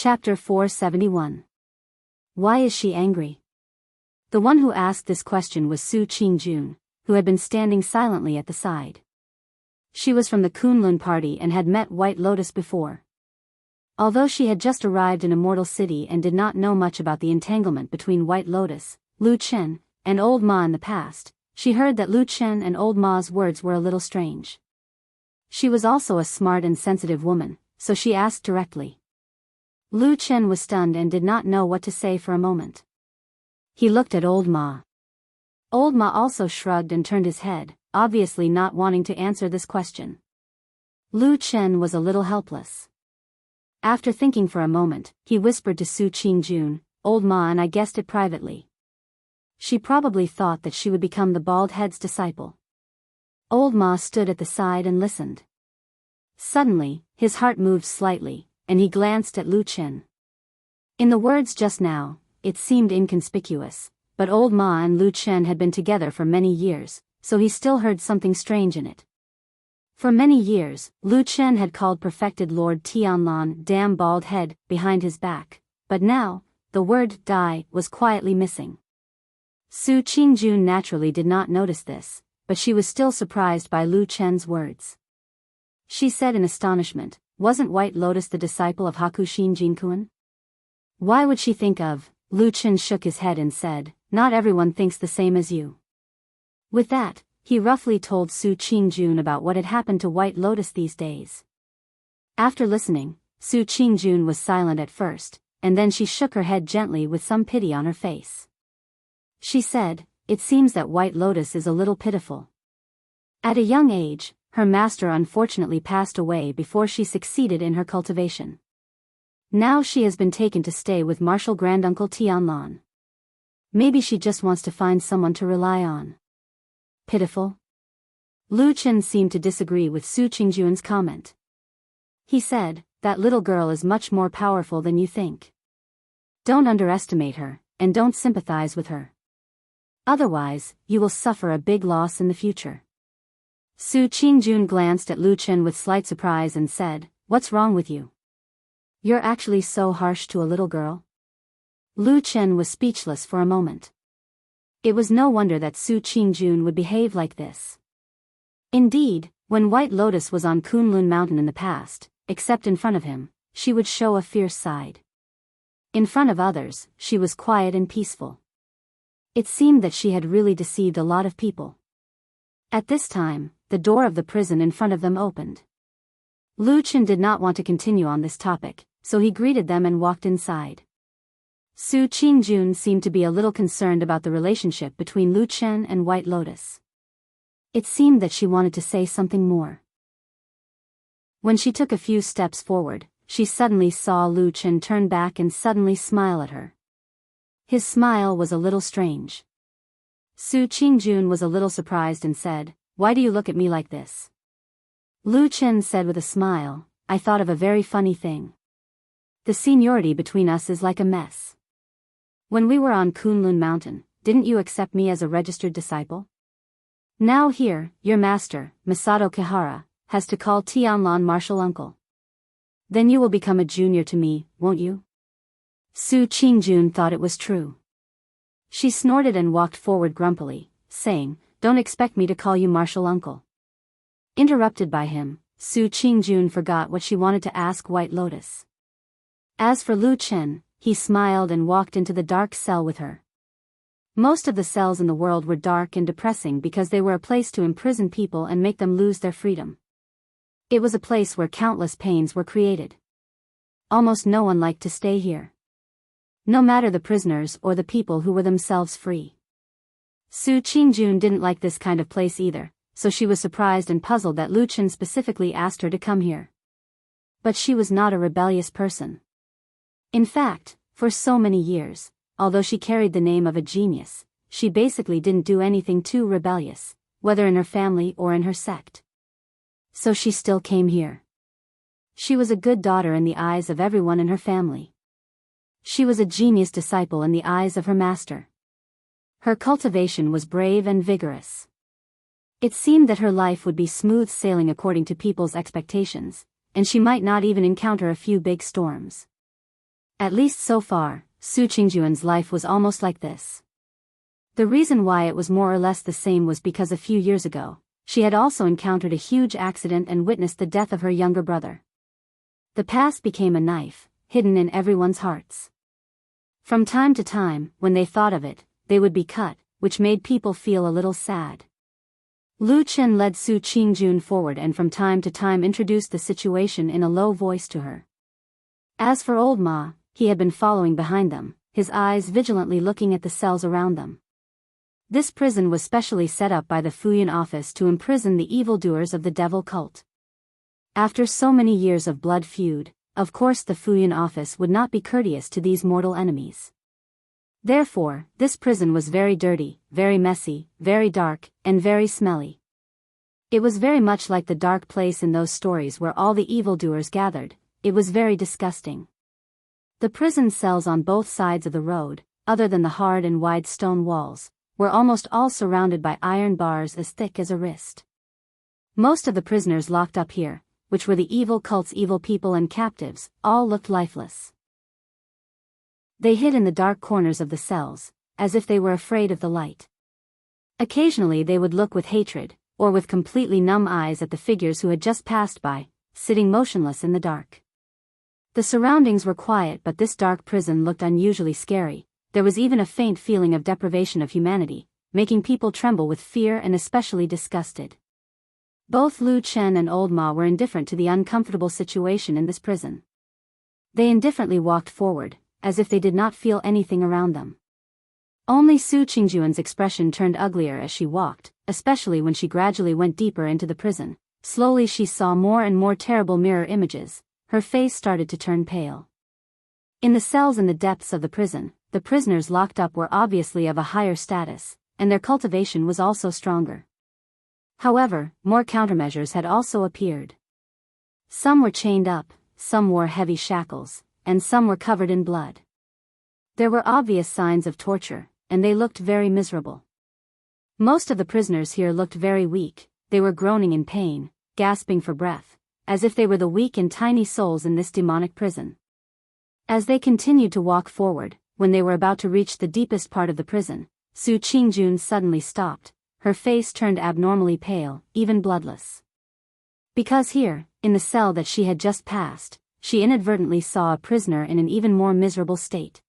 Chapter 471. Why is she angry? The one who asked this question was Su Qingjun, who had been standing silently at the side. She was from the Kunlun party and had met White Lotus before. Although she had just arrived in Immortal City and did not know much about the entanglement between White Lotus, Lu Chen, and Old Ma in the past, she heard that Lu Chen and Old Ma's words were a little strange. She was also a smart and sensitive woman, so she asked directly. Lu Chen was stunned and did not know what to say for a moment. He looked at Old Ma. Old Ma also shrugged and turned his head, obviously not wanting to answer this question. Lu Chen was a little helpless. After thinking for a moment, he whispered to Su Qingjun, "Old Ma, and I guessed it privately." She probably thought that she would become the bald head's disciple. Old Ma stood at the side and listened. Suddenly, his heart moved slightly, and he glanced at Lu Chen. In the words just now, it seemed inconspicuous, but Old Ma and Lu Chen had been together for many years, so he still heard something strange in it. For many years, Lu Chen had called perfected Lord Tianlan "damn bald head" behind his back, but now, the word "die" was quietly missing. Su Qingjun naturally did not notice this, but she was still surprised by Lu Chen's words. She said in astonishment, "Wasn't White Lotus the disciple of Hakushin Jinkuan? Why would she think of?" Lu Chen shook his head and said, "Not everyone thinks the same as you." With that, he roughly told Su Qingjun about what had happened to White Lotus these days. After listening, Su Qingjun was silent at first, and then she shook her head gently with some pity on her face. She said, "It seems that White Lotus is a little pitiful. At a young age, her master unfortunately passed away before she succeeded in her cultivation. Now she has been taken to stay with Martial Granduncle Tianlan. Maybe she just wants to find someone to rely on." Pitiful? Lu Chen seemed to disagree with Su Qingjun's comment. He said, "That little girl is much more powerful than you think. Don't underestimate her, and don't sympathize with her. Otherwise, you will suffer a big loss in the future." Su Qingjun glanced at Lu Chen with slight surprise and said, "What's wrong with you? You're actually so harsh to a little girl?" Lu Chen was speechless for a moment. It was no wonder that Su Qingjun would behave like this. Indeed, when White Lotus was on Kunlun Mountain in the past, except in front of him, she would show a fierce side. In front of others, she was quiet and peaceful. It seemed that she had really deceived a lot of people. At this time, the door of the prison in front of them opened. Lu Chen did not want to continue on this topic, so he greeted them and walked inside. Su Qingjun seemed to be a little concerned about the relationship between Lu Chen and White Lotus. It seemed that she wanted to say something more. When she took a few steps forward, she suddenly saw Lu Chen turn back and suddenly smile at her. His smile was a little strange. Su Qingjun was a little surprised and said, "Why do you look at me like this?" Lu Chen said with a smile, "I thought of a very funny thing. The seniority between us is like a mess. When we were on Kunlun Mountain, didn't you accept me as a registered disciple? Now here, your master, Masato Kihara, has to call Tianlan martial uncle. Then you will become a junior to me, won't you?" Su Qingjun thought it was true. She snorted and walked forward grumpily, saying, "Don't expect me to call you martial uncle." Interrupted by him, Su Qingjun forgot what she wanted to ask White Lotus. As for Lu Chen, he smiled and walked into the dark cell with her. Most of the cells in the world were dark and depressing because they were a place to imprison people and make them lose their freedom. It was a place where countless pains were created. Almost no one liked to stay here. No matter the prisoners or the people who were themselves free. Su Qingjun didn't like this kind of place either, so she was surprised and puzzled that Lu Chen specifically asked her to come here. But she was not a rebellious person. In fact, for so many years, although she carried the name of a genius, she basically didn't do anything too rebellious, whether in her family or in her sect. So she still came here. She was a good daughter in the eyes of everyone in her family. She was a genius disciple in the eyes of her master. Her cultivation was brave and vigorous. It seemed that her life would be smooth sailing according to people's expectations, and she might not even encounter a few big storms. At least so far, Su Qingjuan's life was almost like this. The reason why it was more or less the same was because a few years ago, she had also encountered a huge accident and witnessed the death of her younger brother. The past became a knife, hidden in everyone's hearts. From time to time, when they thought of it, they would be cut, which made people feel a little sad. Lu Chen led Su Qingjun forward and from time to time introduced the situation in a low voice to her. As for old Ma, he had been following behind them, his eyes vigilantly looking at the cells around them. This prison was specially set up by the Fuyun office to imprison the evildoers of the devil cult. After so many years of blood feud, of course the Fuyun office would not be courteous to these mortal enemies. Therefore, this prison was very dirty, very messy, very dark, and very smelly. It was very much like the dark place in those stories where all the evildoers gathered. It was very disgusting. The prison cells on both sides of the road, other than the hard and wide stone walls, were almost all surrounded by iron bars as thick as a wrist. Most of the prisoners locked up here, which were the evil cult's evil people and captives, all looked lifeless. They hid in the dark corners of the cells, as if they were afraid of the light. Occasionally they would look with hatred, or with completely numb eyes at the figures who had just passed by, sitting motionless in the dark. The surroundings were quiet, but this dark prison looked unusually scary. There was even a faint feeling of deprivation of humanity, making people tremble with fear and especially disgusted. Both Lu Chen and old Ma were indifferent to the uncomfortable situation in this prison. They indifferently walked forward, as if they did not feel anything around them. Only Su Qingjuan's expression turned uglier as she walked, especially when she gradually went deeper into the prison. Slowly she saw more and more terrible mirror images. Her face started to turn pale. In the cells in the depths of the prison, the prisoners locked up were obviously of a higher status, and their cultivation was also stronger. However, more countermeasures had also appeared. Some were chained up, some wore heavy shackles, and some were covered in blood. There were obvious signs of torture, and they looked very miserable. Most of the prisoners here looked very weak. They were groaning in pain, gasping for breath, as if they were the weak and tiny souls in this demonic prison. As they continued to walk forward, when they were about to reach the deepest part of the prison, Su Qingjun suddenly stopped. Her face turned abnormally pale, even bloodless. Because here, in the cell that she had just passed, she inadvertently saw a prisoner in an even more miserable state.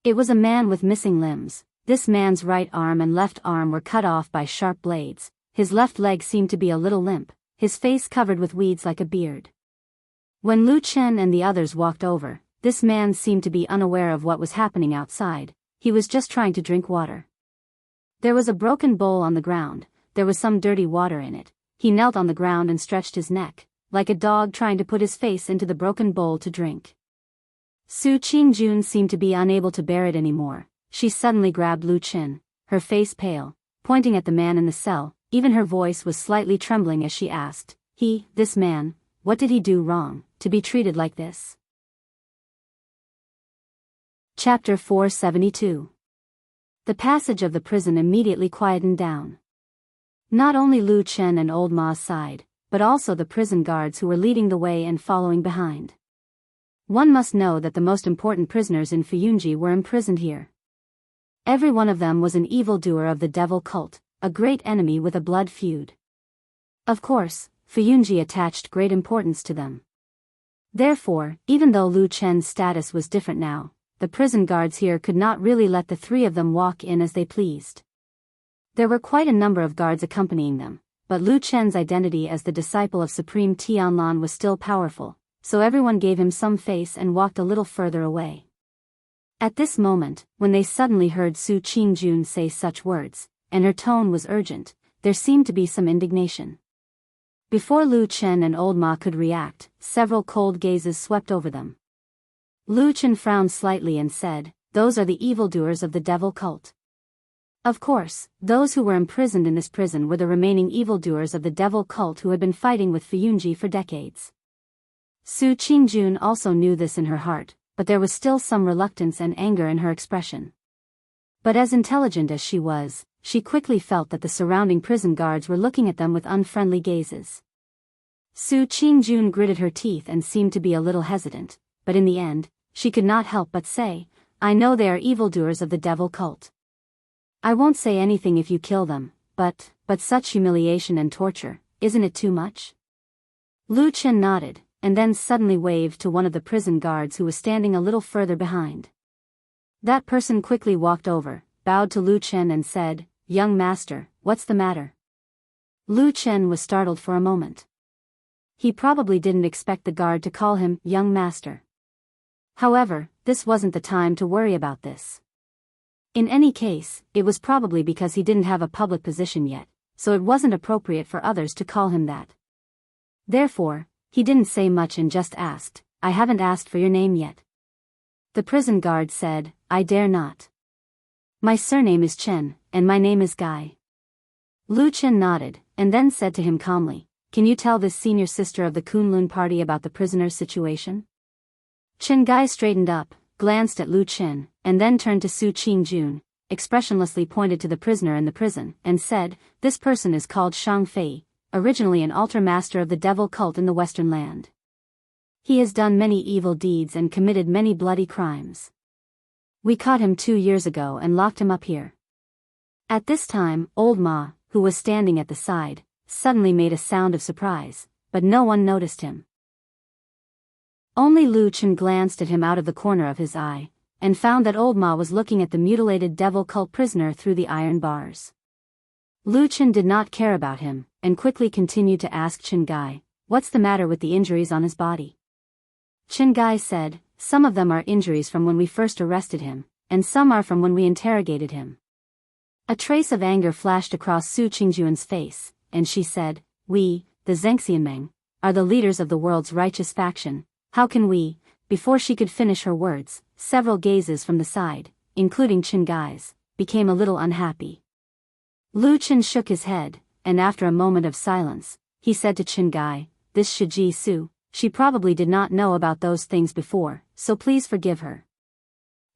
It was a man with missing limbs. This man's right arm and left arm were cut off by sharp blades. His left leg seemed to be a little limp, his face covered with weeds like a beard. When Lu Chen and the others walked over, this man seemed to be unaware of what was happening outside. He was just trying to drink water. There was a broken bowl on the ground. There was some dirty water in it. He knelt on the ground and stretched his neck, like a dog trying to put his face into the broken bowl to drink. Su Qingjun seemed to be unable to bear it anymore. She suddenly grabbed Lu Chen, her face pale, pointing at the man in the cell. Even her voice was slightly trembling as she asked, this man, what did he do wrong, to be treated like this? Chapter 472. The passage of the prison immediately quietened down. Not only Lu Chen and old Ma sighed, but also the prison guards who were leading the way and following behind. One must know that the most important prisoners in Fuyunji were imprisoned here. Every one of them was an evildoer of the devil cult, a great enemy with a blood feud. Of course, Fuyunji attached great importance to them. Therefore, even though Lu Chen's status was different now, the prison guards here could not really let the three of them walk in as they pleased. There were quite a number of guards accompanying them, but Lu Chen's identity as the disciple of Supreme Tianlan was still powerful, so everyone gave him some face and walked a little further away. At this moment, when they suddenly heard Su Qingjun say such words, and her tone was urgent, there seemed to be some indignation. Before Lu Chen and old Ma could react, several cold gazes swept over them. Lu Chen frowned slightly and said, "Those are the evildoers of the devil cult." Of course, those who were imprisoned in this prison were the remaining evildoers of the devil cult who had been fighting with Fuyunji for decades. Su Qingjun also knew this in her heart, but there was still some reluctance and anger in her expression. But as intelligent as she was, she quickly felt that the surrounding prison guards were looking at them with unfriendly gazes. Su Qingjun gritted her teeth and seemed to be a little hesitant, but in the end, she could not help but say, "I know they are evildoers of the devil cult. I won't say anything if you kill them, but such humiliation and torture, isn't it too much?" Lu Chen nodded, and then suddenly waved to one of the prison guards who was standing a little further behind. That person quickly walked over, bowed to Lu Chen and said, "Young master, what's the matter?" Lu Chen was startled for a moment. He probably didn't expect the guard to call him young master. However, this wasn't the time to worry about this. In any case, it was probably because he didn't have a public position yet, so it wasn't appropriate for others to call him that. Therefore, he didn't say much and just asked, "I haven't asked for your name yet." The prison guard said, "I dare not. My surname is Chen, and my name is Guy." Lu Chen nodded, and then said to him calmly, "Can you tell this senior sister of the Kunlun party about the prisoner's situation?" Chen Guy straightened up, glanced at Lu Chen, and then turned to Su Qingjun, expressionlessly pointed to the prisoner in the prison, and said, "This person is called Shang Fei, originally an altar master of the devil cult in the Western land. He has done many evil deeds and committed many bloody crimes. We caught him 2 years ago and locked him up here." At this time, old Ma, who was standing at the side, suddenly made a sound of surprise, but no one noticed him. Only Lu Chen glanced at him out of the corner of his eye, and found that old Ma was looking at the mutilated devil cult prisoner through the iron bars. Lu Chen did not care about him, and quickly continued to ask Chen Gai, "What's the matter with the injuries on his body?" Chen Gai said, "Some of them are injuries from when we first arrested him, and some are from when we interrogated him." A trace of anger flashed across Su Qingjuan's face, and she said, "We, the Zhengxianmeng, are the leaders of the world's righteous faction. How can we?" Before she could finish her words, several gazes from the side, including Chen Gai's, became a little unhappy. Lu Chen shook his head, and after a moment of silence, he said to Chen Gai, "This Shiji Su, she probably did not know about those things before, so please forgive her."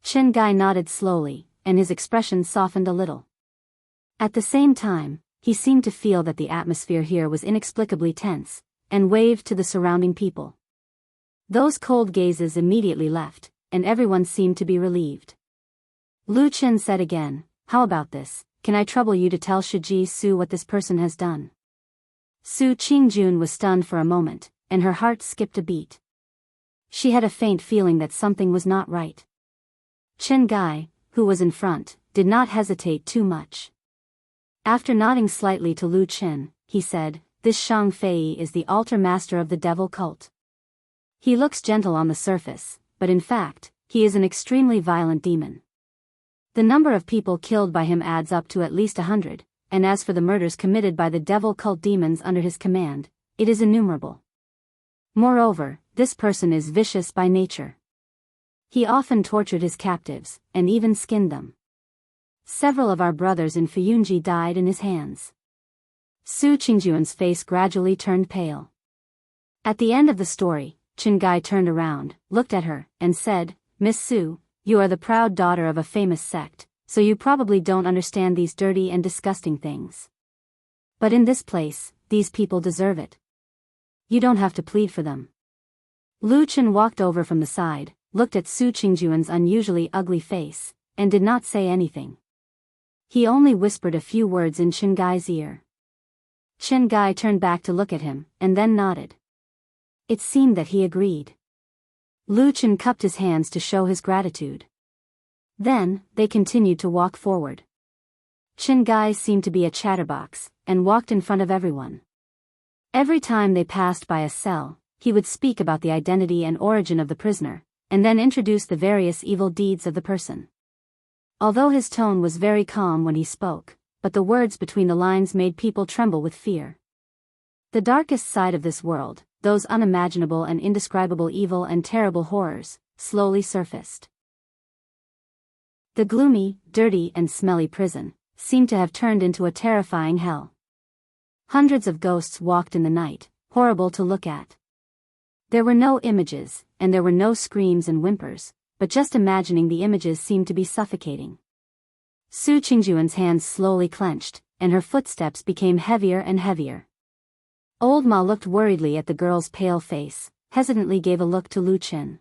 Chen Gai nodded slowly, and his expression softened a little. At the same time, he seemed to feel that the atmosphere here was inexplicably tense, and waved to the surrounding people. Those cold gazes immediately left, and everyone seemed to be relieved. Lu Chen said again, "How about this? Can I trouble you to tell Shiji Su what this person has done?" Su Qingjun was stunned for a moment, and her heart skipped a beat. She had a faint feeling that something was not right. Chen Gai, who was in front, did not hesitate too much. After nodding slightly to Lu Chen, he said, "This Shang Fei is the altar master of the devil cult. He looks gentle on the surface, but in fact, he is an extremely violent demon. The number of people killed by him adds up to at least 100, and as for the murders committed by the devil cult demons under his command, it is innumerable. Moreover, this person is vicious by nature. He often tortured his captives, and even skinned them. Several of our brothers in Fuyunji died in his hands." Su Qingjuan's face gradually turned pale. At the end of the story, Chen Gai turned around, looked at her, and said, "Miss Su, you are the proud daughter of a famous sect, so you probably don't understand these dirty and disgusting things. But in this place, these people deserve it. You don't have to plead for them." Lu Chen walked over from the side, looked at Su Qingjuan's unusually ugly face, and did not say anything. He only whispered a few words in Chen Gai's ear. Chen Gai turned back to look at him, and then nodded. It seemed that he agreed. Lu Chen cupped his hands to show his gratitude. Then, they continued to walk forward. Chen Gai seemed to be a chatterbox, and walked in front of everyone. Every time they passed by a cell, he would speak about the identity and origin of the prisoner, and then introduce the various evil deeds of the person. Although his tone was very calm when he spoke, but the words between the lines made people tremble with fear. The darkest side of this world, those unimaginable and indescribable evil and terrible horrors, slowly surfaced. The gloomy, dirty and smelly prison seemed to have turned into a terrifying hell. Hundreds of ghosts walked in the night, horrible to look at. There were no images, and there were no screams and whimpers, but just imagining the images seemed to be suffocating. Su Qingjuan's hands slowly clenched, and her footsteps became heavier and heavier. Old Ma looked worriedly at the girl's pale face, hesitantly gave a look to Lu Chen.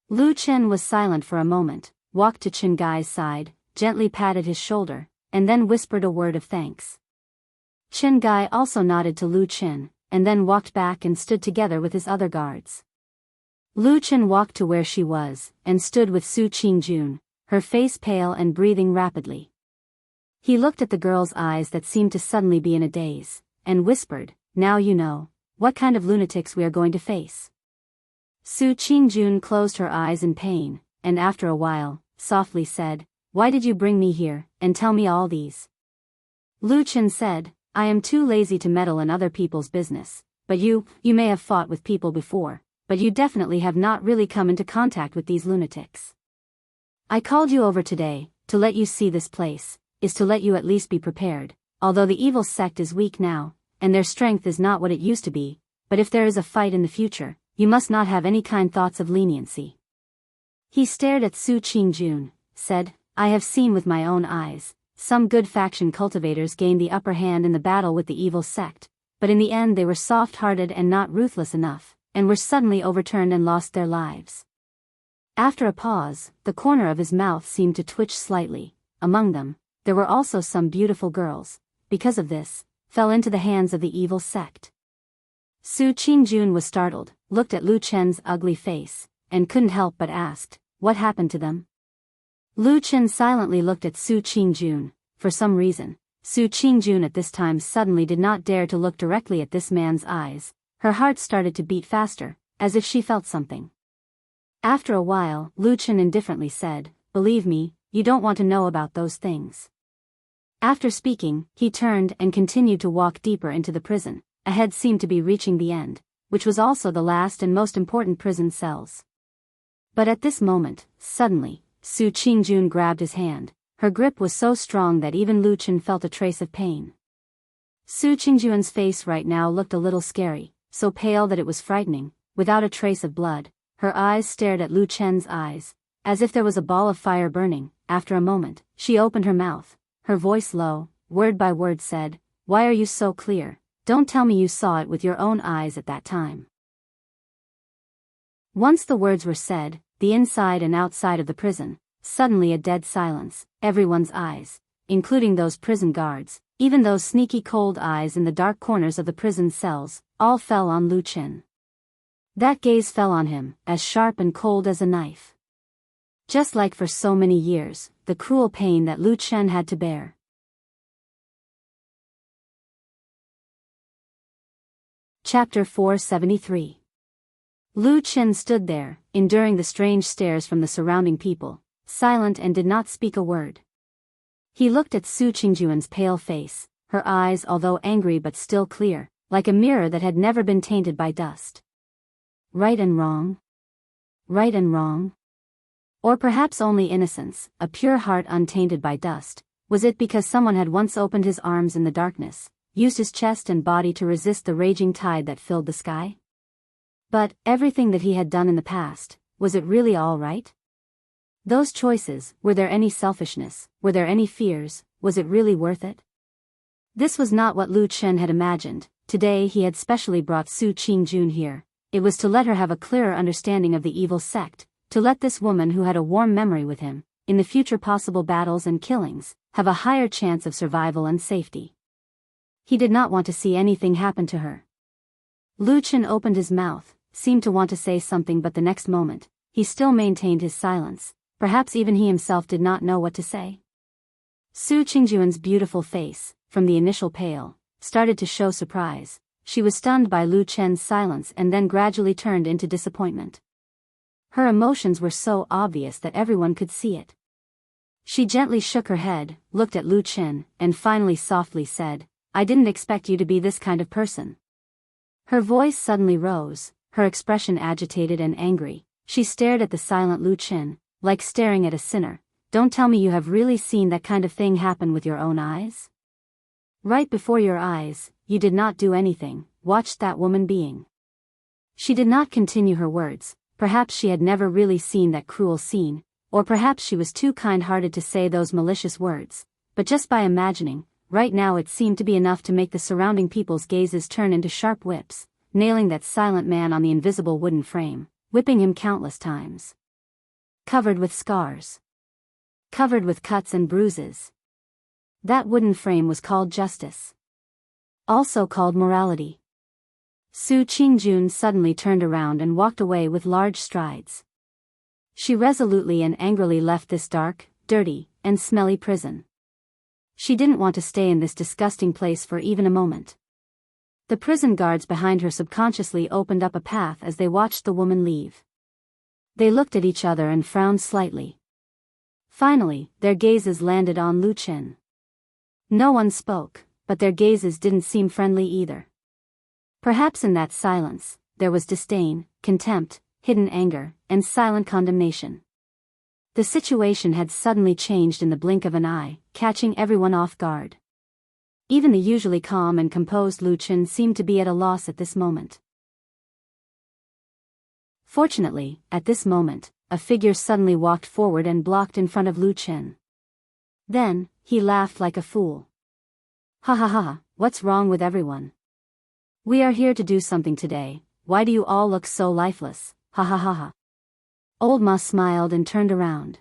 Lu Chen was silent for a moment, walked to Chen Gai's side, gently patted his shoulder, and then whispered a word of thanks. Chen Gai also nodded to Lu Chen, and then walked back and stood together with his other guards. Lu Chen walked to where she was, and stood with Su Qingjun, her face pale and breathing rapidly. He looked at the girl's eyes that seemed to suddenly be in a daze, and whispered, "Now you know what kind of lunatics we are going to face." Su Qingjun closed her eyes in pain, and after a while, softly said, "Why did you bring me here, and tell me all these?" Lu Chen said, "I am too lazy to meddle in other people's business, but you may have fought with people before, but you definitely have not really come into contact with these lunatics. I called you over today, to let you see this place, is to let you at least be prepared, although the evil sect is weak now, and their strength is not what it used to be, but if there is a fight in the future, you must not have any kind thoughts of leniency." He stared at Su Qingjun, said, "I have seen with my own eyes, some good faction cultivators gained the upper hand in the battle with the evil sect, but in the end they were soft-hearted and not ruthless enough, and were suddenly overturned and lost their lives." After a pause, the corner of his mouth seemed to twitch slightly. Among them, there were also some beautiful girls, because of this, fell into the hands of the evil sect. Su Qingjun was startled, looked at Lu Chen's ugly face, and couldn't help but asked, "What happened to them?" Lu Chen silently looked at Su Qingjun. For some reason, Su Qingjun at this time suddenly did not dare to look directly at this man's eyes. Her heart started to beat faster, as if she felt something. After a while, Lu Chen indifferently said, "Believe me, you don't want to know about those things." After speaking, he turned and continued to walk deeper into the prison. Ahead seemed to be reaching the end, which was also the last and most important prison cells. But at this moment, suddenly, Su Qingjun grabbed his hand. Her grip was so strong that even Lu Chen felt a trace of pain. Su Qingjun's face right now looked a little scary, so pale that it was frightening, without a trace of blood. Her eyes stared at Lu Chen's eyes, as if there was a ball of fire burning. After a moment, she opened her mouth. Her voice low, word by word said, "Why are you so clear? Don't tell me you saw it with your own eyes at that time." Once the words were said, the inside and outside of the prison, suddenly a dead silence. Everyone's eyes, including those prison guards, even those sneaky cold eyes in the dark corners of the prison cells, all fell on Lu Chen. That gaze fell on him, as sharp and cold as a knife. Just like for so many years, the cruel pain that Lu Chen had to bear. Chapter 473. Lu Chen stood there, enduring the strange stares from the surrounding people, silent and did not speak a word. He looked at Su Qingjun's pale face, her eyes although angry but still clear, like a mirror that had never been tainted by dust. Right and wrong? Right and wrong? Or perhaps only innocence, a pure heart untainted by dust. Was it because someone had once opened his arms in the darkness, used his chest and body to resist the raging tide that filled the sky? But, everything that he had done in the past, was it really all right? Those choices, were there any selfishness, were there any fears, was it really worth it? This was not what Lu Chen had imagined. Today he had specially brought Su Qingjun here. It was to let her have a clearer understanding of the evil sect, to let this woman who had a warm memory with him, in the future possible battles and killings, have a higher chance of survival and safety. He did not want to see anything happen to her. Lu Chen opened his mouth, seemed to want to say something, but the next moment, he still maintained his silence. Perhaps even he himself did not know what to say. Su Qingjun's beautiful face, from the initial pale, started to show surprise. She was stunned by Lu Chen's silence and then gradually turned into disappointment. Her emotions were so obvious that everyone could see it. She gently shook her head, looked at Lu Chen, and finally softly said, "I didn't expect you to be this kind of person." Her voice suddenly rose, her expression agitated and angry. She stared at the silent Lu Chen, like staring at a sinner. "Don't tell me you have really seen that kind of thing happen with your own eyes? Right before your eyes, you did not do anything, watched that woman being." She did not continue her words. Perhaps she had never really seen that cruel scene, or perhaps she was too kind-hearted to say those malicious words, but just by imagining, right now it seemed to be enough to make the surrounding people's gazes turn into sharp whips, nailing that silent man on the invisible wooden frame, whipping him countless times. covered with scars, covered with cuts and bruises. That wooden frame was called justice, also called morality. Su Qingjun suddenly turned around and walked away with large strides. She resolutely and angrily left this dark, dirty, and smelly prison. She didn't want to stay in this disgusting place for even a moment. The prison guards behind her subconsciously opened up a path as they watched the woman leave. They looked at each other and frowned slightly. Finally, their gazes landed on Lu Chen. No one spoke, but their gazes didn't seem friendly either. Perhaps in that silence, there was disdain, contempt, hidden anger, and silent condemnation. The situation had suddenly changed in the blink of an eye, catching everyone off guard. Even the usually calm and composed Lu Chen seemed to be at a loss at this moment. Fortunately, at this moment, a figure suddenly walked forward and blocked in front of Lu Chen. Then, he laughed like a fool. Ha ha ha, what's wrong with everyone? We are here to do something today, why do you all look so lifeless, ha ha ha ha. Old Ma smiled and turned around.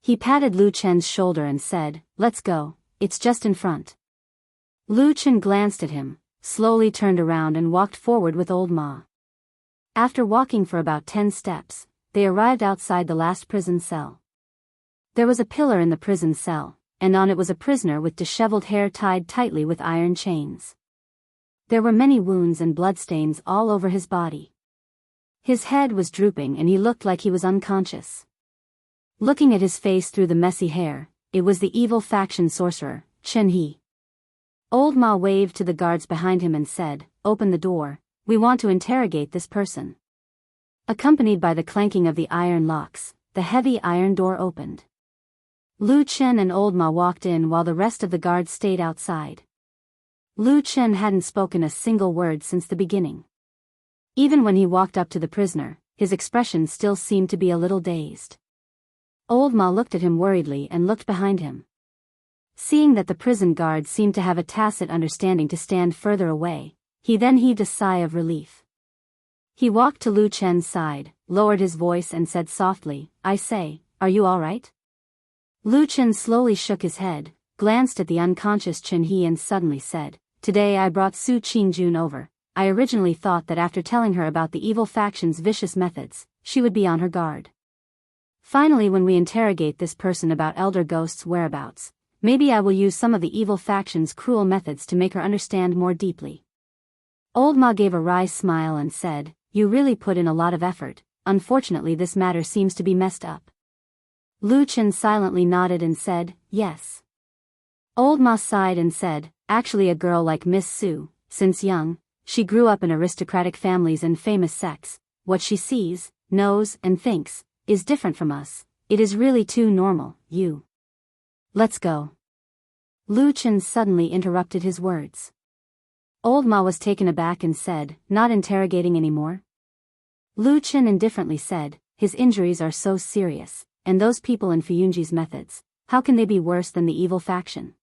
He patted Lu Chen's shoulder and said, let's go, it's just in front. Lu Chen glanced at him, slowly turned around and walked forward with Old Ma. After walking for about 10 steps, they arrived outside the last prison cell. There was a pillar in the prison cell, and on it was a prisoner with disheveled hair tied tightly with iron chains. There were many wounds and bloodstains all over his body. His head was drooping and he looked like he was unconscious. Looking at his face through the messy hair, it was the evil faction sorcerer, Chen He. Old Ma waved to the guards behind him and said, open the door, we want to interrogate this person. Accompanied by the clanking of the iron locks, the heavy iron door opened. Lu Chen and Old Ma walked in while the rest of the guards stayed outside. Lu Chen hadn't spoken a single word since the beginning. Even when he walked up to the prisoner, his expression still seemed to be a little dazed. Old Ma looked at him worriedly and looked behind him. Seeing that the prison guard seemed to have a tacit understanding to stand further away, he then heaved a sigh of relief. He walked to Lu Chen's side, lowered his voice and said softly, I say, are you all right? Lu Chen slowly shook his head, glanced at the unconscious Chen He and suddenly said, today I brought Su Qingjun over. I originally thought that after telling her about the evil faction's vicious methods, she would be on her guard. Finally, when we interrogate this person about Elder Ghost's whereabouts, maybe I will use some of the evil faction's cruel methods to make her understand more deeply. Old Ma gave a wry smile and said, you really put in a lot of effort, unfortunately this matter seems to be messed up. Lu Chen silently nodded and said, yes. Old Ma sighed and said, actually a girl like Miss Su, since young, she grew up in aristocratic families and famous sects, what she sees, knows and thinks, is different from us, it is really too normal, you. Let's go. Lu Chen suddenly interrupted his words. Old Ma was taken aback and said, not interrogating anymore? Lu Chen indifferently said, his injuries are so serious, and those people in Fuyunji's methods, how can they be worse than the evil faction?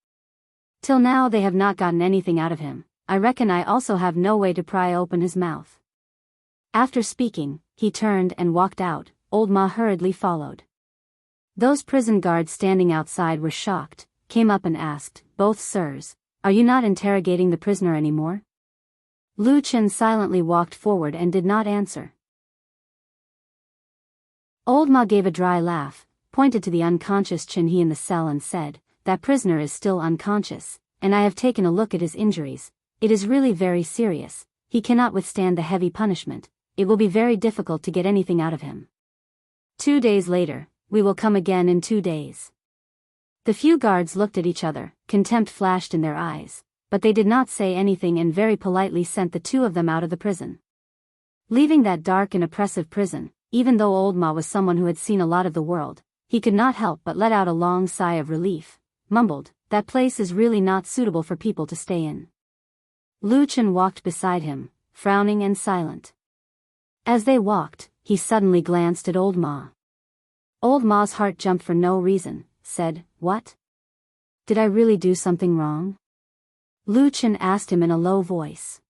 Till now they have not gotten anything out of him, I reckon I also have no way to pry open his mouth. After speaking, he turned and walked out, Old Ma hurriedly followed. Those prison guards standing outside were shocked, came up and asked, both sirs, are you not interrogating the prisoner anymore? Lu Chen silently walked forward and did not answer. Old Ma gave a dry laugh, pointed to the unconscious Chen He in the cell and said, that prisoner is still unconscious, and I have taken a look at his injuries, it is really very serious, he cannot withstand the heavy punishment, it will be very difficult to get anything out of him. 2 days later, we will come again in 2 days. The few guards looked at each other, contempt flashed in their eyes, but they did not say anything and very politely sent the two of them out of the prison. Leaving that dark and oppressive prison, even though Old Ma was someone who had seen a lot of the world, he could not help but let out a long sigh of relief, mumbled, that place is really not suitable for people to stay in. Lu Chen walked beside him, frowning and silent. As they walked, he suddenly glanced at Old Ma. Old Ma's heart jumped for no reason, said, what? Did I really do something wrong? Lu Chen asked him in a low voice.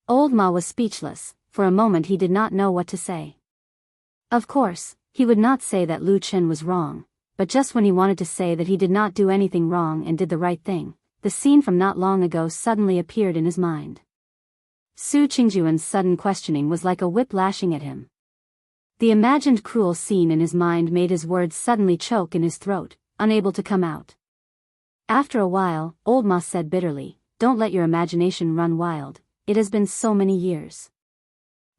Old Ma was speechless, for a moment he did not know what to say. Of course, He would not say that Lu Chen was wrong, but just when he wanted to say that he did not do anything wrong and did the right thing, the scene from not long ago suddenly appeared in his mind. Su Qingjuan's sudden questioning was like a whip lashing at him. The imagined cruel scene in his mind made his words suddenly choke in his throat, unable to come out. After a while, old Ma said bitterly, "Don't let your imagination run wild, it has been so many years.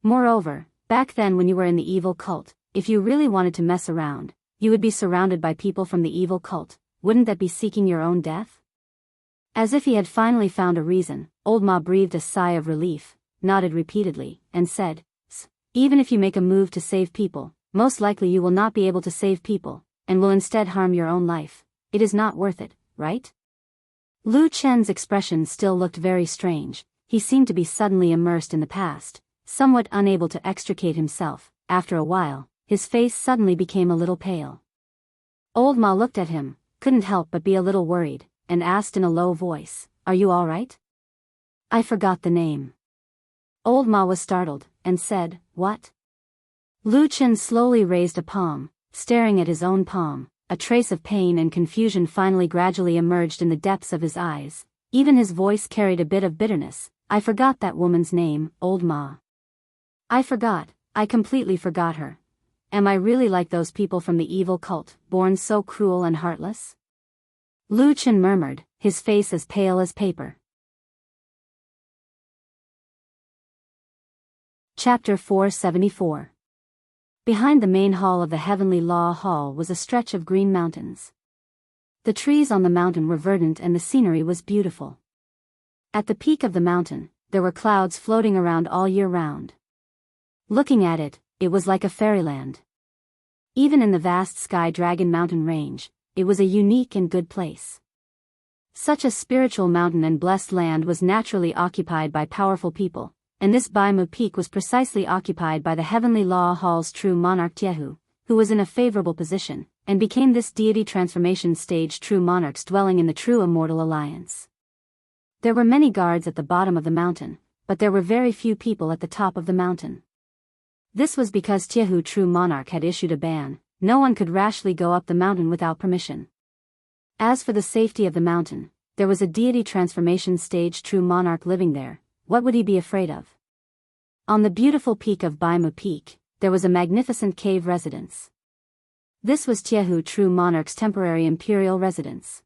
Moreover, back then when you were in the evil cult, if you really wanted to mess around, you would be surrounded by people from the evil cult, wouldn't that be seeking your own death?" As if he had finally found a reason, old Ma breathed a sigh of relief, nodded repeatedly, and said, "Even if you make a move to save people, most likely you will not be able to save people, and will instead harm your own life. It is not worth it, right?" Lu Chen's expression still looked very strange. He seemed to be suddenly immersed in the past, somewhat unable to extricate himself. After a while, his face suddenly became a little pale. Old Ma looked at him, couldn't help but be a little worried, and asked in a low voice, "Are you all right?" "I forgot the name." Old Ma was startled, and said, "What?" Lu Chen slowly raised a palm, staring at his own palm. A trace of pain and confusion finally gradually emerged in the depths of his eyes. Even his voice carried a bit of bitterness. "I forgot that woman's name, old Ma. I completely forgot her. Am I really like those people from the evil cult, born so cruel and heartless?" Lu Chen murmured, his face as pale as paper. Chapter 474. Behind the main hall of the Heavenly Law Hall was a stretch of green mountains. The trees on the mountain were verdant and the scenery was beautiful. At the peak of the mountain, there were clouds floating around all year round. Looking at it, it was like a fairyland. Even in the vast Sky Dragon Mountain range, it was a unique and good place. Such a spiritual mountain and blessed land was naturally occupied by powerful people, and this Baimu Peak was precisely occupied by the Heavenly Law Hall's true monarch Jianghu, who was in a favorable position, and became this deity transformation stage true monarch's dwelling in the true immortal alliance. There were many guards at the bottom of the mountain, but there were very few people at the top of the mountain. This was because Jianghu true monarch had issued a ban. No one could rashly go up the mountain without permission. As for the safety of the mountain, there was a deity transformation stage true monarch living there. What would he be afraid of? On the beautiful peak of Baimu Peak, there was a magnificent cave residence. This was Jianghu true monarch's temporary imperial residence.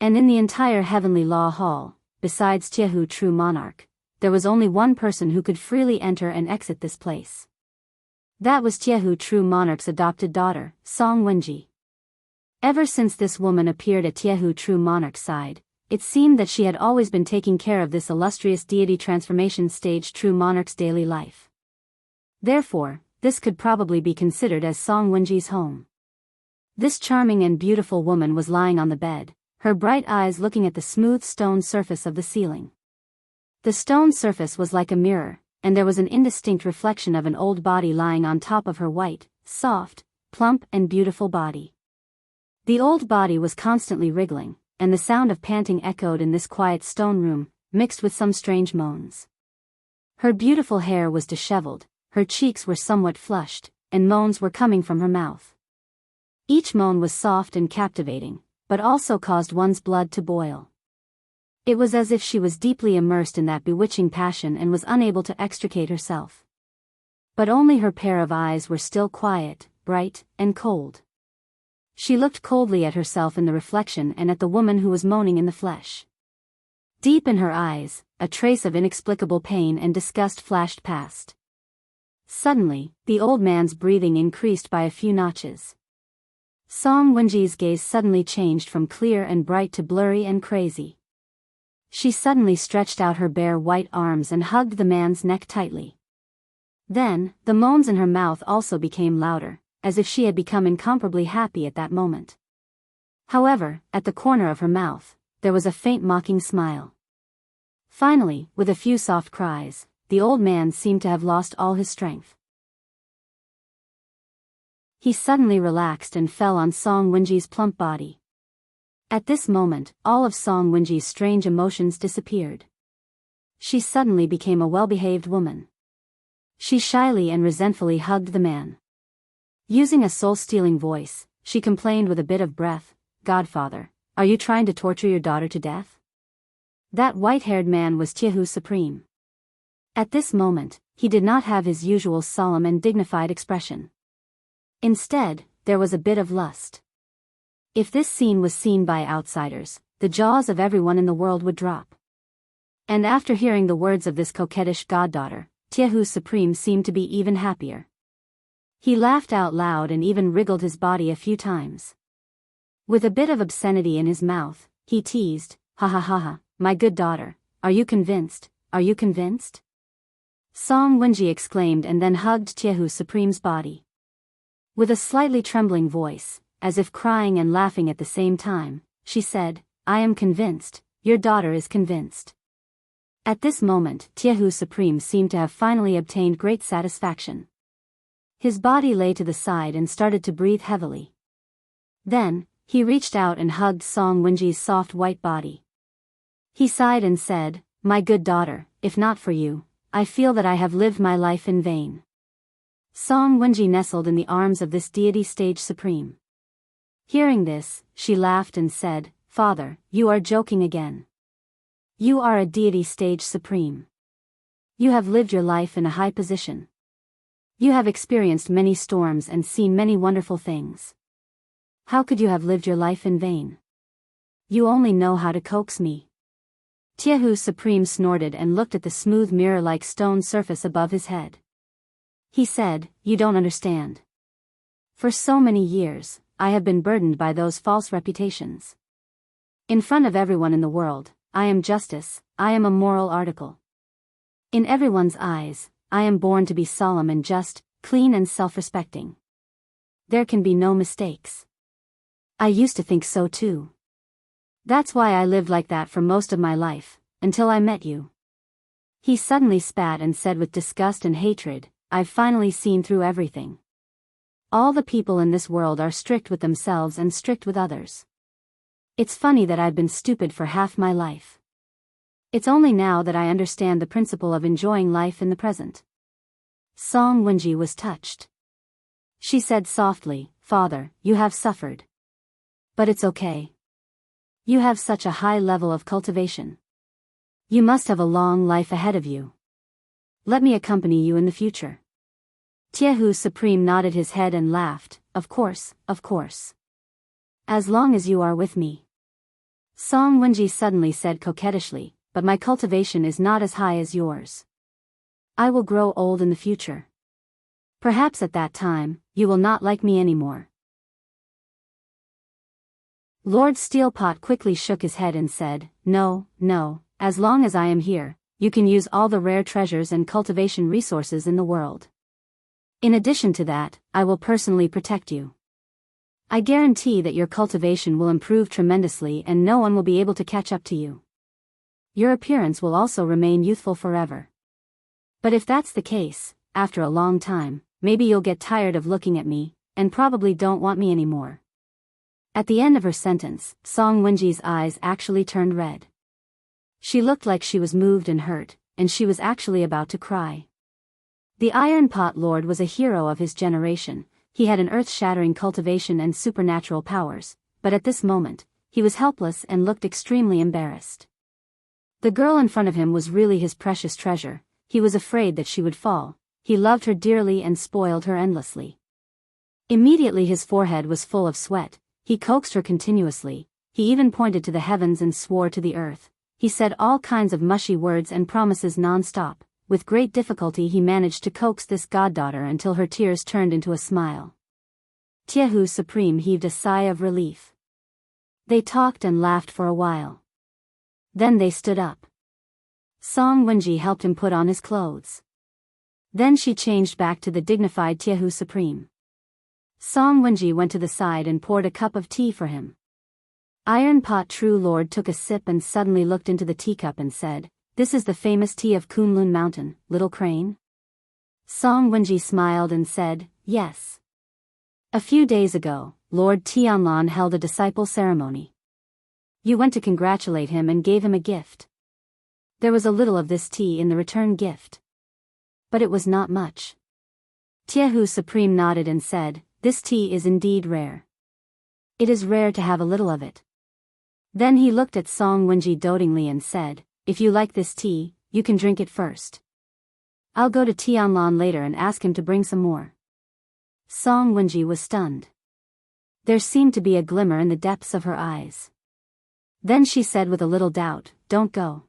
And in the entire Heavenly Law Hall, besides Jianghu true monarch, there was only one person who could freely enter and exit this place. That was Jianghu true monarch's adopted daughter, Song Wenji. Ever since this woman appeared at Jianghu true monarch's side, it seemed that she had always been taking care of this illustrious deity transformation stage true monarch's daily life. Therefore, this could probably be considered as Song Wenji's home. This charming and beautiful woman was lying on the bed, her bright eyes looking at the smooth stone surface of the ceiling. The stone surface was like a mirror, and there was an indistinct reflection of an old body lying on top of her white, soft, plump and beautiful body. The old body was constantly wriggling, and the sound of panting echoed in this quiet stone room, mixed with some strange moans. Her beautiful hair was disheveled, her cheeks were somewhat flushed, and moans were coming from her mouth. Each moan was soft and captivating, but also caused one's blood to boil. It was as if she was deeply immersed in that bewitching passion and was unable to extricate herself. But only her pair of eyes were still quiet, bright, and cold. She looked coldly at herself in the reflection and at the woman who was moaning in the flesh. Deep in her eyes, a trace of inexplicable pain and disgust flashed past. Suddenly, the old man's breathing increased by a few notches. Song Wenji's gaze suddenly changed from clear and bright to blurry and crazy. She suddenly stretched out her bare white arms and hugged the man's neck tightly. Then, the moans in her mouth also became louder, as if she had become incomparably happy at that moment. However, at the corner of her mouth, there was a faint mocking smile. Finally, with a few soft cries, the old man seemed to have lost all his strength. He suddenly relaxed and fell on Song Wenji's plump body. At this moment, all of Song Wenji's strange emotions disappeared. She suddenly became a well-behaved woman. She shyly and resentfully hugged the man. Using a soul-stealing voice, she complained with a bit of breath, "Godfather, are you trying to torture your daughter to death?" That white-haired man was Jianghu Supreme. At this moment, he did not have his usual solemn and dignified expression. Instead, there was a bit of lust. If this scene was seen by outsiders, the jaws of everyone in the world would drop. And after hearing the words of this coquettish goddaughter, Jianghu Supreme seemed to be even happier. He laughed out loud and even wriggled his body a few times. With a bit of obscenity in his mouth, he teased, "Ha ha ha ha, my good daughter, are you convinced, are you convinced?" Song Wenji exclaimed and then hugged Jianghu Supreme's body. With a slightly trembling voice, as if crying and laughing at the same time, she said, "I am convinced, your daughter is convinced." At this moment, Jianghu Supreme seemed to have finally obtained great satisfaction. His body lay to the side and started to breathe heavily. Then, he reached out and hugged Song Wenji's soft white body. He sighed and said, "My good daughter, if not for you, I feel that I have lived my life in vain." Song Wenji nestled in the arms of this deity stage supreme. Hearing this, she laughed and said, "Father, you are joking again. You are a deity stage supreme. You have lived your life in a high position. You have experienced many storms and seen many wonderful things. How could you have lived your life in vain? You only know how to coax me." Jianghu Supreme snorted and looked at the smooth mirror-like stone surface above his head. He said, "You don't understand. For so many years, I have been burdened by those false reputations. In front of everyone in the world, I am justice, I am a moral article. In everyone's eyes, I am born to be solemn and just, clean and self-respecting. There can be no mistakes. I used to think so too. That's why I lived like that for most of my life, until I met you." He suddenly spat and said with disgust and hatred, "I've finally seen through everything. All the people in this world are strict with themselves and strict with others. It's funny that I've been stupid for half my life. It's only now that I understand the principle of enjoying life in the present." Song Wenji was touched. She said softly, "Father, you have suffered. But it's okay. You have such a high level of cultivation. You must have a long life ahead of you. Let me accompany you in the future." Jianghu Supreme nodded his head and laughed, "Of course, of course. As long as you are with me." Song Wenji suddenly said coquettishly, "But my cultivation is not as high as yours. I will grow old in the future. Perhaps at that time, you will not like me anymore." Lord Steelpot quickly shook his head and said, "No, no, as long as I am here, you can use all the rare treasures and cultivation resources in the world. In addition to that, I will personally protect you. I guarantee that your cultivation will improve tremendously and no one will be able to catch up to you. Your appearance will also remain youthful forever. But if that's the case, after a long time, maybe you'll get tired of looking at me, and probably don't want me anymore." At the end of her sentence, Song Wenji's eyes actually turned red. She looked like she was moved and hurt, and she was actually about to cry. The Iron Pot Lord was a hero of his generation. He had an earth-shattering cultivation and supernatural powers, but at this moment, he was helpless and looked extremely embarrassed. The girl in front of him was really his precious treasure. He was afraid that she would fall. He loved her dearly and spoiled her endlessly. Immediately his forehead was full of sweat. He coaxed her continuously. He even pointed to the heavens and swore to the earth. He said all kinds of mushy words and promises non-stop. With great difficulty he managed to coax this goddaughter until her tears turned into a smile. Jianghu Supreme heaved a sigh of relief. They talked and laughed for a while. Then they stood up. Song Wenji helped him put on his clothes. Then she changed back to the dignified Jianghu Supreme. Song Wenji went to the side and poured a cup of tea for him. Iron Pot True Lord took a sip and suddenly looked into the teacup and said, "This is the famous tea of Kunlun Mountain, Little Crane?" Song Wenji smiled and said, "Yes. A few days ago, Lord Tianlan held a disciple ceremony. You went to congratulate him and gave him a gift. There was a little of this tea in the return gift. But it was not much." Jianghu Supreme nodded and said, this tea is indeed rare. It is rare to have a little of it. Then he looked at Song Wenji dotingly and said, if you like this tea, you can drink it first. I'll go to Tianlan later and ask him to bring some more. Song Wenji was stunned. There seemed to be a glimmer in the depths of her eyes. Then she said with a little doubt, don't go.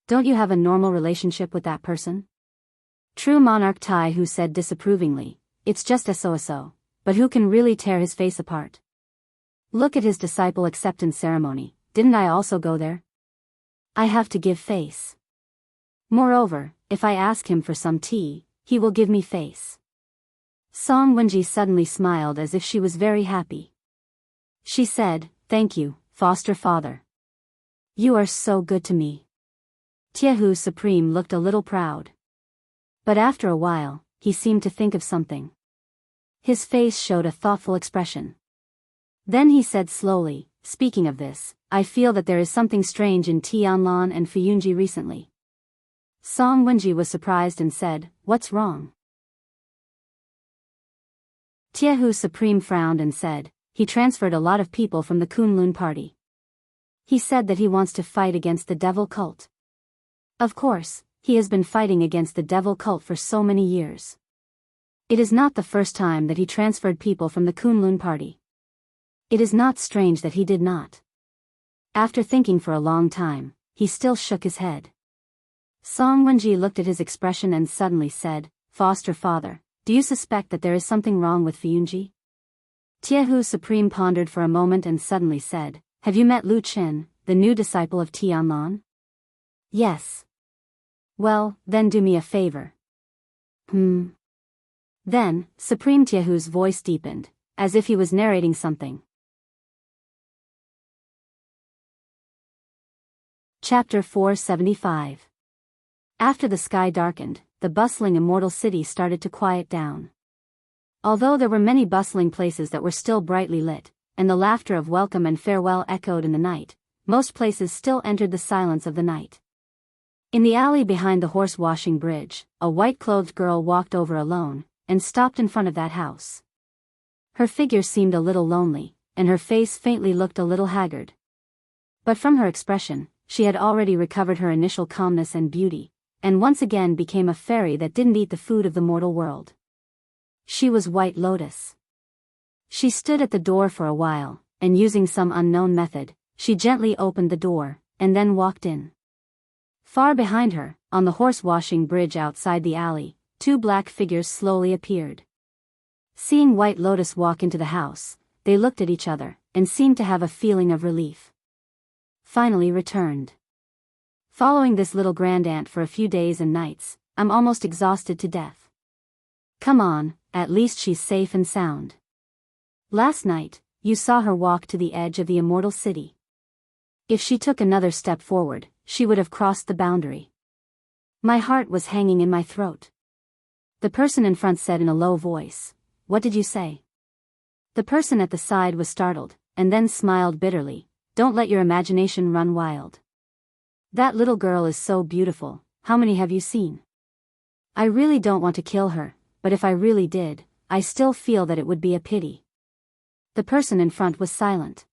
Don't you have a normal relationship with that person? True monarch Tai Hu said disapprovingly, it's just so, but who can really tear his face apart? Look at his disciple acceptance ceremony, didn't I also go there? I have to give face. Moreover, if I ask him for some tea, he will give me face. Song Wenji suddenly smiled as if she was very happy. She said, thank you, foster father. You are so good to me. Tiehu Supreme looked a little proud. But after a while, he seemed to think of something. His face showed a thoughtful expression. Then he said slowly, speaking of this, I feel that there is something strange in Tianlan and Fuyunji recently. Song Wenji was surprised and said, what's wrong? Tiehu Supreme frowned and said, he transferred a lot of people from the Kunlun party. He said that he wants to fight against the devil cult. Of course, he has been fighting against the devil cult for so many years. It is not the first time that he transferred people from the Kunlun party. It is not strange that he did not. After thinking for a long time, he still shook his head. Song Wenji looked at his expression and suddenly said, foster father, do you suspect that there is something wrong with Fuyunji? Tiehu Supreme pondered for a moment and suddenly said, have you met Lu Chen, the new disciple of Tianlan? Yes. Well, then do me a favor. Then, Supreme Tiehu's voice deepened, as if he was narrating something. Chapter 475. After the sky darkened, the bustling immortal city started to quiet down. Although there were many bustling places that were still brightly lit, and the laughter of welcome and farewell echoed in the night, most places still entered the silence of the night. In the alley behind the horse-washing bridge, a white-clothed girl walked over alone, and stopped in front of that house. Her figure seemed a little lonely, and her face faintly looked a little haggard. But from her expression, she had already recovered her initial calmness and beauty, and once again became a fairy that didn't eat the food of the mortal world. She was White Lotus. She stood at the door for a while, and using some unknown method, she gently opened the door, and then walked in. Far behind her, on the horse-washing bridge outside the alley, two black figures slowly appeared. Seeing White Lotus walk into the house, they looked at each other, and seemed to have a feeling of relief. Finally returned. Following this little grandaunt for a few days and nights, I'm almost exhausted to death. Come on, at least she's safe and sound. Last night, you saw her walk to the edge of the immortal city. If she took another step forward, she would have crossed the boundary. My heart was hanging in my throat. The person in front said in a low voice, what did you say? The person at the side was startled, and then smiled bitterly, don't let your imagination run wild. That little girl is so beautiful, how many have you seen? I really don't want to kill her, but if I really did, I still feel that it would be a pity. The person in front was silent.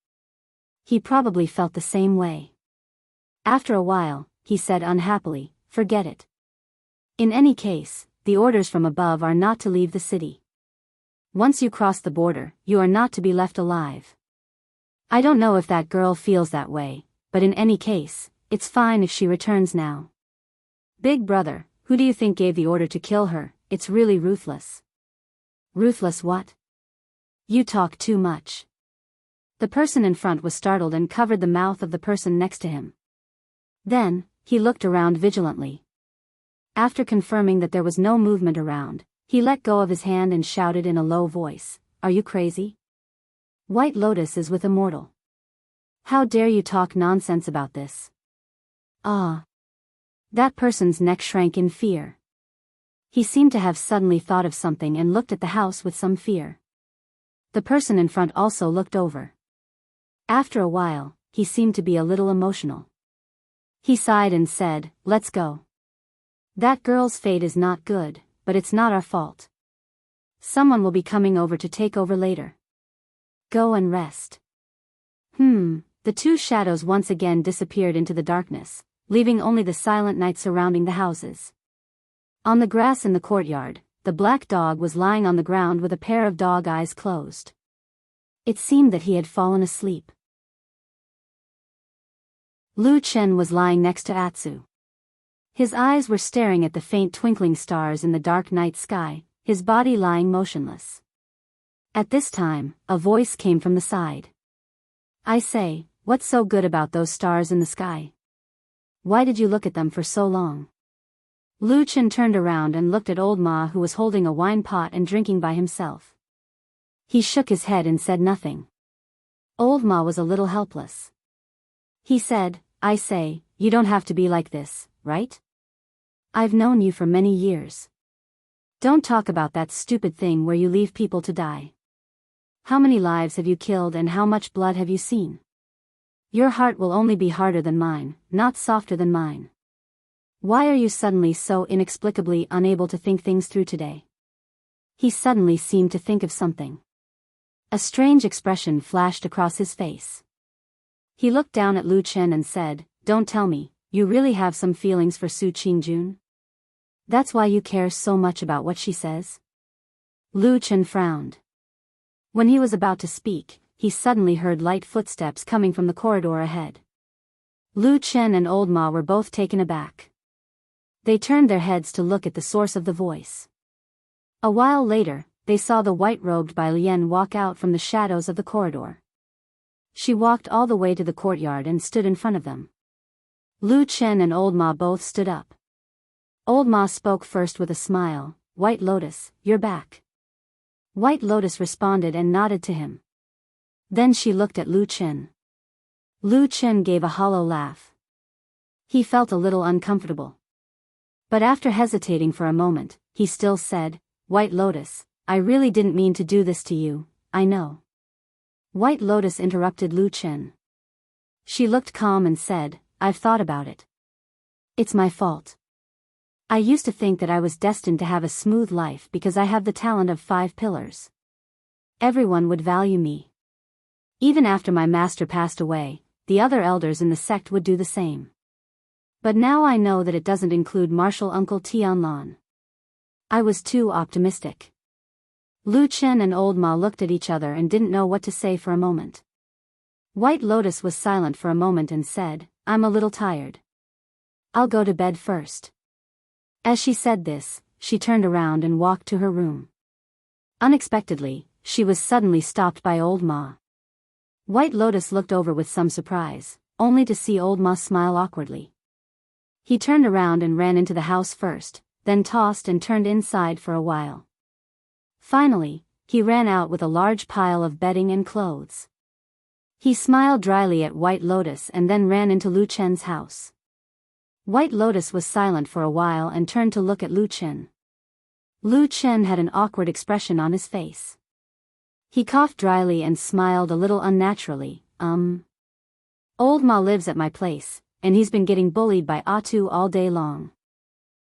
He probably felt the same way. After a while, he said unhappily, forget it. In any case, the orders from above are not to leave the city. Once you cross the border, you are not to be left alive. I don't know if that girl feels that way, but in any case, it's fine if she returns now. Big brother, who do you think gave the order to kill her? It's really ruthless. Ruthless what? You talk too much. The person in front was startled and covered the mouth of the person next to him. Then, he looked around vigilantly. After confirming that there was no movement around, he let go of his hand and shouted in a low voice, are you crazy? White Lotus is with Immortal. How dare you talk nonsense about this? Ah. That person's neck shrank in fear. He seemed to have suddenly thought of something and looked at the house with some fear. The person in front also looked over. After a while, he seemed to be a little emotional. He sighed and said, let's go. That girl's fate is not good, but it's not our fault. Someone will be coming over to take over later. Go and rest. The two shadows once again disappeared into the darkness, leaving only the silent night surrounding the houses. On the grass in the courtyard, the black dog was lying on the ground with a pair of dog eyes closed. It seemed that he had fallen asleep. Lu Chen was lying next to Atsu. His eyes were staring at the faint twinkling stars in the dark night sky, his body lying motionless. At this time, a voice came from the side. I say, what's so good about those stars in the sky? Why did you look at them for so long? Lu Chen turned around and looked at old Ma, who was holding a wine pot and drinking by himself. He shook his head and said nothing. Old Ma was a little helpless. He said, I say, you don't have to be like this, right? I've known you for many years. Don't talk about that stupid thing where you leave people to die. How many lives have you killed and how much blood have you seen? Your heart will only be harder than mine, not softer than mine. Why are you suddenly so inexplicably unable to think things through today? He suddenly seemed to think of something. A strange expression flashed across his face. He looked down at Lu Chen and said, Don't tell me, you really have some feelings for Su Qingjun? That's why you care so much about what she says? Lu Chen frowned. When he was about to speak, he suddenly heard light footsteps coming from the corridor ahead. Lu Chen and Old Ma were both taken aback. They turned their heads to look at the source of the voice. A while later, they saw the white-robed Bai Lian walk out from the shadows of the corridor. She walked all the way to the courtyard and stood in front of them. Lu Chen and Old Ma both stood up. Old Ma spoke first with a smile, White Lotus, you're back. White Lotus responded and nodded to him. Then she looked at Lu Chen. Lu Chen gave a hollow laugh. He felt a little uncomfortable. But after hesitating for a moment, he still said, White Lotus, I really didn't mean to do this to you, I know. White Lotus interrupted Lu Chen. She looked calm and said, I've thought about it. It's my fault. I used to think that I was destined to have a smooth life because I have the talent of 5 pillars. Everyone would value me. Even after my master passed away, the other elders in the sect would do the same. But now I know that it doesn't include martial uncle Tianlan. I was too optimistic. Lu Chen and Old Ma looked at each other and didn't know what to say for a moment. White Lotus was silent for a moment and said, I'm a little tired. I'll go to bed first. As she said this, she turned around and walked to her room. Unexpectedly, she was suddenly stopped by Old Ma. White Lotus looked over with some surprise, only to see Old Ma smile awkwardly. He turned around and ran into the house first, then tossed and turned inside for a while. Finally, he ran out with a large pile of bedding and clothes. He smiled dryly at White Lotus and then ran into Lu Chen's house. White Lotus was silent for a while and turned to look at Lu Chen. Lu Chen had an awkward expression on his face. He coughed dryly and smiled a little unnaturally, Old Ma lives at my place, and he's been getting bullied by Atu all day long.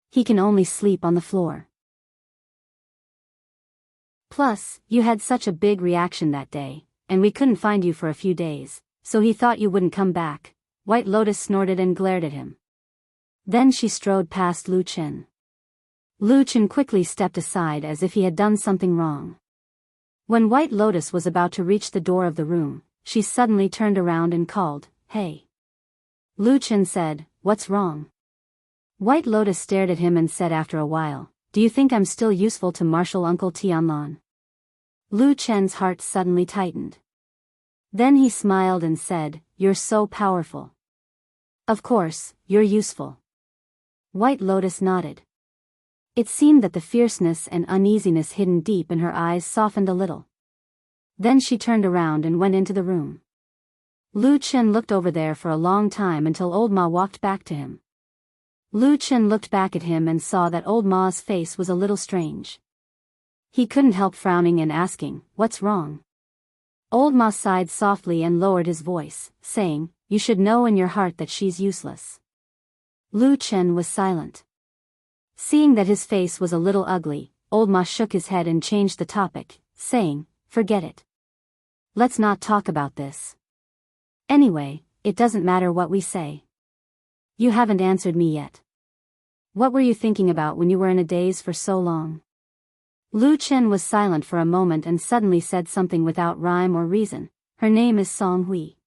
He can only sleep on the floor. Plus, you had such a big reaction that day, and we couldn't find you for a few days, so he thought you wouldn't come back. White Lotus snorted and glared at him. Then she strode past Lu Chen. Lu Chen quickly stepped aside as if he had done something wrong. When White Lotus was about to reach the door of the room, she suddenly turned around and called, Hey. Lu Chen said, What's wrong? White Lotus stared at him and said after a while, Do you think I'm still useful to martial uncle Tianlan? Lu Chen's heart suddenly tightened. Then he smiled and said, You're so powerful. Of course, you're useful. White Lotus nodded. It seemed that the fierceness and uneasiness hidden deep in her eyes softened a little. Then she turned around and went into the room. Lu Chen looked over there for a long time until Old Ma walked back to him. Lu Chen looked back at him and saw that Old Ma's face was a little strange. He couldn't help frowning and asking, What's wrong? Old Ma sighed softly and lowered his voice, saying, You should know in your heart that she's useless. Lu Chen was silent. Seeing that his face was a little ugly, Old Ma shook his head and changed the topic, saying, "Forget it. Let's not talk about this. Anyway, it doesn't matter what we say. You haven't answered me yet. What were you thinking about when you were in a daze for so long?" Lu Chen was silent for a moment and suddenly said something without rhyme or reason. "Her name is Song Hui."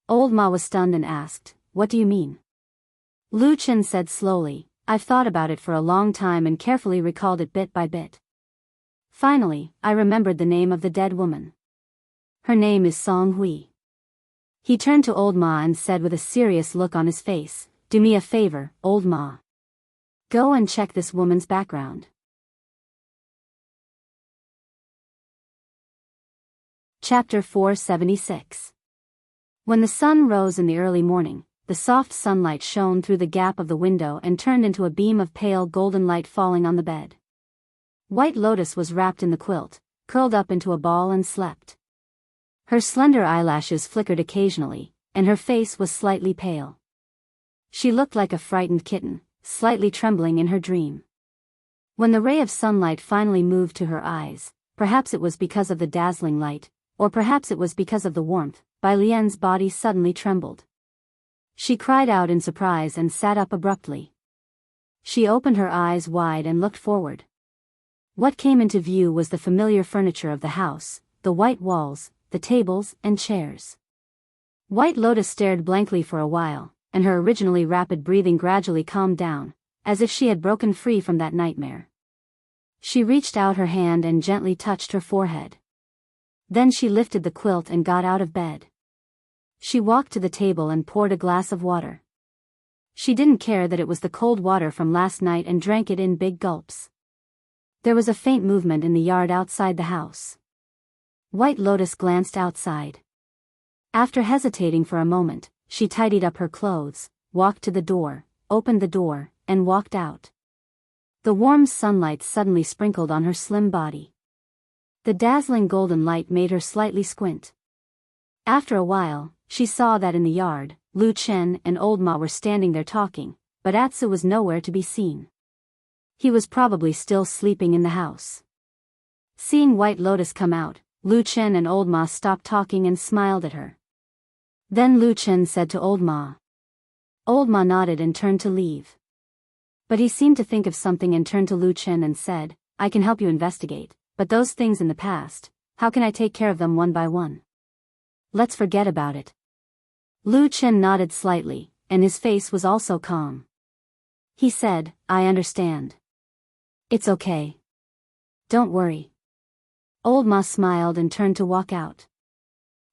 Old Ma was stunned and asked, "What do you mean?" Lu Chen said slowly, "I've thought about it for a long time and carefully recalled it bit by bit. Finally, I remembered the name of the dead woman. Her name is Song Hui." He turned to Old Ma and said with a serious look on his face, "Do me a favor, Old Ma. Go and check this woman's background." Chapter 476. When the sun rose in the early morning, the soft sunlight shone through the gap of the window and turned into a beam of pale golden light falling on the bed. White Lotus was wrapped in the quilt, curled up into a ball and slept. Her slender eyelashes flickered occasionally, and her face was slightly pale. She looked like a frightened kitten, slightly trembling in her dream. When the ray of sunlight finally moved to her eyes, perhaps it was because of the dazzling light, or perhaps it was because of the warmth, Bai Lian's body suddenly trembled. She cried out in surprise and sat up abruptly. She opened her eyes wide and looked forward. What came into view was the familiar furniture of the house, the white walls, the tables and chairs. White Lotus stared blankly for a while, and her originally rapid breathing gradually calmed down, as if she had broken free from that nightmare. She reached out her hand and gently touched her forehead. Then she lifted the quilt and got out of bed. She walked to the table and poured a glass of water. She didn't care that it was the cold water from last night and drank it in big gulps. There was a faint movement in the yard outside the house. White Lotus glanced outside. After hesitating for a moment, she tidied up her clothes, walked to the door, opened the door, and walked out. The warm sunlight suddenly sprinkled on her slim body. The dazzling golden light made her slightly squint. After a while, she saw that in the yard, Lu Chen and Old Ma were standing there talking, but Atsu was nowhere to be seen. He was probably still sleeping in the house. Seeing White Lotus come out, Lu Chen and Old Ma stopped talking and smiled at her. Then Lu Chen said to Old Ma. Old Ma nodded and turned to leave. But he seemed to think of something and turned to Lu Chen and said, "I can help you investigate. But those things in the past, how can I take care of them one by one? Let's forget about it." Lu Chen nodded slightly, and his face was also calm. He said, "I understand. It's okay. Don't worry." Old Ma smiled and turned to walk out.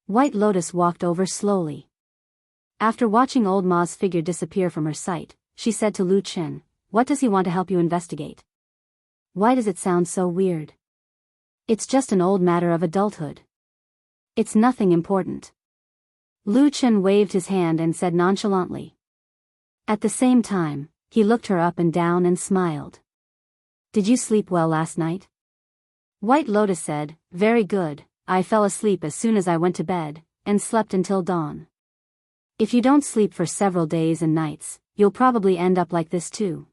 White Lotus walked over slowly. After watching Old Ma's figure disappear from her sight, she said to Lu Chen, "What does he want to help you investigate? Why does it sound so weird? It's just an old matter of adulthood. It's nothing important." Lu Chen waved his hand and said nonchalantly. At the same time, he looked her up and down and smiled. "Did you sleep well last night?" White Lotus said, "Very good. I fell asleep as soon as I went to bed, and slept until dawn. If you don't sleep for several days and nights, you'll probably end up like this too."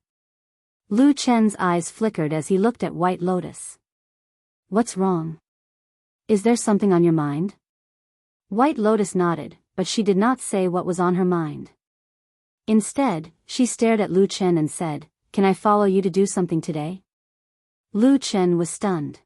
Lu Chen's eyes flickered as he looked at White Lotus. "What's wrong? Is there something on your mind?" White Lotus nodded, but she did not say what was on her mind. Instead, she stared at Lu Chen and said, "Can I follow you to do something today?" Lu Chen was stunned.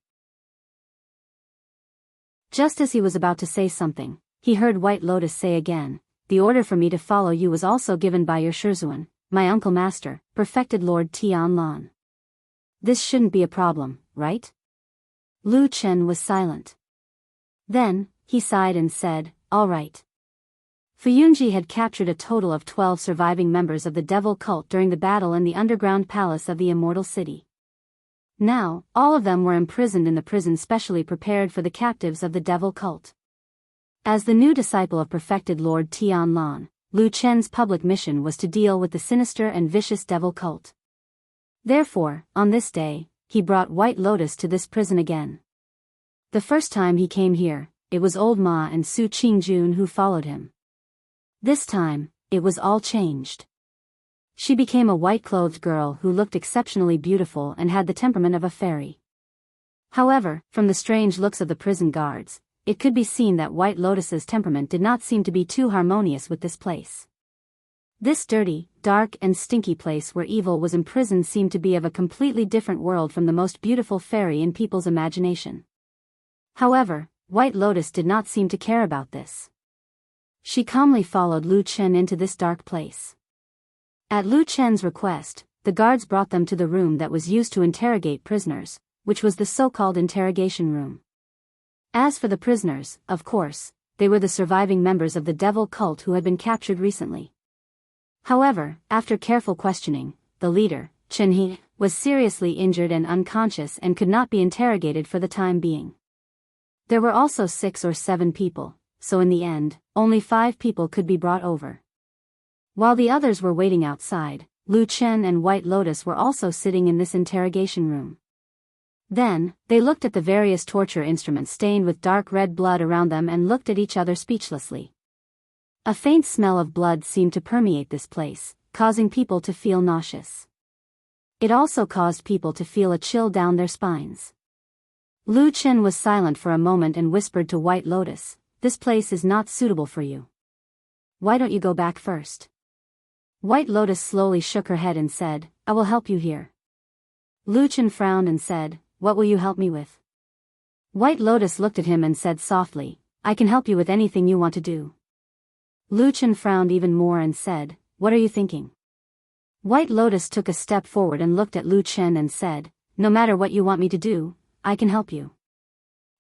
Just as he was about to say something, he heard White Lotus say again, "The order for me to follow you was also given by your Shizhuan, my uncle master, perfected Lord Tianlan. This shouldn't be a problem, right?" Lu Chen was silent. Then, he sighed and said, "All right." Fuyunji had captured a total of 12 surviving members of the devil cult during the battle in the underground palace of the Immortal City. Now, all of them were imprisoned in the prison specially prepared for the captives of the devil cult. As the new disciple of perfected Lord Tianlan, Lu Chen's public mission was to deal with the sinister and vicious devil cult. Therefore, on this day, he brought White Lotus to this prison again. The first time he came here, it was Old Ma and Su Qingjun who followed him. This time, it was all changed. She became a white-clothed girl who looked exceptionally beautiful and had the temperament of a fairy. However, from the strange looks of the prison guards, it could be seen that White Lotus's temperament did not seem to be too harmonious with this place. This dirty, dark and stinky place where evil was imprisoned seemed to be of a completely different world from the most beautiful fairy in people's imagination. However, White Lotus did not seem to care about this. She calmly followed Lu Chen into this dark place. At Lu Chen's request, the guards brought them to the room that was used to interrogate prisoners, which was the so-called interrogation room. As for the prisoners, of course, they were the surviving members of the devil cult who had been captured recently. However, after careful questioning, the leader, Chen He, was seriously injured and unconscious and could not be interrogated for the time being. There were also 6 or 7 people, so in the end, only 5 people could be brought over. While the others were waiting outside, Lu Chen and White Lotus were also sitting in this interrogation room. Then, they looked at the various torture instruments stained with dark red blood around them and looked at each other speechlessly. A faint smell of blood seemed to permeate this place, causing people to feel nauseous. It also caused people to feel a chill down their spines. Lu Chen was silent for a moment and whispered to White Lotus, "This place is not suitable for you. Why don't you go back first?" White Lotus slowly shook her head and said, "I will help you here." Lu Chen frowned and said, "What will you help me with?" White Lotus looked at him and said softly, "I can help you with anything you want to do." Lu Chen frowned even more and said, "What are you thinking?" White Lotus took a step forward and looked at Lu Chen and said, "No matter what you want me to do, I can help you.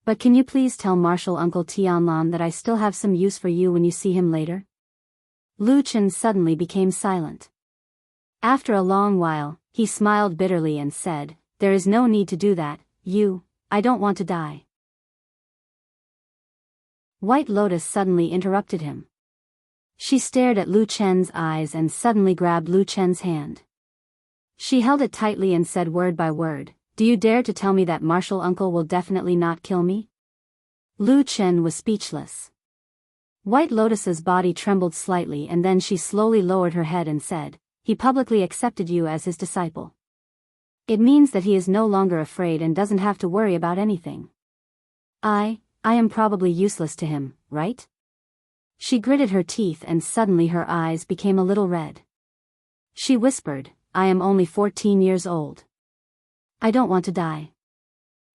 But can you please tell Martial Uncle Tianlan that I still have some use for you when you see him later?" Lu Chen suddenly became silent. After a long while, he smiled bitterly and said, "There is no need to do that, I don't want to die." White Lotus suddenly interrupted him. She stared at Lu Chen's eyes and suddenly grabbed Lu Chen's hand. She held it tightly and said word by word, "Do you dare to tell me that Martial Uncle will definitely not kill me?" Lu Chen was speechless. White Lotus's body trembled slightly and then she slowly lowered her head and said, "He publicly accepted you as his disciple. It means that he is no longer afraid and doesn't have to worry about anything. I am probably useless to him, right?" She gritted her teeth and suddenly her eyes became a little red. She whispered, "I am only 14 years old. I don't want to die."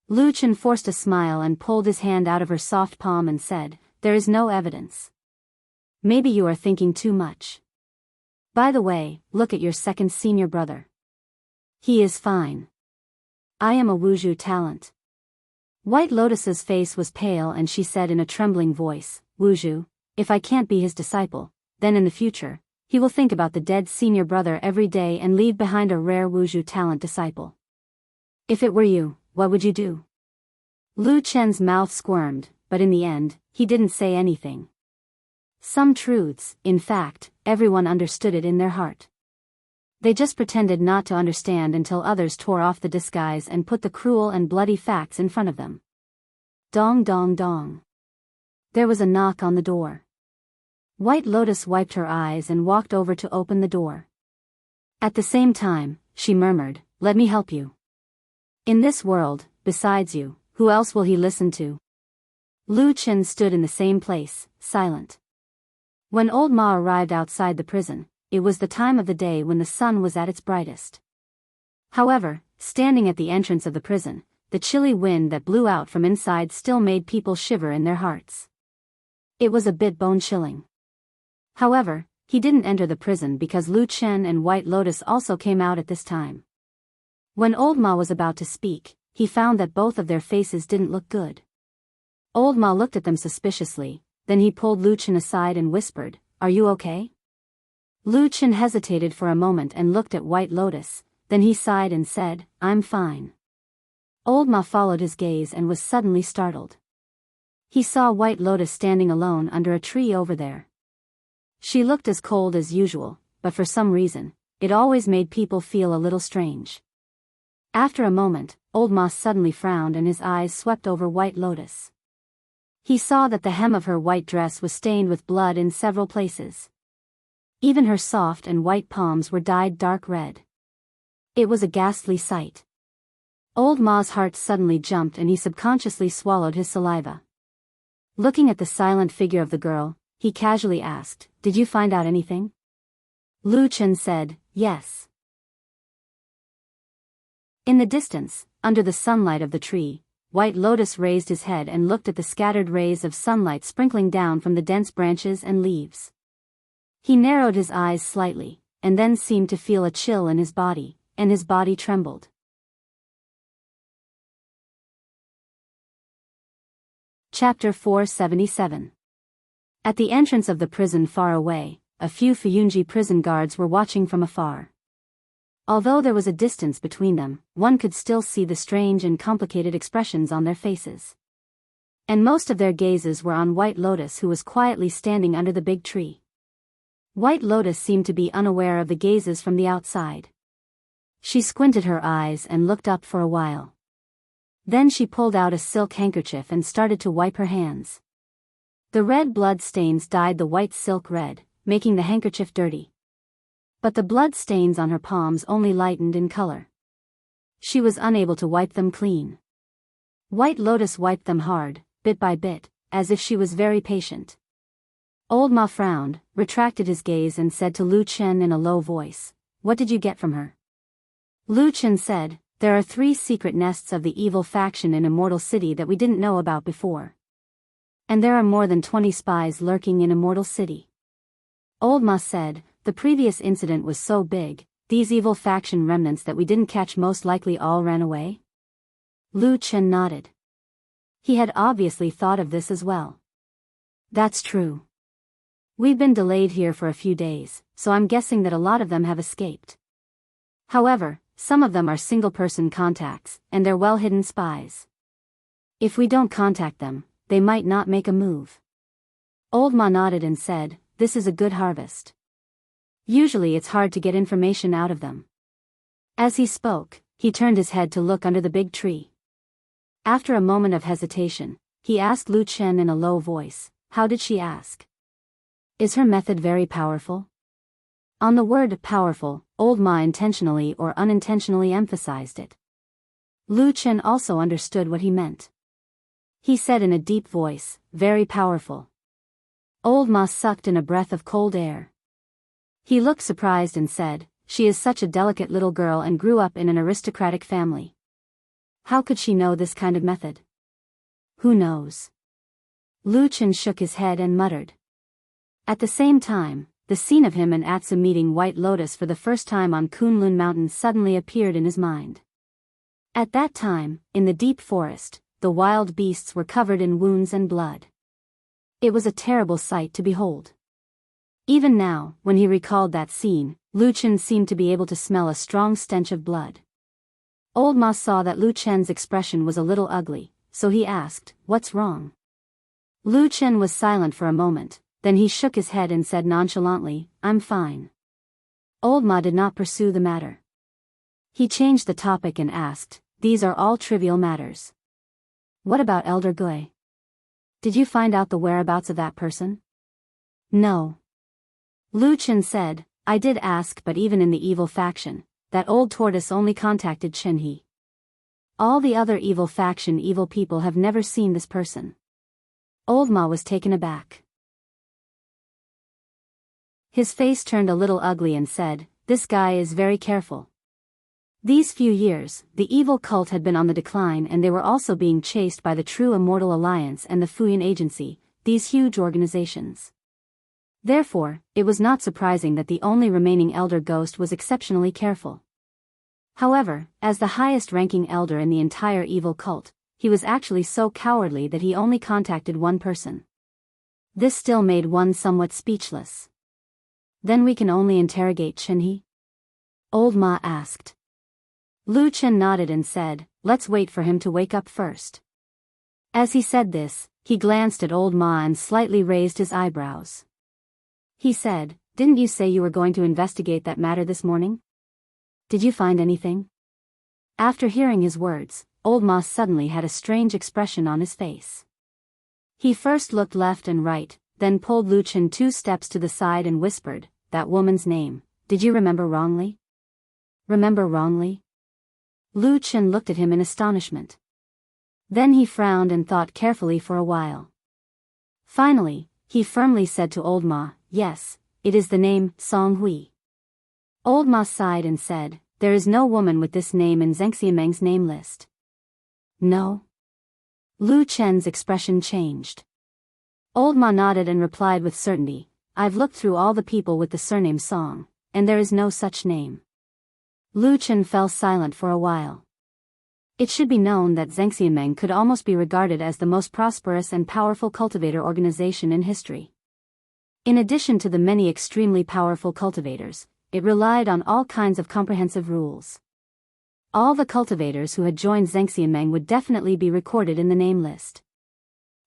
Lu Chen forced a smile and pulled his hand out of her soft palm and said, "There is no evidence. Maybe you are thinking too much. By the way, look at your second senior brother. He is fine. I am a Wuzhu talent." White Lotus's face was pale and she said in a trembling voice, "Wuzhu, if I can't be his disciple, then in the future, he will think about the dead senior brother every day and leave behind a rare Wuzhu talent disciple. If it were you, what would you do?" Lu Chen's mouth squirmed, but in the end, he didn't say anything. Some truths, in fact, everyone understood it in their heart. They just pretended not to understand until others tore off the disguise and put the cruel and bloody facts in front of them. Dong dong dong. There was a knock on the door. White Lotus wiped her eyes and walked over to open the door. At the same time, she murmured, "Let me help you. In this world, besides you, who else will he listen to?" Lu Chen stood in the same place, silent. When old Ma arrived outside the prison, it was the time of the day when the sun was at its brightest. However, standing at the entrance of the prison, the chilly wind that blew out from inside still made people shiver in their hearts. It was a bit bone-chilling. However, he didn't enter the prison because Lu Chen and White Lotus also came out at this time. When old Ma was about to speak, he found that both of their faces didn't look good. Old Ma looked at them suspiciously, then he pulled Lu Chen aside and whispered, "Are you okay?" Lu Chen hesitated for a moment and looked at White Lotus, then he sighed and said, "I'm fine." Old Ma followed his gaze and was suddenly startled. He saw White Lotus standing alone under a tree over there. She looked as cold as usual, but for some reason, it always made people feel a little strange. After a moment, Old Ma suddenly frowned and his eyes swept over White Lotus. He saw that the hem of her white dress was stained with blood in several places. Even her soft and white palms were dyed dark red. It was a ghastly sight. Old Ma's heart suddenly jumped and he subconsciously swallowed his saliva. Looking at the silent figure of the girl, he casually asked, "Did you find out anything?" Lu Chen said, "Yes." In the distance, under the sunlight of the tree, White Lotus raised his head and looked at the scattered rays of sunlight sprinkling down from the dense branches and leaves. He narrowed his eyes slightly, and then seemed to feel a chill in his body, and his body trembled. Chapter 477. At the entrance of the prison far away, a few Fuyunji prison guards were watching from afar. Although there was a distance between them, one could still see the strange and complicated expressions on their faces. And most of their gazes were on White Lotus, who was quietly standing under the big tree. White Lotus seemed to be unaware of the gazes from the outside. She squinted her eyes and looked up for a while. Then she pulled out a silk handkerchief and started to wipe her hands. The red blood stains dyed the white silk red, making the handkerchief dirty. But the blood stains on her palms only lightened in color. She was unable to wipe them clean. White Lotus wiped them hard, bit by bit, as if she was very patient. Old Ma frowned, retracted his gaze and said to Lu Chen in a low voice, "What did you get from her?" Lu Chen said, "There are 3 secret nests of the evil faction in Immortal City that we didn't know about before. And there are more than 20 spies lurking in Immortal City." Old Ma said, "The previous incident was so big, these evil faction remnants that we didn't catch most likely all ran away?" Lu Chen nodded. He had obviously thought of this as well. "That's true. We've been delayed here for a few days, so I'm guessing that a lot of them have escaped. However, some of them are single-person contacts, and they're well-hidden spies. If we don't contact them, they might not make a move." Old Ma nodded and said, "This is a good harvest. Usually it's hard to get information out of them." As he spoke, he turned his head to look under the big tree. After a moment of hesitation, he asked Lu Chen in a low voice, "How did she ask? Is her method very powerful?" On the word powerful, Old Ma intentionally or unintentionally emphasized it. Lu Chen also understood what he meant. He said in a deep voice, "Very powerful." Old Ma sucked in a breath of cold air. He looked surprised and said, "She is such a delicate little girl and grew up in an aristocratic family. How could she know this kind of method?" "Who knows?" Lu Chen shook his head and muttered. At the same time, the scene of him and Atsu meeting White Lotus for the first time on Kunlun Mountain suddenly appeared in his mind. At that time, in the deep forest, the wild beasts were covered in wounds and blood. It was a terrible sight to behold. Even now, when he recalled that scene, Lu Chen seemed to be able to smell a strong stench of blood. Old Ma saw that Lu Chen's expression was a little ugly, so he asked, "What's wrong?" Lu Chen was silent for a moment, then he shook his head and said nonchalantly, "I'm fine." Old Ma did not pursue the matter. He changed the topic and asked, "These are all trivial matters. What about Elder Gui? Did you find out the whereabouts of that person?" "No." Lu Chen said, "I did ask, but even in the evil faction, that old tortoise only contacted Chen He. All the other evil faction evil people have never seen this person." Old Ma was taken aback. His face turned a little ugly and said, "This guy is very careful." These few years, the evil cult had been on the decline and they were also being chased by the True Immortal Alliance and the Fuyan Agency, these huge organizations. Therefore, it was not surprising that the only remaining elder ghost was exceptionally careful. However, as the highest-ranking elder in the entire evil cult, he was actually so cowardly that he only contacted one person. This still made one somewhat speechless. "Then we can only interrogate Chen He?" Old Ma asked. Lu Chen nodded and said, "Let's wait for him to wake up first." As he said this, he glanced at Old Ma and slightly raised his eyebrows. He said, "Didn't you say you were going to investigate that matter this morning? Did you find anything?" After hearing his words, Old Ma suddenly had a strange expression on his face. He first looked left and right, then pulled Lu Chen 2 steps to the side and whispered, that woman's name. Did you remember wrongly? Remember wrongly? Lu Chen looked at him in astonishment. Then he frowned and thought carefully for a while. Finally, he firmly said to Old Ma, yes, it is the name, Song Hui. Old Ma sighed and said, there is no woman with this name in Xianxia Meng's name list. No? Lu Chen's expression changed. Old Ma nodded and replied with certainty, I've looked through all the people with the surname Song, and there is no such name. Lu Chen fell silent for a while. It should be known that Xianxia Meng could almost be regarded as the most prosperous and powerful cultivator organization in history. In addition to the many extremely powerful cultivators, it relied on all kinds of comprehensive rules. All the cultivators who had joined Xianxia Meng would definitely be recorded in the name list.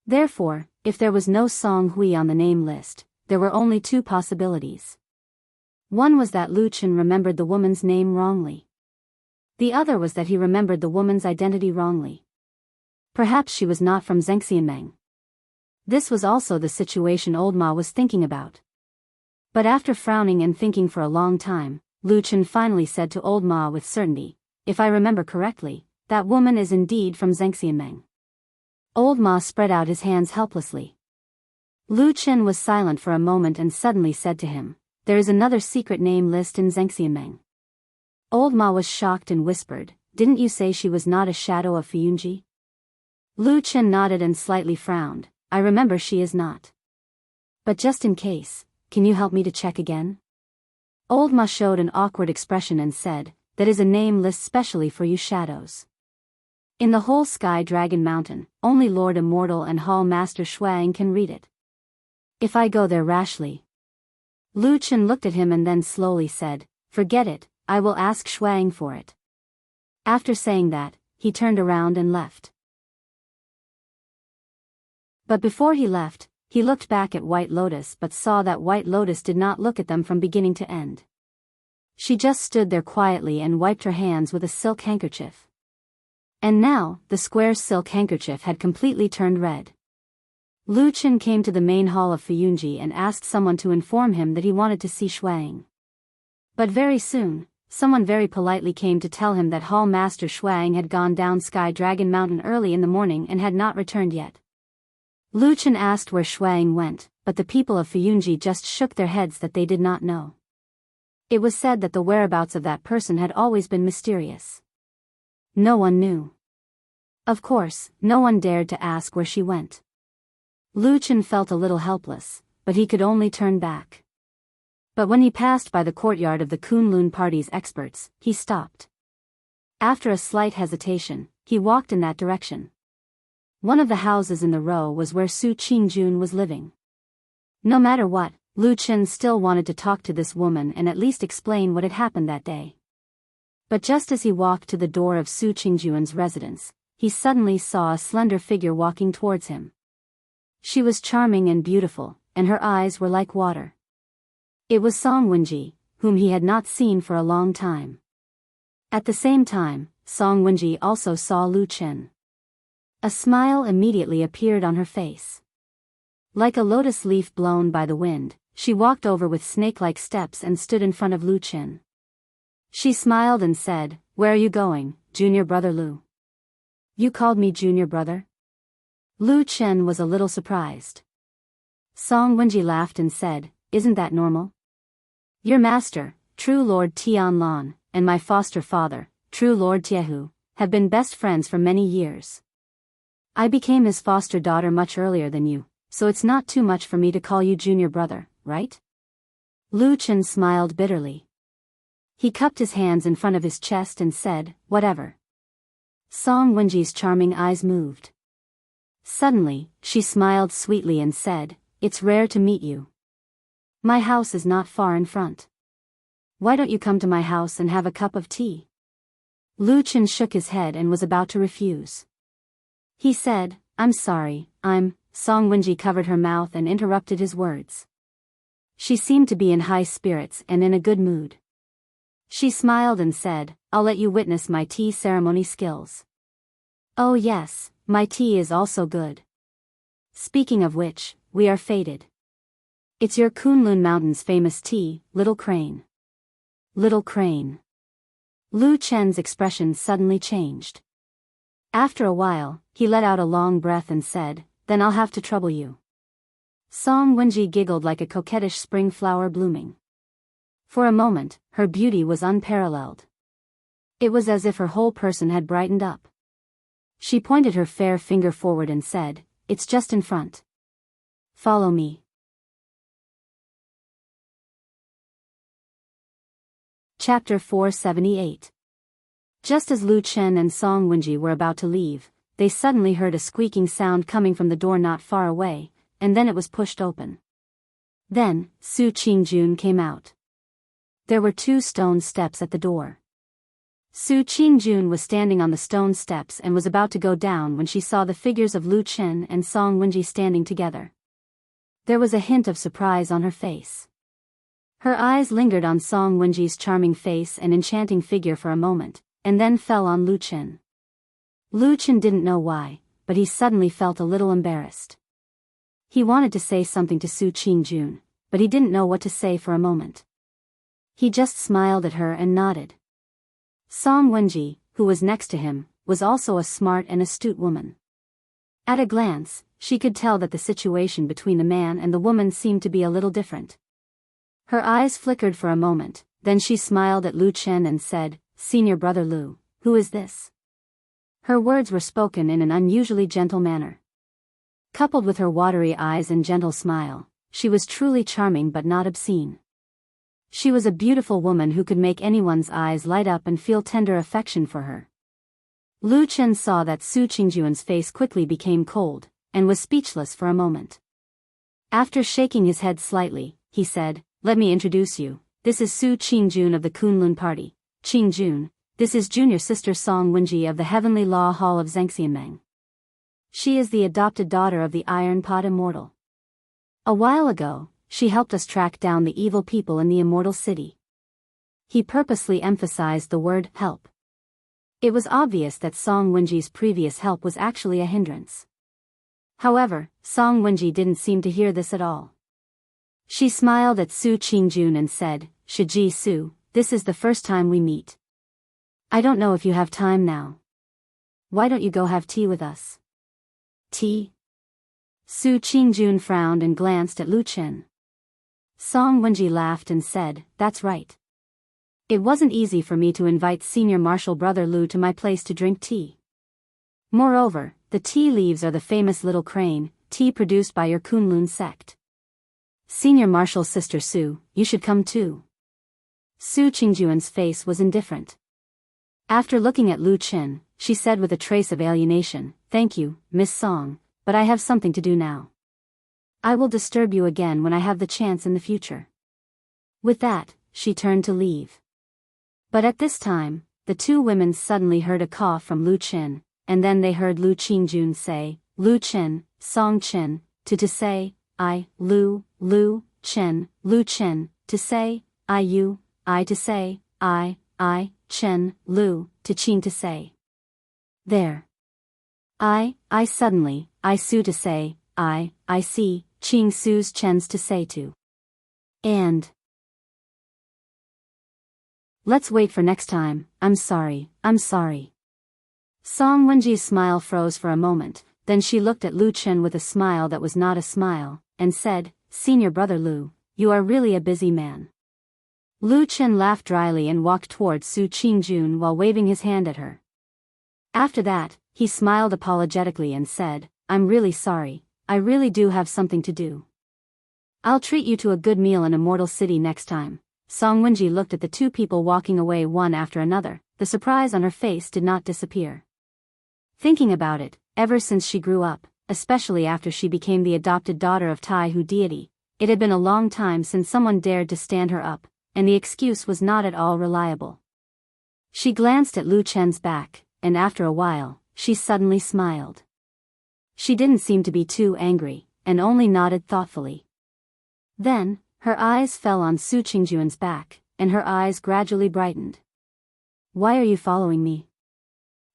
Therefore, if there was no Song Hui on the name list, there were only two possibilities. One was that Lu Chen remembered the woman's name wrongly. The other was that he remembered the woman's identity wrongly. Perhaps she was not from Xianxia Meng. This was also the situation Old Ma was thinking about. But after frowning and thinking for a long time, Lu Chen finally said to Old Ma with certainty, if I remember correctly, that woman is indeed from Xianxia Meng. Old Ma spread out his hands helplessly. Lu Chen was silent for a moment and suddenly said to him, there is another secret name list in Xianxia Meng. Old Ma was shocked and whispered, didn't you say she was not a shadow of Fuyunji? Lu Chen nodded and slightly frowned, I remember she is not. But just in case, can you help me to check again? Old Ma showed an awkward expression and said, that is a name list specially for you shadows. In the whole Sky Dragon Mountain, only Lord Immortal and Hall Master Shuang can read it. If I go there rashly. Lu Chen looked at him and then slowly said, forget it, I will ask Shuang for it. After saying that, he turned around and left. But before he left, he looked back at White Lotus but saw that White Lotus did not look at them from beginning to end. She just stood there quietly and wiped her hands with a silk handkerchief. And now, the square silk handkerchief had completely turned red. Lu Chen came to the main hall of Fuyunji and asked someone to inform him that he wanted to see Shuang. But very soon, someone very politely came to tell him that Hall Master Shuang had gone down Sky Dragon Mountain early in the morning and had not returned yet. Lu Chen asked where Shuang went, but the people of Fuyunji just shook their heads that they did not know. It was said that the whereabouts of that person had always been mysterious. No one knew. Of course, no one dared to ask where she went. Lu Chen felt a little helpless, but he could only turn back. But when he passed by the courtyard of the Kunlun party's experts, he stopped. After a slight hesitation, he walked in that direction. One of the houses in the row was where Su Qingjun was living. No matter what, Lu Chen still wanted to talk to this woman and at least explain what had happened that day. But just as he walked to the door of Su Qingjun's residence, he suddenly saw a slender figure walking towards him. She was charming and beautiful, and her eyes were like water. It was Song Wenji, whom he had not seen for a long time. At the same time, Song Wenji also saw Lu Chen. A smile immediately appeared on her face. Like a lotus leaf blown by the wind, she walked over with snake-like steps and stood in front of Lu Chen. She smiled and said, where are you going, junior brother Lu? You called me junior brother? Lu Chen was a little surprised. Song Wenji laughed and said, isn't that normal? Your master, true Lord Tianlan, and my foster father, true Lord Tiehu, have been best friends for many years. I became his foster daughter much earlier than you, so it's not too much for me to call you junior brother, right? Lu Chen smiled bitterly. He cupped his hands in front of his chest and said, whatever. Song Wenji's charming eyes moved. Suddenly, she smiled sweetly and said, it's rare to meet you. My house is not far in front. Why don't you come to my house and have a cup of tea? Lu Chen shook his head and was about to refuse. He said, I'm sorry, Song Wenji covered her mouth and interrupted his words. She seemed to be in high spirits and in a good mood. She smiled and said, I'll let you witness my tea ceremony skills. Oh yes, my tea is also good. Speaking of which, we are fated. It's your Kunlun Mountain's famous tea, Little Crane. Little Crane. Lu Chen's expression suddenly changed. After a while, he let out a long breath and said, "Then I'll have to trouble you." Song Wenji giggled like a coquettish spring flower blooming. For a moment, her beauty was unparalleled. It was as if her whole person had brightened up. She pointed her fair finger forward and said, "It's just in front. Follow me." Chapter 478. Just as Lu Chen and Song Wenji were about to leave, they suddenly heard a squeaking sound coming from the door not far away, and then it was pushed open. Then, Su Qingjun came out. There were 2 stone steps at the door. Su Qingjun was standing on the stone steps and was about to go down when she saw the figures of Lu Chen and Song Wenji standing together. There was a hint of surprise on her face. Her eyes lingered on Song Wenji's charming face and enchanting figure for a moment, and then fell on Lu Chen. Lu Chen didn't know why, but he suddenly felt a little embarrassed. He wanted to say something to Su Qingjun, but he didn't know what to say for a moment. He just smiled at her and nodded. Song Wenji, who was next to him, was also a smart and astute woman. At a glance, she could tell that the situation between the man and the woman seemed to be a little different. Her eyes flickered for a moment, then she smiled at Lu Chen and said, "Senior brother Lu, who is this?" Her words were spoken in an unusually gentle manner. Coupled with her watery eyes and gentle smile, she was truly charming but not obscene. She was a beautiful woman who could make anyone's eyes light up and feel tender affection for her. Lu Chen saw that Su Qingjun's face quickly became cold, and was speechless for a moment. After shaking his head slightly, he said, "Let me introduce you, this is Su Qingjun of the Kunlun Party. Qingjun, this is junior sister Song Wenji of the Heavenly Law Hall of Zhangxianmeng. She is the adopted daughter of the Iron Pot Immortal. A while ago, she helped us track down the evil people in the Immortal City." He purposely emphasized the word help. It was obvious that Song Wenji's previous help was actually a hindrance. However, Song Wenji didn't seem to hear this at all. She smiled at Su Qingjun and said, "Shiji Su, this is the first time we meet. I don't know if you have time now. Why don't you go have tea with us?" "Tea?" Su Qingjun frowned and glanced at Lu Chen. Song Wenji laughed and said, "That's right. It wasn't easy for me to invite senior martial brother Lu to my place to drink tea. Moreover, the tea leaves are the famous Little Crane, tea produced by your Kunlun sect. Senior martial sister Su, you should come too." Su Qingjun's face was indifferent. After looking at Lu Chen, she said with a trace of alienation, "Thank you, Miss Song, but I have something to do now. I will disturb you again when I have the chance in the future." With that, she turned to leave. But at this time, the 2 women suddenly heard a cough from Lu Chen, and then they heard Lu Qingjun say, "Lu Chen, Song Chen, to say, I, Lu Chen, to say, I you, I to say, I, Chen, Lu, to Qin to say. There. I suddenly, I Su to say, I see, Qing Su's Chen's to say to. And. Let's wait for next time, I'm sorry. Song Wenji's smile froze for a moment, then she looked at Lu Chen with a smile that was not a smile, and said, "Senior brother Lu, you are really a busy man." Lu Chen laughed dryly and walked towards Su Qingjun while waving his hand at her. After that, he smiled apologetically and said, "I'm really sorry, I really do have something to do. I'll treat you to a good meal in Immortal City next time." Song Wenji looked at the 2 people walking away one after another. The surprise on her face did not disappear. Thinking about it, ever since she grew up, especially after she became the adopted daughter of Taihu deity, it had been a long time since someone dared to stand her up, and the excuse was not at all reliable. She glanced at Lu Chen's back, and after a while, she suddenly smiled. She didn't seem to be too angry, and only nodded thoughtfully. Then, her eyes fell on Su Qingjun's back, and her eyes gradually brightened. "Why are you following me?"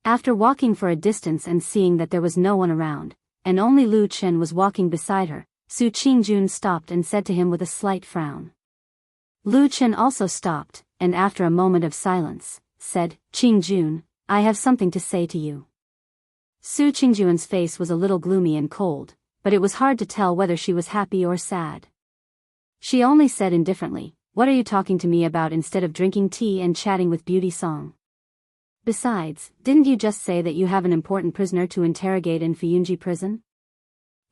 After walking for a distance and seeing that there was no one around, and only Lu Chen was walking beside her, Su Qingjun stopped and said to him with a slight frown. Lu Chen also stopped, and after a moment of silence, said, Qingjun, I have something to say to you. Su Qingjun's face was a little gloomy and cold, but it was hard to tell whether she was happy or sad. She only said indifferently, what are you talking to me about instead of drinking tea and chatting with Beauty Song? Besides, didn't you just say that you have an important prisoner to interrogate in Fuyunji prison?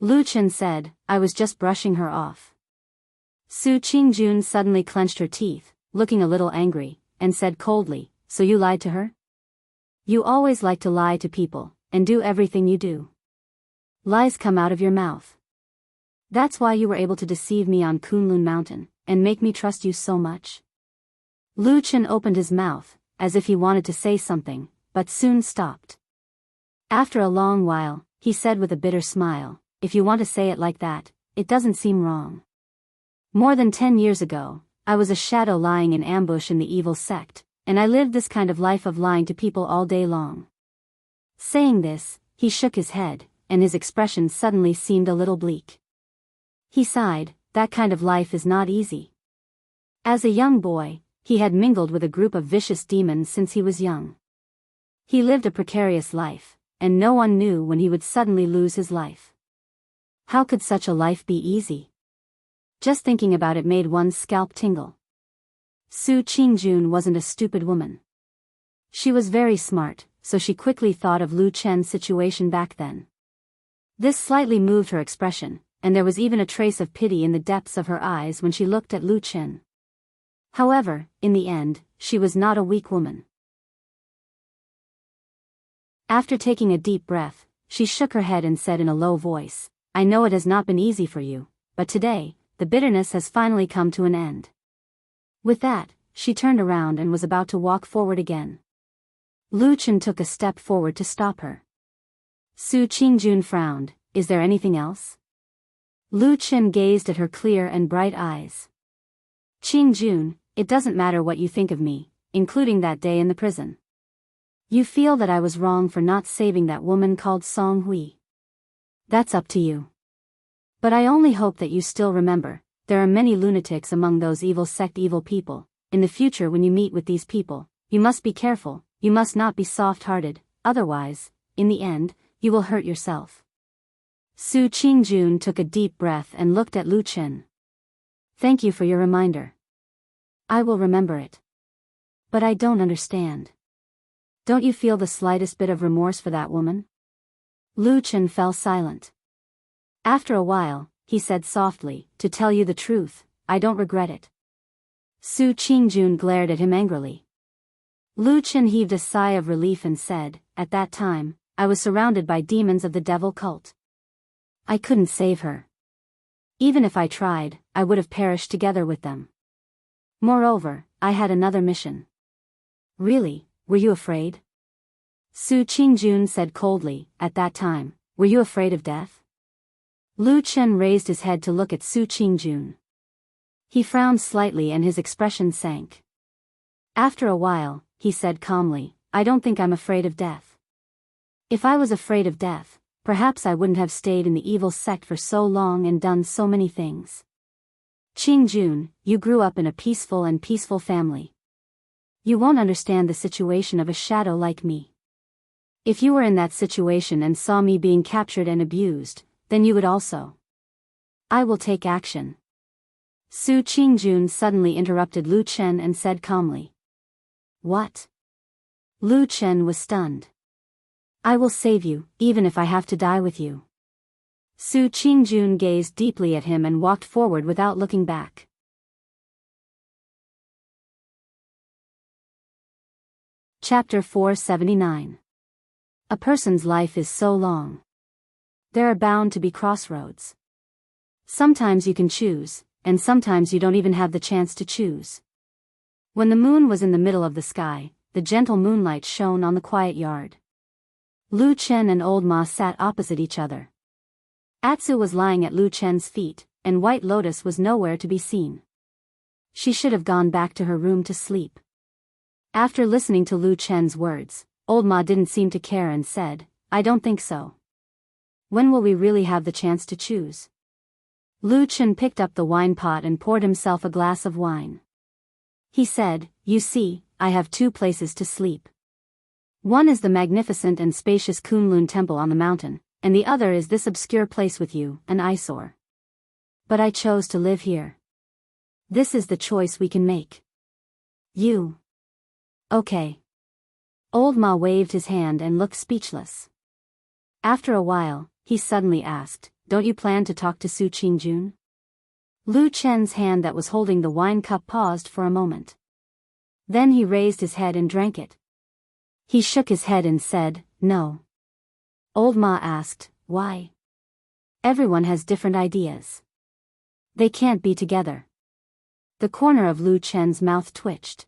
Lu Chen said, I was just brushing her off. Su Qingjun suddenly clenched her teeth, looking a little angry, and said coldly, so you lied to her? You always like to lie to people, and do everything you do. Lies come out of your mouth. That's why you were able to deceive me on Kunlun Mountain, and make me trust you so much? Lu Chen opened his mouth, as if he wanted to say something, but soon stopped. After a long while, he said with a bitter smile, if you want to say it like that, it doesn't seem wrong. More than 10 years ago, I was a shadow lying in ambush in the evil sect, and I lived this kind of life of lying to people all day long. Saying this, he shook his head, and his expression suddenly seemed a little bleak. He sighed, that kind of life is not easy. As a young boy, he had mingled with a group of vicious demons since he was young. He lived a precarious life, and no one knew when he would suddenly lose his life. How could such a life be easy? Just thinking about it made one's scalp tingle. Su Qingjun wasn't a stupid woman. She was very smart, so she quickly thought of Lu Chen's situation back then. This slightly moved her expression, and there was even a trace of pity in the depths of her eyes when she looked at Lu Chen. However, in the end, she was not a weak woman. After taking a deep breath, she shook her head and said in a low voice, I know it has not been easy for you, but today, the bitterness has finally come to an end. With that, she turned around and was about to walk forward again. Lu Chen took a step forward to stop her. Su Qingjun frowned, is there anything else? Lu Chen gazed at her clear and bright eyes. Qingjun, it doesn't matter what you think of me, including that day in the prison. You feel that I was wrong for not saving that woman called Song Hui. That's up to you. But I only hope that you still remember, there are many lunatics among those evil sect evil people. In the future when you meet with these people, you must be careful, you must not be soft-hearted, otherwise, in the end, you will hurt yourself. Su Qingjun took a deep breath and looked at Lu Chen. Thank you for your reminder. I will remember it. But I don't understand. Don't you feel the slightest bit of remorse for that woman? Lu Chen fell silent. After a while, he said softly, to tell you the truth, I don't regret it. Su Qingjun glared at him angrily. Lu Chen heaved a sigh of relief and said, at that time, I was surrounded by demons of the devil cult. I couldn't save her. Even if I tried, I would have perished together with them. Moreover, I had another mission. Really, were you afraid? Su Qingjun said coldly, at that time, were you afraid of death? Lu Chen raised his head to look at Su Qingjun. He frowned slightly and his expression sank. After a while, he said calmly, I don't think I'm afraid of death. If I was afraid of death, perhaps I wouldn't have stayed in the evil sect for so long and done so many things. Qingjun, you grew up in a peaceful family. You won't understand the situation of a shadow like me. If you were in that situation and saw me being captured and abused, then you would also. I will take action. Su Qingjun suddenly interrupted Lu Chen and said calmly. What? Lu Chen was stunned. I will save you, even if I have to die with you. Su Qingjun gazed deeply at him and walked forward without looking back. Chapter 479. A person's life is so long. There are bound to be crossroads. Sometimes you can choose, and sometimes you don't even have the chance to choose. When the moon was in the middle of the sky, the gentle moonlight shone on the quiet yard. Lu Chen and Old Ma sat opposite each other. Atsu was lying at Lu Chen's feet, and White Lotus was nowhere to be seen. She should have gone back to her room to sleep. After listening to Lu Chen's words, Old Ma didn't seem to care and said, I don't think so. When will we really have the chance to choose? Lu Chen picked up the wine pot and poured himself a glass of wine. He said, "You see, I have 2 places to sleep. One is the magnificent and spacious Kunlun temple on the mountain, and the other is this obscure place with you, an eyesore. But I chose to live here. This is the choice we can make. You." "Okay." Old Ma waved his hand and looked speechless. After a while, he suddenly asked, "Don't you plan to talk to Su Qingjun?" Lu Chen's hand that was holding the wine cup paused for a moment. Then he raised his head and drank it. He shook his head and said, "No." Old Ma asked, "Why?" "Everyone has different ideas. They can't be together." The corner of Lu Chen's mouth twitched.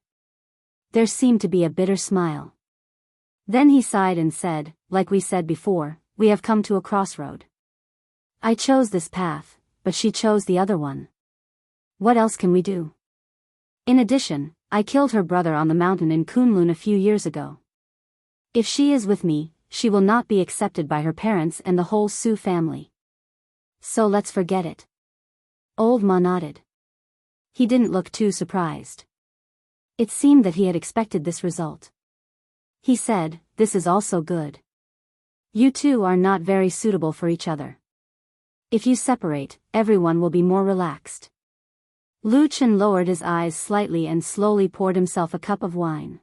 There seemed to be a bitter smile. Then he sighed and said, "Like we said before, we have come to a crossroad. I chose this path, but she chose the other one. What else can we do? In addition, I killed her brother on the mountain in Kunlun a few years ago. If she is with me, she will not be accepted by her parents and the whole Su family. So let's forget it." Old Ma nodded. He didn't look too surprised. It seemed that he had expected this result. He said, "This is also good. You two are not very suitable for each other. If you separate, everyone will be more relaxed." Lu Chen lowered his eyes slightly and slowly poured himself a cup of wine.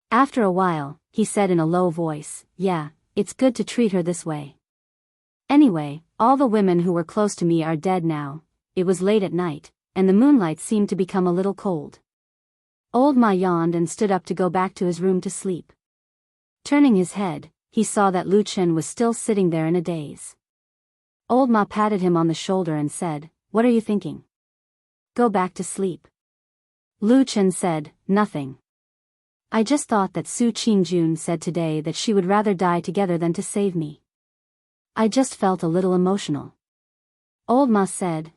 After a while, he said in a low voice, "Yeah, it's good to treat her this way. Anyway, all the women who were close to me are dead now." It was late at night, and the moonlight seemed to become a little cold. Old Ma yawned and stood up to go back to his room to sleep. Turning his head, he saw that Lu Chen was still sitting there in a daze. Old Ma patted him on the shoulder and said, "What are you thinking? Go back to sleep." Lu Chen said, "Nothing. I just thought that Su Qingjun said today that she would rather die together than to save me. I just felt a little emotional." Old Ma said,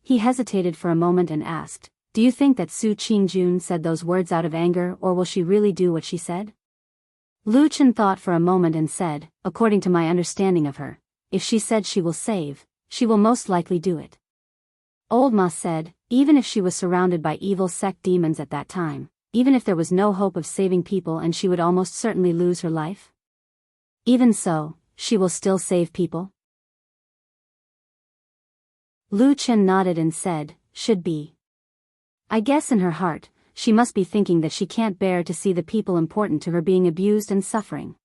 He hesitated for a moment and asked, "Do you think that Su Qingjun said those words out of anger, or will she really do what she said?" Lu Chen thought for a moment and said, "According to my understanding of her, if she said she will save, she will most likely do it." Old Ma said, "Even if she was surrounded by evil sect demons at that time, even if there was no hope of saving people and she would almost certainly lose her life? Even so, she will still save people?" Lu Chen nodded and said, "Should be. I guess in her heart, she must be thinking that she can't bear to see the people important to her being abused and suffering.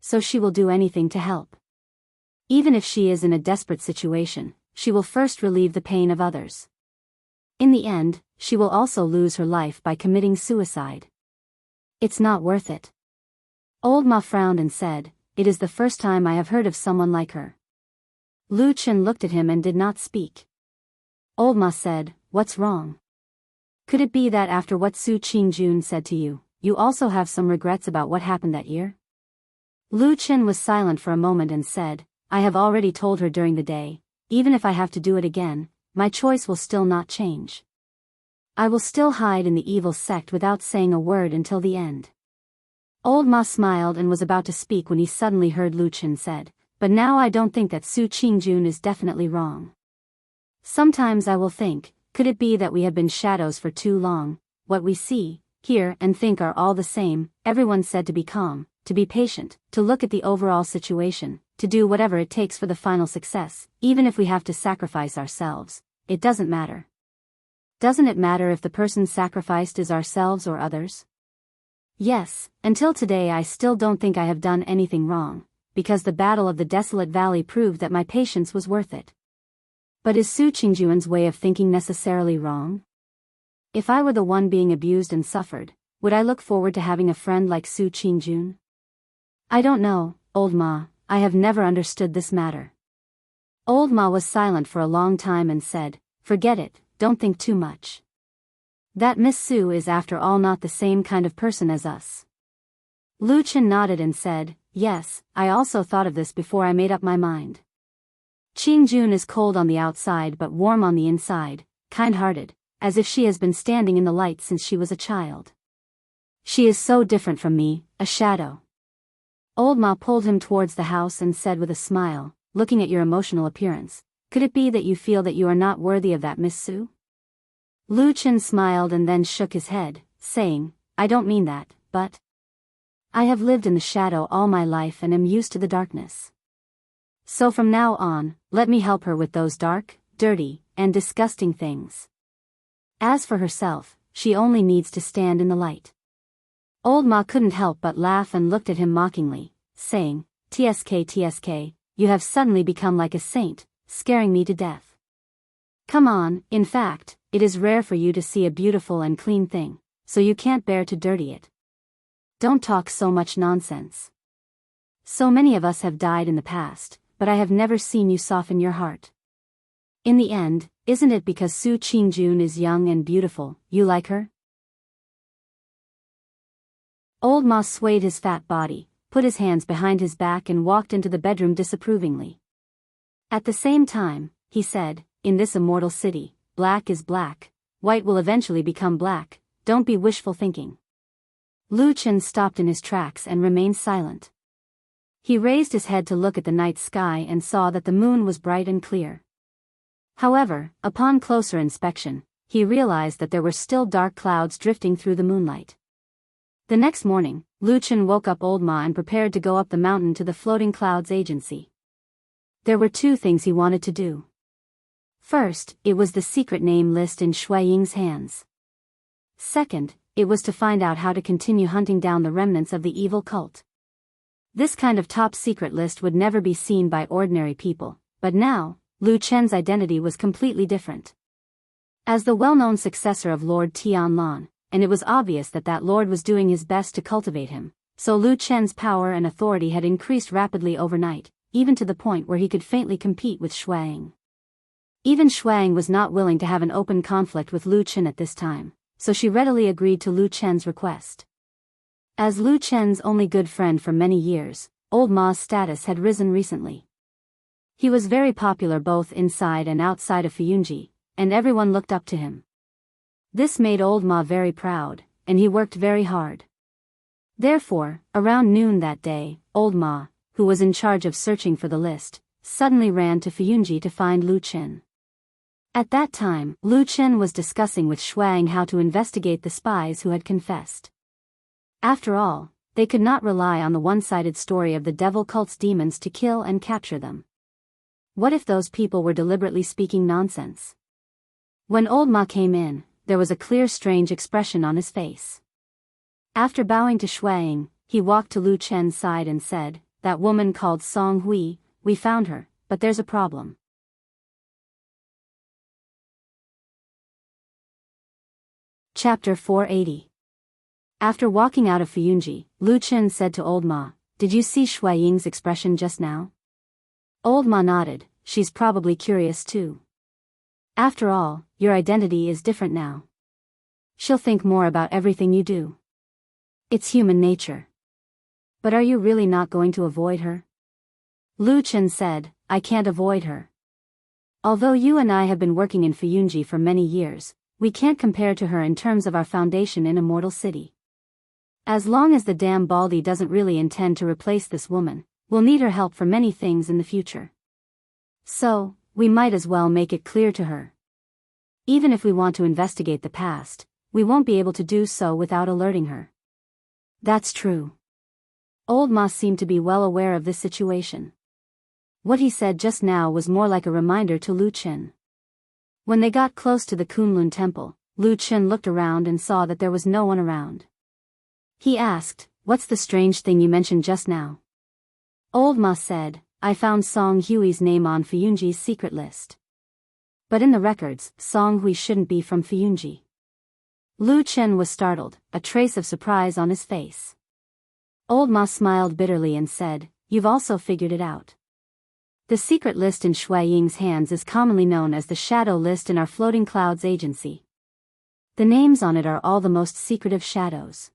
So she will do anything to help. Even if she is in a desperate situation, she will first relieve the pain of others. In the end, she will also lose her life by committing suicide. It's not worth it." Old Ma frowned and said, "It is the first time I have heard of someone like her." Lu Chen looked at him and did not speak. Old Ma said, "What's wrong? Could it be that after what Su Qingjun said to you, you also have some regrets about what happened that year?" Lu Chen was silent for a moment and said, "I have already told her during the day, even if I have to do it again, my choice will still not change. I will still hide in the evil sect without saying a word until the end." Old Ma smiled and was about to speak when he suddenly heard Lu Chen said, "But now I don't think that Su Qingjun is definitely wrong. Sometimes I will think, could it be that we have been shadows for too long? What we see, hear and think are all the same." Everyone said to be calm, to be patient, to look at the overall situation, to do whatever it takes for the final success, even if we have to sacrifice ourselves. It doesn't matter. Doesn't it matter if the person sacrificed is ourselves or others? Yes, until today I still don't think I have done anything wrong, because the Battle of the Desolate Valley proved that my patience was worth it. But is Su Qingjun's way of thinking necessarily wrong? If I were the one being abused and suffered, would I look forward to having a friend like Su Qingjun? I don't know, Old Ma, I have never understood this matter. Old Ma was silent for a long time and said, "Forget it, don't think too much. That Miss Su is after all not the same kind of person as us." Lu Chen nodded and said, "Yes, I also thought of this before I made up my mind. Qingjun is cold on the outside but warm on the inside, kind-hearted, as if she has been standing in the light since she was a child. She is so different from me, a shadow." Old Ma pulled him towards the house and said with a smile, "Looking at your emotional appearance, Could it be that you feel that you are not worthy of that, Miss Su? Lu Chen smiled and then shook his head, saying, I don't mean that, but I have lived in the shadow all my life and am used to the darkness. So from now on, let me help her with those dark, dirty, and disgusting things. As for herself, she only needs to stand in the light. Old Ma couldn't help but laugh and looked at him mockingly, saying, TSK, you have suddenly become like a saint, scaring me to death. Come on, in fact, it is rare for you to see a beautiful and clean thing, so you can't bear to dirty it. Don't talk so much nonsense. So many of us have died in the past, but I have never seen you soften your heart. In the end, isn't it because Su Qingjun is young and beautiful, you like her? Old Ma swayed his fat body, put his hands behind his back and walked into the bedroom disapprovingly. At the same time, he said, in this immortal city, black is black, white will eventually become black, don't be wishful thinking. Lu Chen stopped in his tracks and remained silent. He raised his head to look at the night sky and saw that the moon was bright and clear. However, upon closer inspection, he realized that there were still dark clouds drifting through the moonlight. The next morning, Lu Chen woke up Old Ma and prepared to go up the mountain to the Floating Clouds Agency. There were two things he wanted to do. First, it was the secret name list in Shui Ying's hands. Second, it was to find out how to continue hunting down the remnants of the evil cult. This kind of top-secret list would never be seen by ordinary people, but now, Lu Chen's identity was completely different. As the well-known successor of Lord Tianlan, and it was obvious that that lord was doing his best to cultivate him, so Lu Chen's power and authority had increased rapidly overnight, even to the point where he could faintly compete with Shuang. Even Shuang was not willing to have an open conflict with Lu Chen at this time, so she readily agreed to Lu Chen's request. As Lu Chen's only good friend for many years, Old Ma's status had risen recently. He was very popular both inside and outside of Fuyunji, and everyone looked up to him. This made Old Ma very proud, and he worked very hard. Therefore, around noon that day, Old Ma, who was in charge of searching for the list, suddenly ran to Fuyunji to find Lu Chen. At that time, Lu Chen was discussing with Shuang how to investigate the spies who had confessed. After all, they could not rely on the one-sided story of the devil cult's demons to kill and capture them. What if those people were deliberately speaking nonsense? When Old Ma came in, there was a clear strange expression on his face. After bowing to Shuang, he walked to Lu Chen's side and said, that woman called Song Hui, we found her, but there's a problem. Chapter 480. After walking out of Fuyunji, Lu Chen said to Old Ma, did you see Shui Ying's expression just now? Old Ma nodded, she's probably curious too. After all, your identity is different now. She'll think more about everything you do. It's human nature. But are you really not going to avoid her? Lu Chen said, I can't avoid her. Although you and I have been working in Fuyunji for many years, we can't compare to her in terms of our foundation in Immortal City. As long as the damn Baldy doesn't really intend to replace this woman, we'll need her help for many things in the future. So, we might as well make it clear to her. Even if we want to investigate the past, we won't be able to do so without alerting her. That's true. Old Ma seemed to be well aware of this situation. What he said just now was more like a reminder to Lu Chen. When they got close to the Kunlun temple, Lu Chen looked around and saw that there was no one around. He asked, what's the strange thing you mentioned just now? Old Ma said, I found Song Hui's name on Fuyunji's secret list. But in the records, Song Hui shouldn't be from Fuyunji. Lu Chen was startled, a trace of surprise on his face. Old Ma smiled bitterly and said, you've also figured it out. The secret list in Shui Ying's hands is commonly known as the shadow list in our Floating Clouds Agency. The names on it are all the most secretive shadows.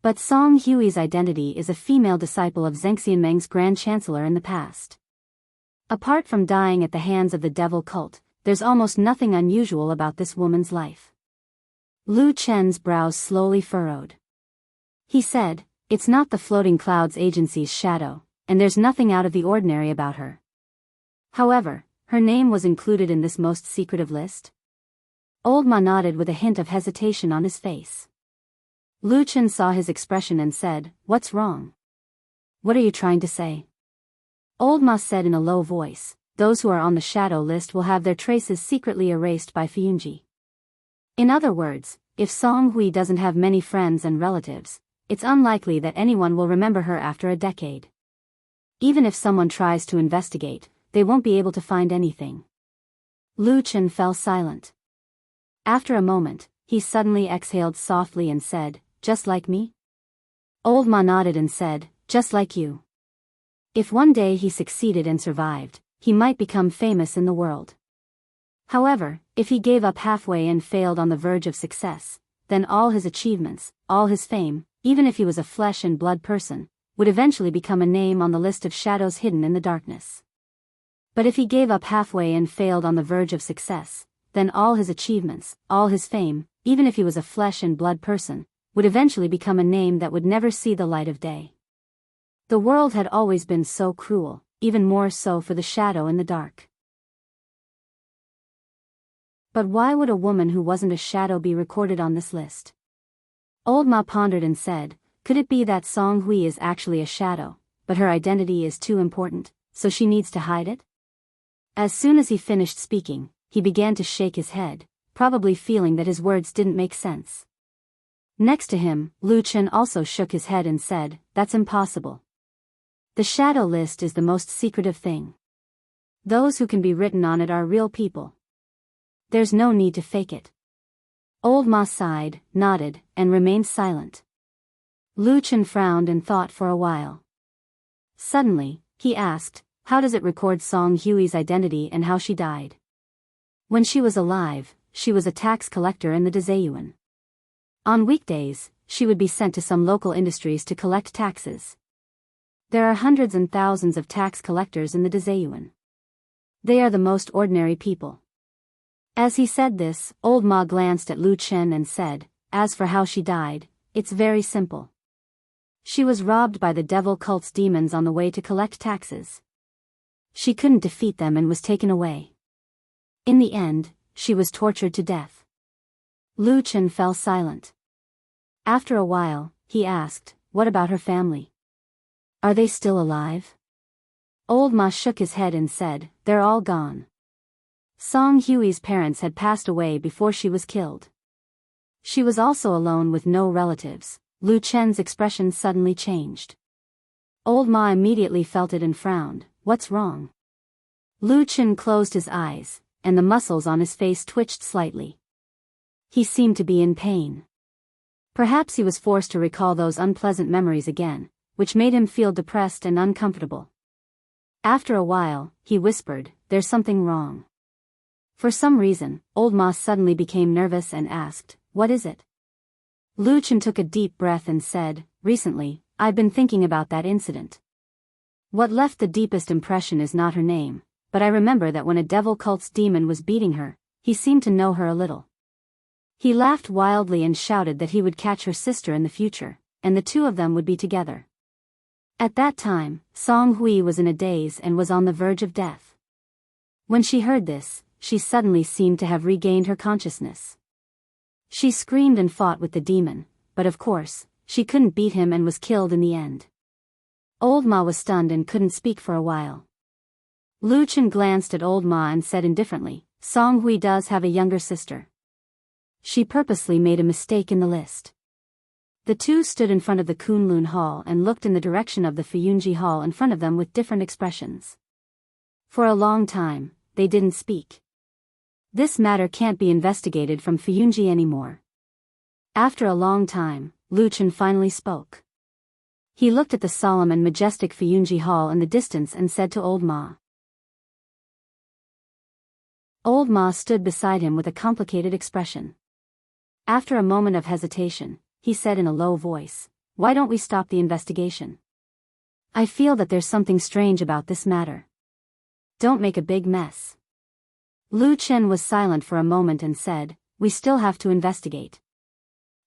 But Song Hui's identity is a female disciple of Zheng Xianmeng's Grand Chancellor in the past. Apart from dying at the hands of the devil cult, there's almost nothing unusual about this woman's life. Lu Chen's brows slowly furrowed. He said, it's not the Floating Clouds Agency's shadow, and there's nothing out of the ordinary about her. However, her name was included in this most secretive list? Old Ma nodded with a hint of hesitation on his face. Lu Chen saw his expression and said, "What's wrong? What are you trying to say?" Old Ma said in a low voice, "Those who are on the shadow list will have their traces secretly erased by Fiyunji. In other words, if Song Hui doesn't have many friends and relatives, it's unlikely that anyone will remember her after a decade. Even if someone tries to investigate, they won't be able to find anything." Lu Chen fell silent. After a moment, he suddenly exhaled softly and said, "Just like me?" Old Ma nodded and said, "Just like you. If one day he succeeded and survived, he might become famous in the world. However, if he gave up halfway and failed on the verge of success, then all his achievements, all his fame, even if he was a flesh and blood person, would eventually become a name on the list of shadows hidden in the darkness. But if he gave up halfway and failed on the verge of success, then all his achievements, all his fame, even if he was a flesh and blood person, would eventually become a name that would never see the light of day. The world had always been so cruel, even more so for the shadow in the dark. But why would a woman who wasn't a shadow be recorded on this list? Old Ma pondered and said, "Could it be that Song Hui is actually a shadow, but her identity is too important, so she needs to hide it?" As soon as he finished speaking, he began to shake his head, probably feeling that his words didn't make sense. Next to him, Lu Chen also shook his head and said, "That's impossible. The shadow list is the most secretive thing. Those who can be written on it are real people. There's no need to fake it." Old Ma sighed, nodded, and remained silent. Lu Chen frowned and thought for a while. Suddenly, he asked, "How does it record Song Hui's identity and how she died?" When she was alive, she was a tax collector in the Dezayuan. On weekdays, she would be sent to some local industries to collect taxes. There are hundreds and thousands of tax collectors in the Dezayuan. They are the most ordinary people. As he said this, Old Ma glanced at Lu Chen and said, "As for how she died, it's very simple. She was robbed by the devil cult's demons on the way to collect taxes. She couldn't defeat them and was taken away. In the end, she was tortured to death." Lu Chen fell silent. After a while, he asked, "What about her family? Are they still alive?" Old Ma shook his head and said, "They're all gone. Song Hui's parents had passed away before she was killed. She was also alone with no relatives." Lu Chen's expression suddenly changed. Old Ma immediately felt it and frowned. "What's wrong?" Lu Chen closed his eyes, and the muscles on his face twitched slightly. He seemed to be in pain. Perhaps he was forced to recall those unpleasant memories again, which made him feel depressed and uncomfortable. After a while, he whispered, "There's something wrong." For some reason, Old Ma suddenly became nervous and asked, "What is it?" Lu Chen took a deep breath and said, "Recently, I've been thinking about that incident. What left the deepest impression is not her name, but I remember that when a devil cult's demon was beating her, he seemed to know her a little. He laughed wildly and shouted that he would catch her sister in the future, and the two of them would be together. At that time, Song Hui was in a daze and was on the verge of death. When she heard this, she suddenly seemed to have regained her consciousness. She screamed and fought with the demon, but of course, she couldn't beat him and was killed in the end." Old Ma was stunned and couldn't speak for a while. Lu Chen glanced at Old Ma and said indifferently, "Song Hui does have a younger sister. She purposely made a mistake in the list." The two stood in front of the Kunlun Hall and looked in the direction of the Fiyunji Hall in front of them with different expressions. For a long time, they didn't speak. This matter can't be investigated from Fiyunji anymore. After a long time, Lu Chen finally spoke. He looked at the solemn and majestic Fiyunji Hall in the distance and said to Old Ma. Old Ma stood beside him with a complicated expression. After a moment of hesitation, he said in a low voice, "Why don't we stop the investigation? I feel that there's something strange about this matter. Don't make a big mess." Lu Chen was silent for a moment and said, "We still have to investigate.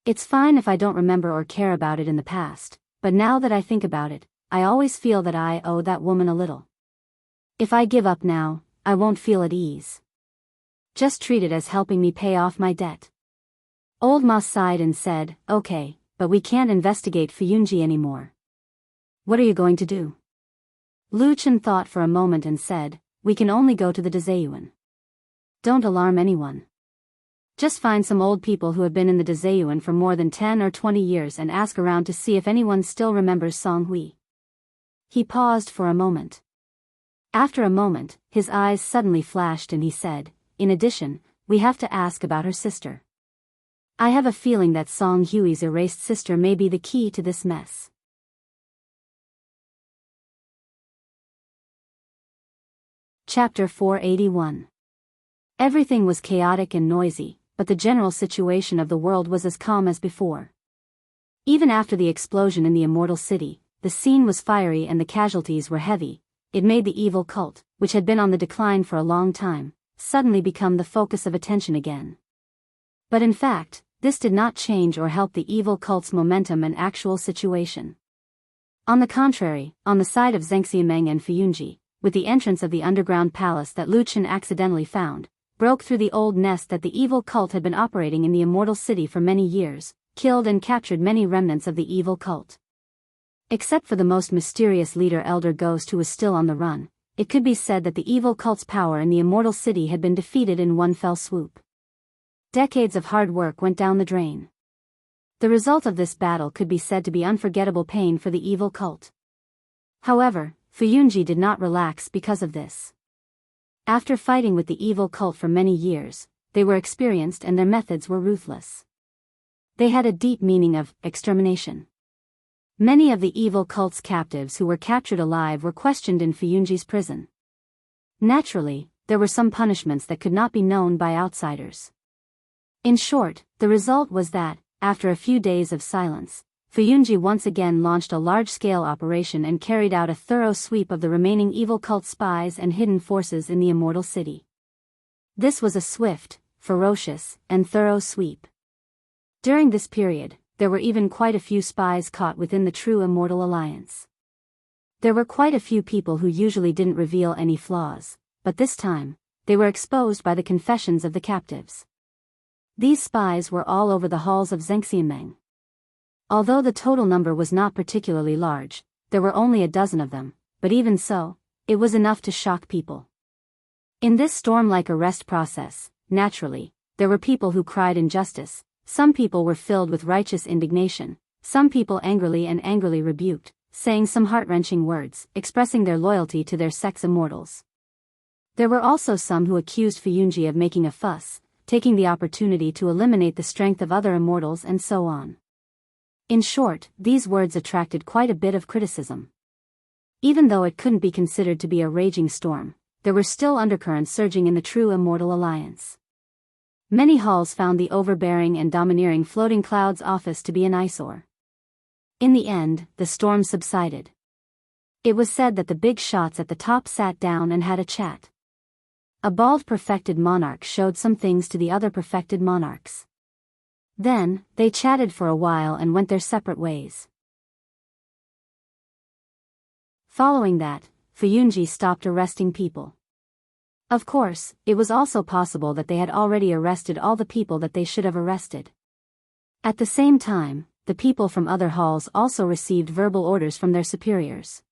It's fine if I don't remember or care about it in the past, but now that I think about it, I always feel that I owe that woman a little. If I give up now, I won't feel at ease. Just treat it as helping me pay off my debt. Old Ma sighed and said, okay, but we can't investigate Fuyunji anymore. What are you going to do? Lu Chen thought for a moment and said, we can only go to the Dazayuan. Don't alarm anyone. Just find some old people who have been in the Dazayuan for more than 10 or 20 years and ask around to see if anyone still remembers Song Hui. He paused for a moment. After a moment, his eyes suddenly flashed and he said, in addition, we have to ask about her sister. I have a feeling that Song Hui's erased sister may be the key to this mess. Chapter 481. Everything was chaotic and noisy, but the general situation of the world was as calm as before. Even after the explosion in the Immortal City, the scene was fiery and the casualties were heavy. It made the evil cult, which had been on the decline for a long time, suddenly become the focus of attention again. But in fact, this did not change or help the evil cult's momentum and actual situation. On the contrary, on the side of Zhengxiameng and Fuyunji, with the entrance of the underground palace that Lu Chen accidentally found, broke through the old nest that the evil cult had been operating in the Immortal City for many years, killed and captured many remnants of the evil cult. Except for the most mysterious leader Elder Ghost who was still on the run, it could be said that the evil cult's power in the Immortal City had been defeated in one fell swoop. Decades of hard work went down the drain. The result of this battle could be said to be unforgettable pain for the evil cult. However, Fuyunji did not relax because of this. After fighting with the evil cult for many years, they were experienced and their methods were ruthless. They had a deep meaning of extermination. Many of the evil cult's captives who were captured alive were questioned in Fuyunji's prison. Naturally, there were some punishments that could not be known by outsiders. In short, the result was that, after a few days of silence, Fuyunji once again launched a large-scale operation and carried out a thorough sweep of the remaining evil cult spies and hidden forces in the Immortal City. This was a swift, ferocious, and thorough sweep. During this period, there were even quite a few spies caught within the true Immortal Alliance. There were quite a few people who usually didn't reveal any flaws, but this time, they were exposed by the confessions of the captives. These spies were all over the halls of Zhengxiameng. Although the total number was not particularly large, there were only a dozen of them, but even so, it was enough to shock people. In this storm-like arrest process, naturally, there were people who cried injustice. Some people were filled with righteous indignation, some people angrily rebuked, saying some heart-wrenching words, expressing their loyalty to their sex immortals. There were also some who accused Fuyunji of making a fuss, taking the opportunity to eliminate the strength of other immortals and so on. In short, these words attracted quite a bit of criticism. Even though it couldn't be considered to be a raging storm, there were still undercurrents surging in the true Immortal Alliance. Many halls found the overbearing and domineering Floating Clouds office to be an eyesore. In the end, the storm subsided. It was said that the big shots at the top sat down and had a chat. A bald perfected monarch showed some things to the other perfected monarchs. Then, they chatted for a while and went their separate ways. Following that, Fuyunji stopped arresting people. Of course, it was also possible that they had already arrested all the people that they should have arrested. At the same time, the people from other halls also received verbal orders from their superiors.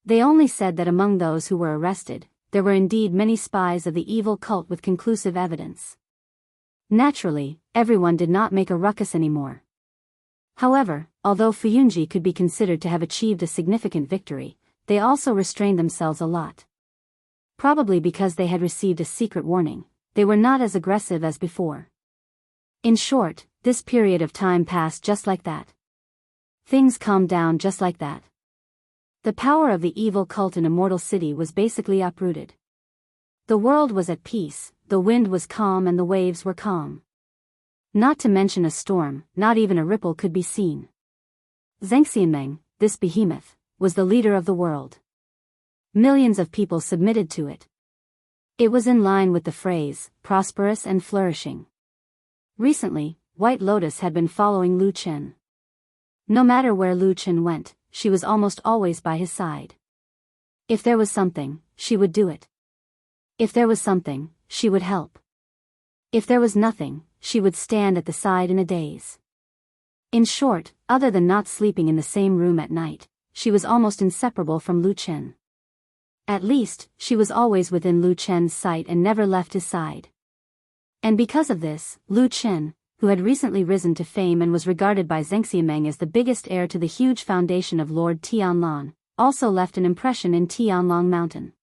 They only said that among those who were arrested, there were indeed many spies of the evil cult with conclusive evidence. Naturally, everyone did not make a ruckus anymore. However, although Fuyunji could be considered to have achieved a significant victory, they also restrained themselves a lot. Probably because they had received a secret warning, they were not as aggressive as before. In short, this period of time passed just like that. Things calmed down just like that. The power of the evil cult in Immortal City was basically uprooted. The world was at peace, the wind was calm and the waves were calm. Not to mention a storm, not even a ripple could be seen. Zhengxiameng, this behemoth, was the leader of the world. Millions of people submitted to it. It was in line with the phrase, prosperous and flourishing. Recently, White Lotus had been following Lu Chen. No matter where Lu Chen went, she was almost always by his side. If there was something, she would do it. If there was something, she would help. If there was nothing, she would stand at the side in a daze. In short, other than not sleeping in the same room at night, she was almost inseparable from Lu Chen. At least, she was always within Lu Chen's sight and never left his side. And because of this, Lu Chen, who had recently risen to fame and was regarded by Zheng Xiameng as the biggest heir to the huge foundation of Lord Tianlan, also left an impression in Tianlong Mountain.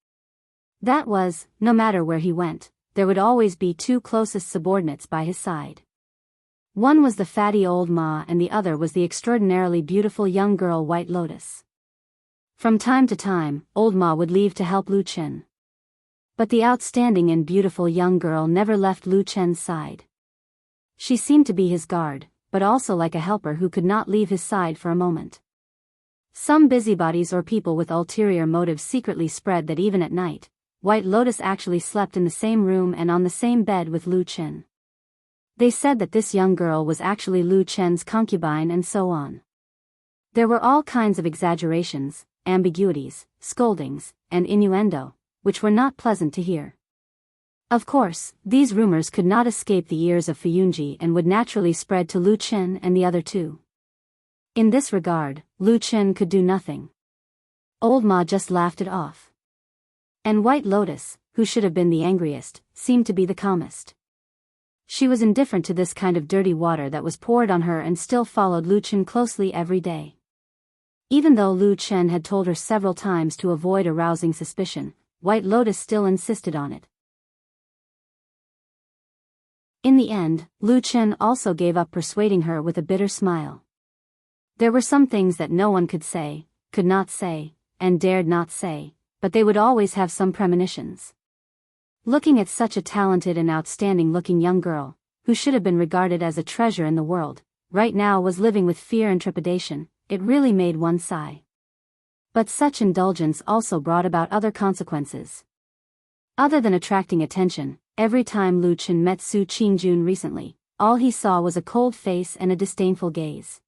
That was, no matter where he went, there would always be two closest subordinates by his side. One was the fatty old Ma and the other was the extraordinarily beautiful young girl White Lotus. From time to time, old Ma would leave to help Lu Chen. But the outstanding and beautiful young girl never left Lu Chen's side. She seemed to be his guard, but also like a helper who could not leave his side for a moment. Some busybodies or people with ulterior motives secretly spread that even at night, White Lotus actually slept in the same room and on the same bed with Lu Chen. They said that this young girl was actually Lu Chen's concubine and so on. There were all kinds of exaggerations, ambiguities, scoldings, and innuendo, which were not pleasant to hear. Of course, these rumors could not escape the ears of Fuyunji and would naturally spread to Lu Chen and the other two. In this regard, Lu Chen could do nothing. Old Ma just laughed it off. And White Lotus, who should have been the angriest, seemed to be the calmest. She was indifferent to this kind of dirty water that was poured on her and still followed Lu Chen closely every day. Even though Lu Chen had told her several times to avoid arousing suspicion, White Lotus still insisted on it. In the end, Lu Chen also gave up persuading her with a bitter smile. There were some things that no one could say, could not say, and dared not say, but they would always have some premonitions. Looking at such a talented and outstanding-looking young girl, who should have been regarded as a treasure in the world, right now was living with fear and trepidation, it really made one sigh. But such indulgence also brought about other consequences. Other than attracting attention, every time Lu Chen met Su Qingjun recently, all he saw was a cold face and a disdainful gaze.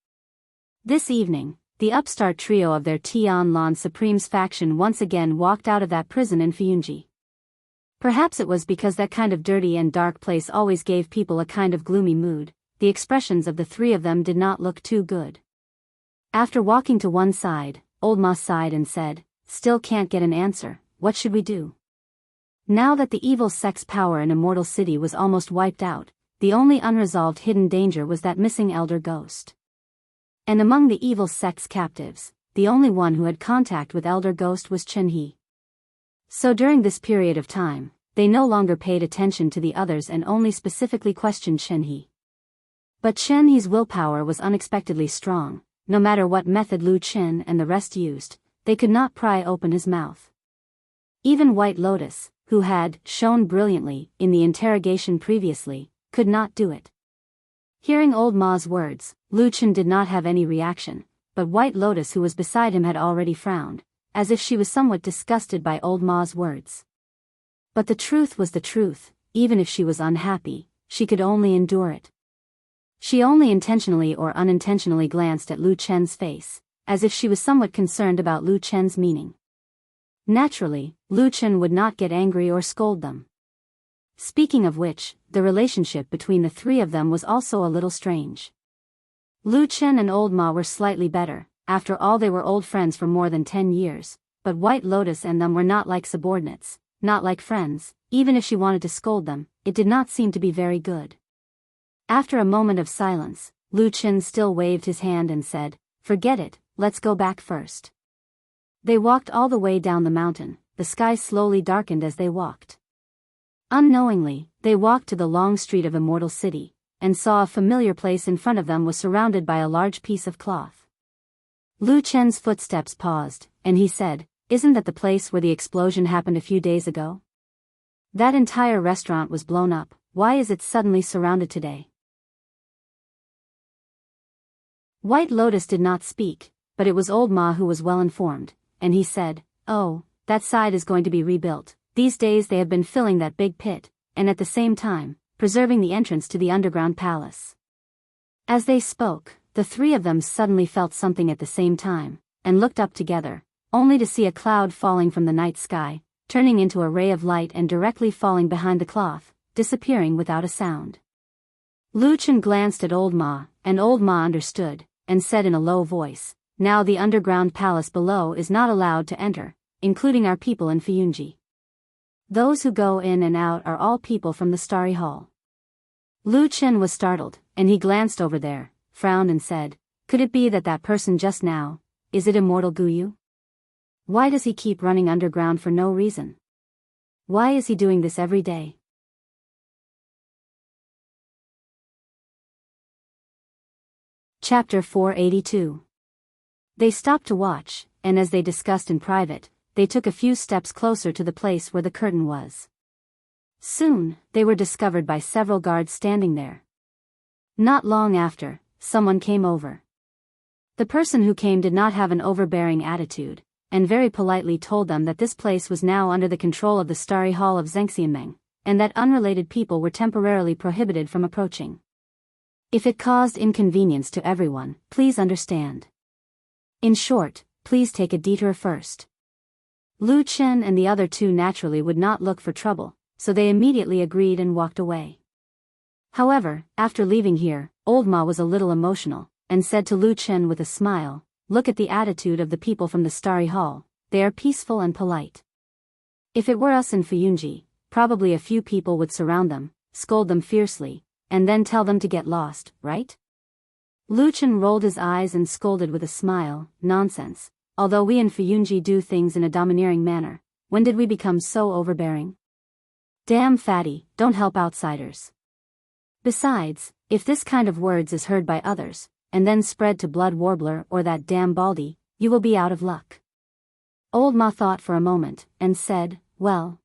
This evening, the upstart trio of their Tianlan Supreme's faction once again walked out of that prison in Fuyunji. Perhaps it was because that kind of dirty and dark place always gave people a kind of gloomy mood, the expressions of the three of them did not look too good. After walking to one side, Old Ma sighed and said, "Still can't get an answer, what should we do?" Now that the evil sect's power in Immortal City was almost wiped out, the only unresolved hidden danger was that missing elder ghost. And among the evil sect's captives, the only one who had contact with elder ghost was Chen He. So during this period of time, they no longer paid attention to the others and only specifically questioned Chen He. But Chen He's willpower was unexpectedly strong. No matter what method Lu Chen and the rest used, they could not pry open his mouth. Even White Lotus, who had shone brilliantly in the interrogation previously, could not do it. Hearing Old Ma's words, Lu Chen did not have any reaction, but White Lotus who was beside him had already frowned, as if she was somewhat disgusted by Old Ma's words. But the truth was the truth, even if she was unhappy, she could only endure it. She only intentionally or unintentionally glanced at Lu Chen's face, as if she was somewhat concerned about Lu Chen's meaning. Naturally, Lu Chen would not get angry or scold them. Speaking of which, the relationship between the three of them was also a little strange. Lu Chen and Old Ma were slightly better, after all they were old friends for more than 10 years, but White Lotus and them were not like subordinates, not like friends. Even if she wanted to scold them, it did not seem to be very good. After a moment of silence, Lu Chen still waved his hand and said, "Forget it, let's go back first." They walked all the way down the mountain, the sky slowly darkened as they walked. Unknowingly, they walked to the long street of Immortal City, and saw a familiar place in front of them was surrounded by a large piece of cloth. Lu Chen's footsteps paused, and he said, "Isn't that the place where the explosion happened a few days ago? That entire restaurant was blown up, why is it suddenly surrounded today?" White Lotus did not speak, but it was Old Ma who was well informed, and he said, "Oh, that side is going to be rebuilt. These days they have been filling that big pit, and at the same time, preserving the entrance to the underground palace." As they spoke, the three of them suddenly felt something at the same time, and looked up together, only to see a cloud falling from the night sky, turning into a ray of light and directly falling behind the cloth, disappearing without a sound. Lu Chen glanced at Old Ma, and Old Ma understood, and said in a low voice, "Now the underground palace below is not allowed to enter, including our people in Fuyunji. Those who go in and out are all people from the Starry Hall." Lu Chen was startled, and he glanced over there, frowned and said, "Could it be that person just now, is it Immortal Guyu? Why does he keep running underground for no reason? Why is he doing this every day?" Chapter 482. They stopped to watch, and as they discussed in private, they took a few steps closer to the place where the curtain was. Soon, they were discovered by several guards standing there. Not long after, someone came over. The person who came did not have an overbearing attitude, and very politely told them that this place was now under the control of the Starry Hall of Zhengxianmeng, and that unrelated people were temporarily prohibited from approaching. If it caused inconvenience to everyone, please understand. In short, please take a detour first. Lu Chen and the other two naturally would not look for trouble, so they immediately agreed and walked away. However, after leaving here, Old Ma was a little emotional, and said to Lu Chen with a smile, "Look at the attitude of the people from the Starry Hall, they are peaceful and polite. If it were us in Fuyunji, probably a few people would surround them, scold them fiercely, and then tell them to get lost, right?" Lu Chen rolled his eyes and scolded with a smile, "Nonsense. Although we in Fuyunji do things in a domineering manner, when did we become so overbearing? Damn fatty, don't help outsiders. Besides, if this kind of words is heard by others, and then spread to Blood Warbler or that damn Baldy, you will be out of luck." Old Ma thought for a moment, and said, "Well,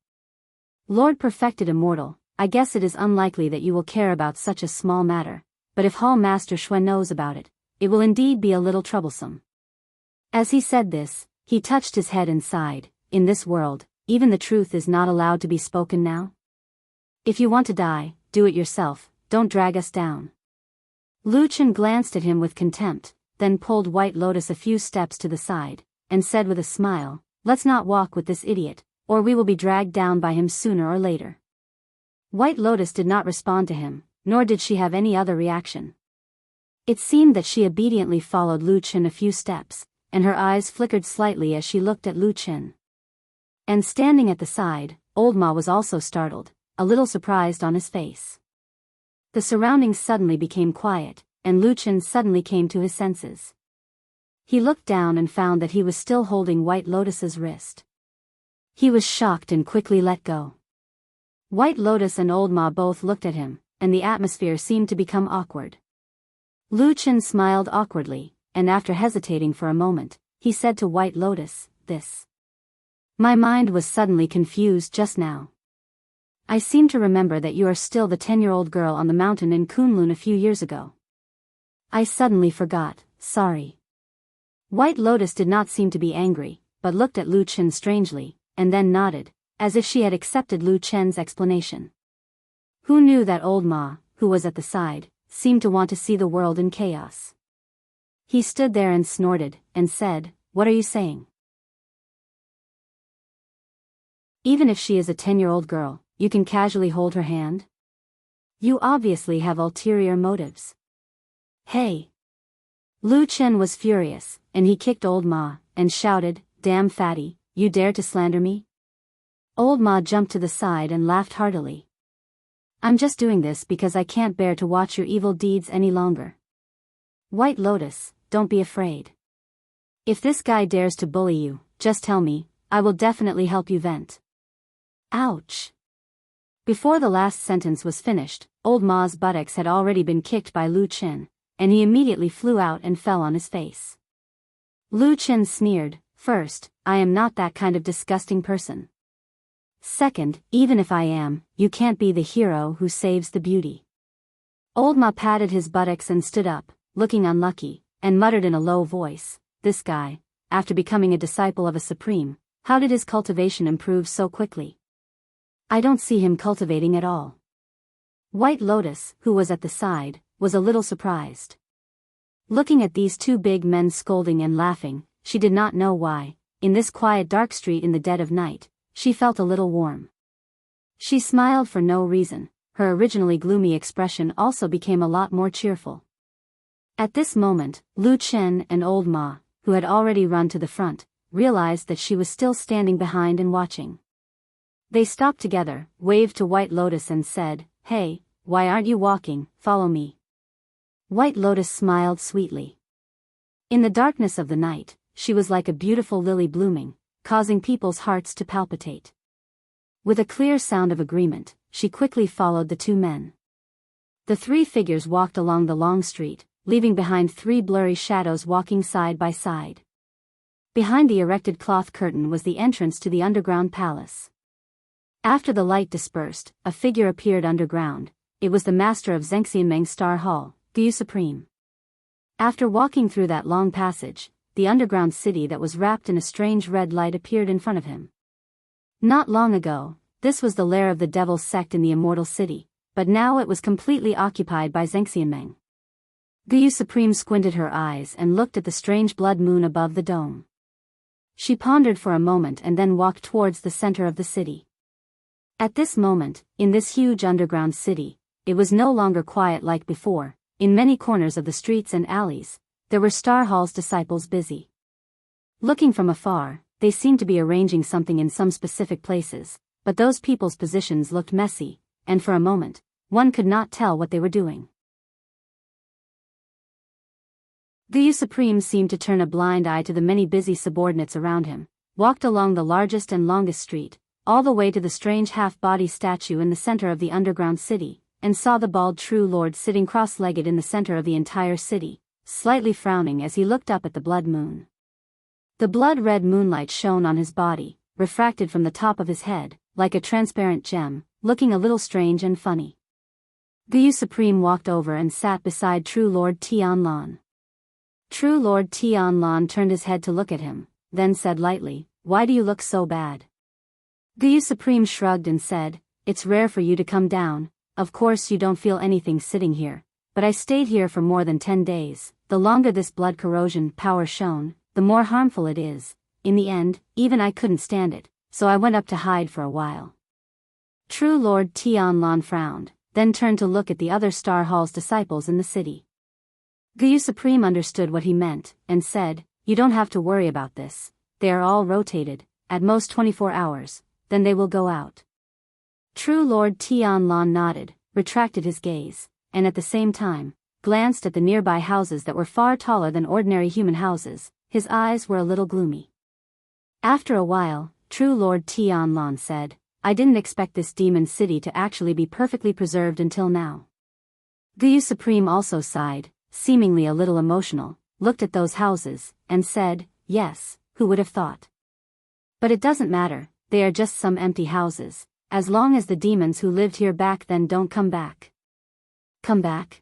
Lord Perfected Immortal, I guess it is unlikely that you will care about such a small matter, but if Hall Master Xue knows about it, it will indeed be a little troublesome." As he said this, he touched his head and sighed, "In this world, even the truth is not allowed to be spoken now? If you want to die, do it yourself, don't drag us down." Lu Chen glanced at him with contempt, then pulled White Lotus a few steps to the side, and said with a smile, "Let's not walk with this idiot, or we will be dragged down by him sooner or later." White Lotus did not respond to him, nor did she have any other reaction. It seemed that she obediently followed Lu Chen a few steps, and her eyes flickered slightly as she looked at Lu Chen. And standing at the side, Old Ma was also startled, a little surprised on his face. The surroundings suddenly became quiet, and Lu Chen suddenly came to his senses. He looked down and found that he was still holding White Lotus's wrist. He was shocked and quickly let go. White Lotus and Old Ma both looked at him, and the atmosphere seemed to become awkward. Lu Chen smiled awkwardly, and after hesitating for a moment, he said to White Lotus, My mind was suddenly confused just now. I seem to remember that you are still the 10-year-old girl on the mountain in Kunlun a few years ago. I suddenly forgot, sorry." White Lotus did not seem to be angry, but looked at Lu Chen strangely, and then nodded, as if she had accepted Lu Chen's explanation. Who knew that Old Ma, who was at the side, seemed to want to see the world in chaos? He stood there and snorted, and said, "What are you saying? Even if she is a 10-year-old girl, you can casually hold her hand? You obviously have ulterior motives. Hey!" Lu Chen was furious, and he kicked Old Ma, and shouted, "Damn fatty, you dare to slander me?" Old Ma jumped to the side and laughed heartily. "I'm just doing this because I can't bear to watch your evil deeds any longer. White Lotus, don't be afraid. If this guy dares to bully you, just tell me, I will definitely help you vent." Ouch! Before the last sentence was finished, Old Ma's buttocks had already been kicked by Lu Chen, and he immediately flew out and fell on his face. Lu Chen sneered, "First, I am not that kind of disgusting person. Second, even if I am, you can't be the hero who saves the beauty." Old Ma patted his buttocks and stood up, looking unlucky, and muttered in a low voice, "This guy, after becoming a disciple of a supreme, how did his cultivation improve so quickly? I don't see him cultivating at all." White Lotus, who was at the side, was a little surprised. Looking at these two big men scolding and laughing, she did not know why, in this quiet dark street in the dead of night, she felt a little warm. She smiled for no reason. Her originally gloomy expression also became a lot more cheerful. At this moment, Lu Chen and old Ma, who had already run to the front, realized that she was still standing behind and watching. They stopped together, waved to White Lotus and said, "Hey, why aren't you walking? Follow me." White Lotus smiled sweetly. In the darkness of the night, she was like a beautiful lily blooming, causing people's hearts to palpitate. With a clear sound of agreement, she quickly followed the two men. The three figures walked along the long street, leaving behind three blurry shadows walking side by side. Behind the erected cloth curtain was the entrance to the underground palace. After the light dispersed, a figure appeared underground. It was the master of Zhengxianmeng Star Hall, Gu Supreme. After walking through that long passage, the underground city that was wrapped in a strange red light appeared in front of him. Not long ago, this was the lair of the devil's sect in the immortal city, but now it was completely occupied by Zhengxianmeng. Gu Supreme squinted her eyes and looked at the strange blood moon above the dome. She pondered for a moment and then walked towards the center of the city. At this moment, in this huge underground city, it was no longer quiet like before. In many corners of the streets and alleys, there were Star Hall's disciples busy. Looking from afar, they seemed to be arranging something in some specific places, but those people's positions looked messy, and for a moment, one could not tell what they were doing. Gu Supreme seemed to turn a blind eye to the many busy subordinates around him, walked along the largest and longest street, all the way to the strange half-body statue in the center of the underground city, and saw the bald True Lord sitting cross-legged in the center of the entire city, slightly frowning as he looked up at the blood moon. The blood-red moonlight shone on his body, refracted from the top of his head, like a transparent gem, looking a little strange and funny. Gu Supreme walked over and sat beside True Lord Tianlan. True Lord Tianlan turned his head to look at him, then said lightly, "Why do you look so bad?" Gu Supreme shrugged and said, "It's rare for you to come down. Of course you don't feel anything sitting here, but I stayed here for more than 10 days. The longer this blood corrosion power shone, the more harmful it is. In the end, even I couldn't stand it, so I went up to hide for a while." True Lord Tianlan frowned, then turned to look at the other Star Hall's disciples in the city. Gu Supreme understood what he meant, and said, "You don't have to worry about this. They are all rotated, at most 24 hours, then they will go out." True Lord Tianlan nodded, retracted his gaze, and at the same time, glanced at the nearby houses that were far taller than ordinary human houses. His eyes were a little gloomy. After a while, True Lord Tianlan said, "I didn't expect this demon city to actually be perfectly preserved until now." Gu Supreme also sighed, seemingly a little emotional, looked at those houses, and said, "Yes, who would have thought? But it doesn't matter, they are just some empty houses, as long as the demons who lived here back then don't come back." "Come back?"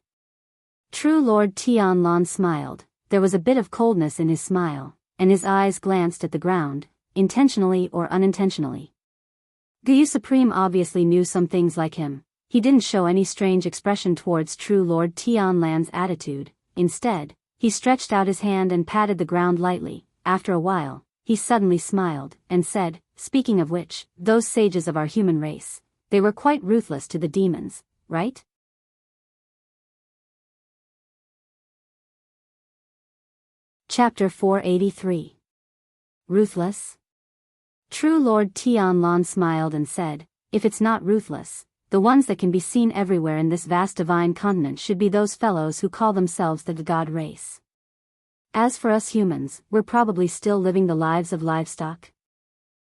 True Lord Tianlan smiled. There was a bit of coldness in his smile, and his eyes glanced at the ground, intentionally or unintentionally. Gu Supreme obviously knew some things like him. He didn't show any strange expression towards True Lord Tianlan's attitude. Instead, he stretched out his hand and patted the ground lightly. After a while, he suddenly smiled, and said, "Speaking of which, those sages of our human race, they were quite ruthless to the demons, right?" Chapter 483. Ruthless? True Lord Tianlan smiled and said, "If it's not ruthless, the ones that can be seen everywhere in this vast divine continent should be those fellows who call themselves the god race. As for us humans, we're probably still living the lives of livestock."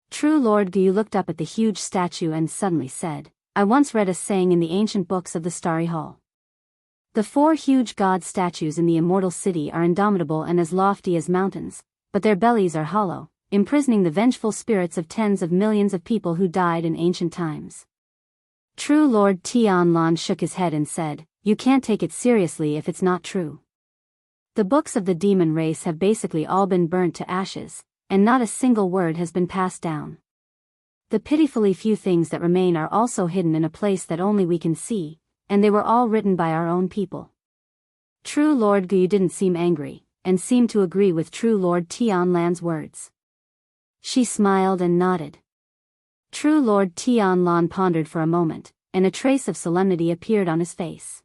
True Lord Gu looked up at the huge statue and suddenly said, "I once read a saying in the ancient books of the Starry Hall. The 4 huge god statues in the immortal city are indomitable and as lofty as mountains, but their bellies are hollow, imprisoning the vengeful spirits of tens of millions of people who died in ancient times." True Lord Tianlan shook his head and said, "You can't take it seriously if it's not true. The books of the demon race have basically all been burnt to ashes, and not a single word has been passed down. The pitifully few things that remain are also hidden in a place that only we can see, and they were all written by our own people." True Lord Gu didn't seem angry, and seemed to agree with True Lord Tianlan's words. She smiled and nodded. True Lord Tianlan pondered for a moment, and a trace of solemnity appeared on his face.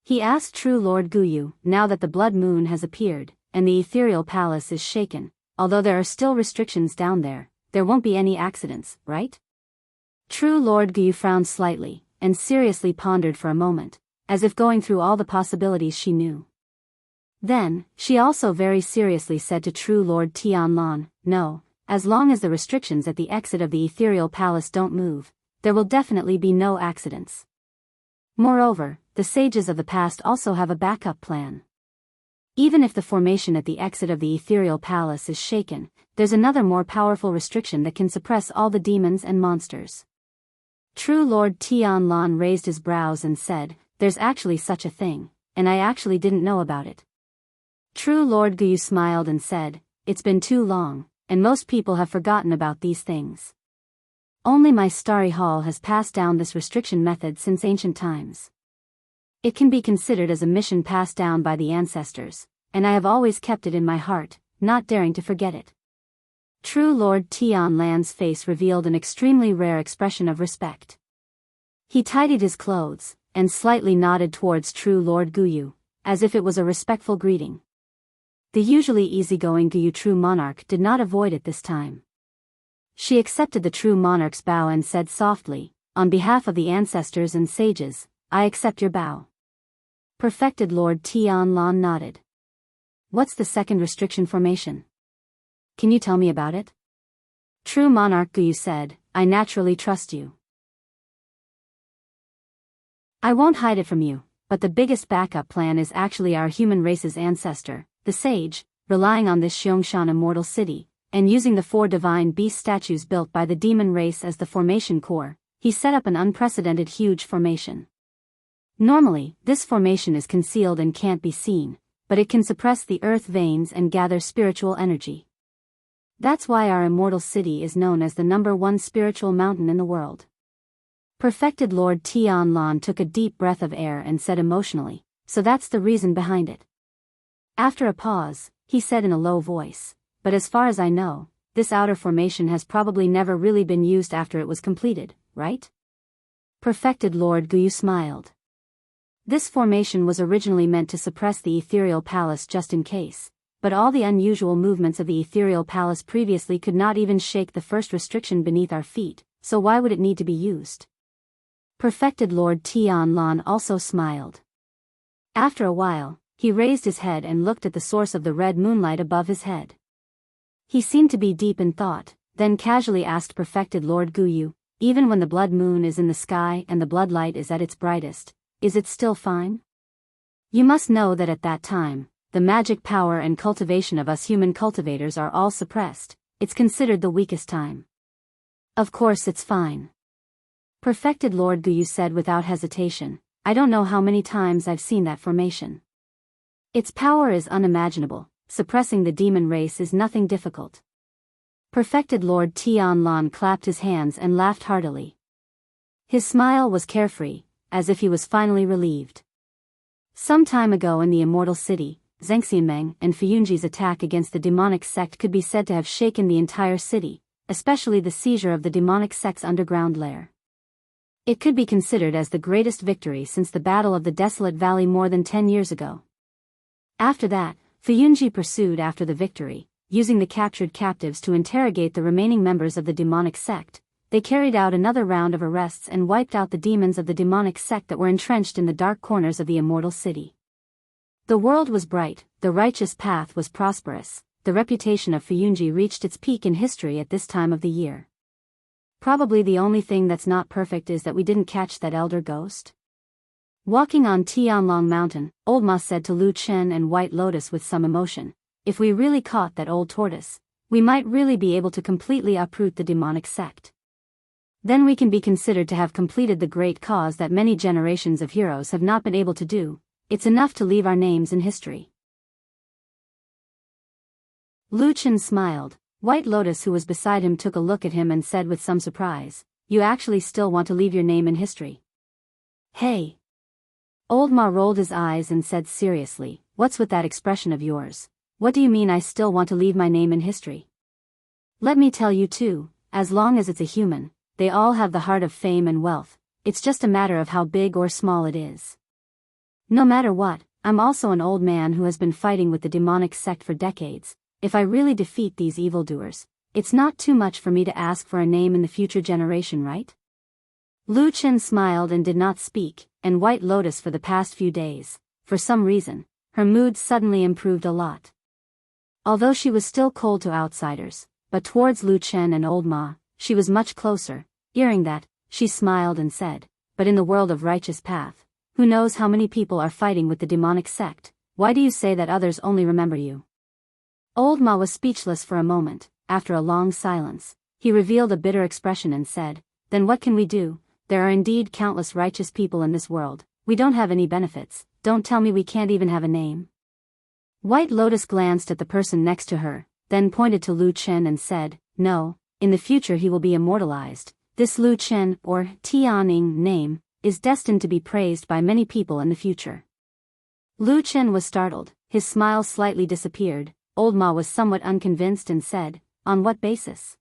He asked True Lord Guyu, now that the blood moon has appeared, and the ethereal palace is shaken, although there are still restrictions down there, there won't be any accidents, right? True Lord Guyu frowned slightly, and seriously pondered for a moment, as if going through all the possibilities she knew. Then, she also very seriously said to True Lord Tianlan, no, as long as the restrictions at the exit of the ethereal palace don't move, there will definitely be no accidents. Moreover, the sages of the past also have a backup plan. Even if the formation at the exit of the ethereal palace is shaken, there's another more powerful restriction that can suppress all the demons and monsters. True Lord Tianlan raised his brows and said, there's actually such a thing, and I actually didn't know about it. True Lord Guyu smiled and said, it's been too long, and most people have forgotten about these things. Only my starry hall has passed down this restriction method since ancient times. It can be considered as a mission passed down by the ancestors, and I have always kept it in my heart, not daring to forget it. True Lord Tianlan's face revealed an extremely rare expression of respect. He tidied his clothes, and slightly nodded towards True Lord Guyu, as if it was a respectful greeting. The usually easygoing Guyu True Monarch did not avoid it this time. She accepted the True Monarch's bow and said softly, on behalf of the ancestors and sages, I accept your bow. Perfected Lord Tianlan nodded. What's the second restriction formation? Can you tell me about it? True Monarch Guyu said, I naturally trust you. I won't hide it from you, but the biggest backup plan is actually our human race's ancestor, the sage, relying on this Xianxia immortal city, and using the 4 divine beast statues built by the demon race as the formation core, he set up an unprecedented huge formation. Normally, this formation is concealed and can't be seen, but it can suppress the earth veins and gather spiritual energy. That's why our immortal city is known as the #1 spiritual mountain in the world. Perfected Lord Tianlan took a deep breath of air and said emotionally, so that's the reason behind it. After a pause, he said in a low voice, but as far as I know, this outer formation has probably never really been used after it was completed, right? Perfected Lord Guyu smiled. This formation was originally meant to suppress the ethereal palace just in case, but all the unusual movements of the ethereal palace previously could not even shake the first restriction beneath our feet, so why would it need to be used? Perfected Lord Tianlan also smiled. After a while, he raised his head and looked at the source of the red moonlight above his head. He seemed to be deep in thought, then casually asked Perfected Lord Guyu, even when the blood moon is in the sky and the bloodlight is at its brightest, is it still fine? You must know that at that time, the magic power and cultivation of us human cultivators are all suppressed, it's considered the weakest time. Of course it's fine. Perfected Lord Guyu said without hesitation, I don't know how many times I've seen that formation. Its power is unimaginable, suppressing the demon race is nothing difficult. Perfected Lord Tianlan clapped his hands and laughed heartily. His smile was carefree, as if he was finally relieved. Some time ago in the immortal city, Zhengxianmeng and Fuyunji's attack against the demonic sect could be said to have shaken the entire city, especially the seizure of the demonic sect's underground lair. It could be considered as the greatest victory since the Battle of the Desolate Valley more than 10 years ago. After that, Fuyunji pursued after the victory, using the captured captives to interrogate the remaining members of the demonic sect. They carried out another round of arrests and wiped out the demons of the demonic sect that were entrenched in the dark corners of the immortal city. The world was bright, the righteous path was prosperous, the reputation of Fuyunji reached its peak in history at this time of the year. Probably the only thing that's not perfect is that we didn't catch that elder ghost. Walking on Tianlong Mountain, Old Ma said to Lu Chen and White Lotus with some emotion, if we really caught that old tortoise, we might really be able to completely uproot the demonic sect. Then we can be considered to have completed the great cause that many generations of heroes have not been able to do. It's enough to leave our names in history. Lu Chen smiled. White Lotus, who was beside him, took a look at him and said with some surprise, you actually still want to leave your name in history? Hey! Old Ma rolled his eyes and said seriously, what's with that expression of yours? What do you mean I still want to leave my name in history? Let me tell you too, as long as it's a human, they all have the heart of fame and wealth, it's just a matter of how big or small it is. No matter what, I'm also an old man who has been fighting with the demonic sect for decades. If I really defeat these evildoers, it's not too much for me to ask for a name in the future generation, right? Lu Chen smiled and did not speak, and White Lotus for the past few days, for some reason, her mood suddenly improved a lot. Although she was still cold to outsiders, but towards Lu Chen and Old Ma, she was much closer. Hearing that, she smiled and said, "But in the world of righteous path, who knows how many people are fighting with the demonic sect? Why do you say that others only remember you?" Old Ma was speechless for a moment. After a long silence, he revealed a bitter expression and said, "Then what can we do? There are indeed countless righteous people in this world. We don't have any benefits. Don't tell me we can't even have a name." White Lotus glanced at the person next to her, then pointed to Lu Chen and said, "No, in the future he will be immortalized. This Lu Chen, or Tianing name, is destined to be praised by many people in the future." Lu Chen was startled, his smile slightly disappeared. Old Ma was somewhat unconvinced and said, "On what basis?"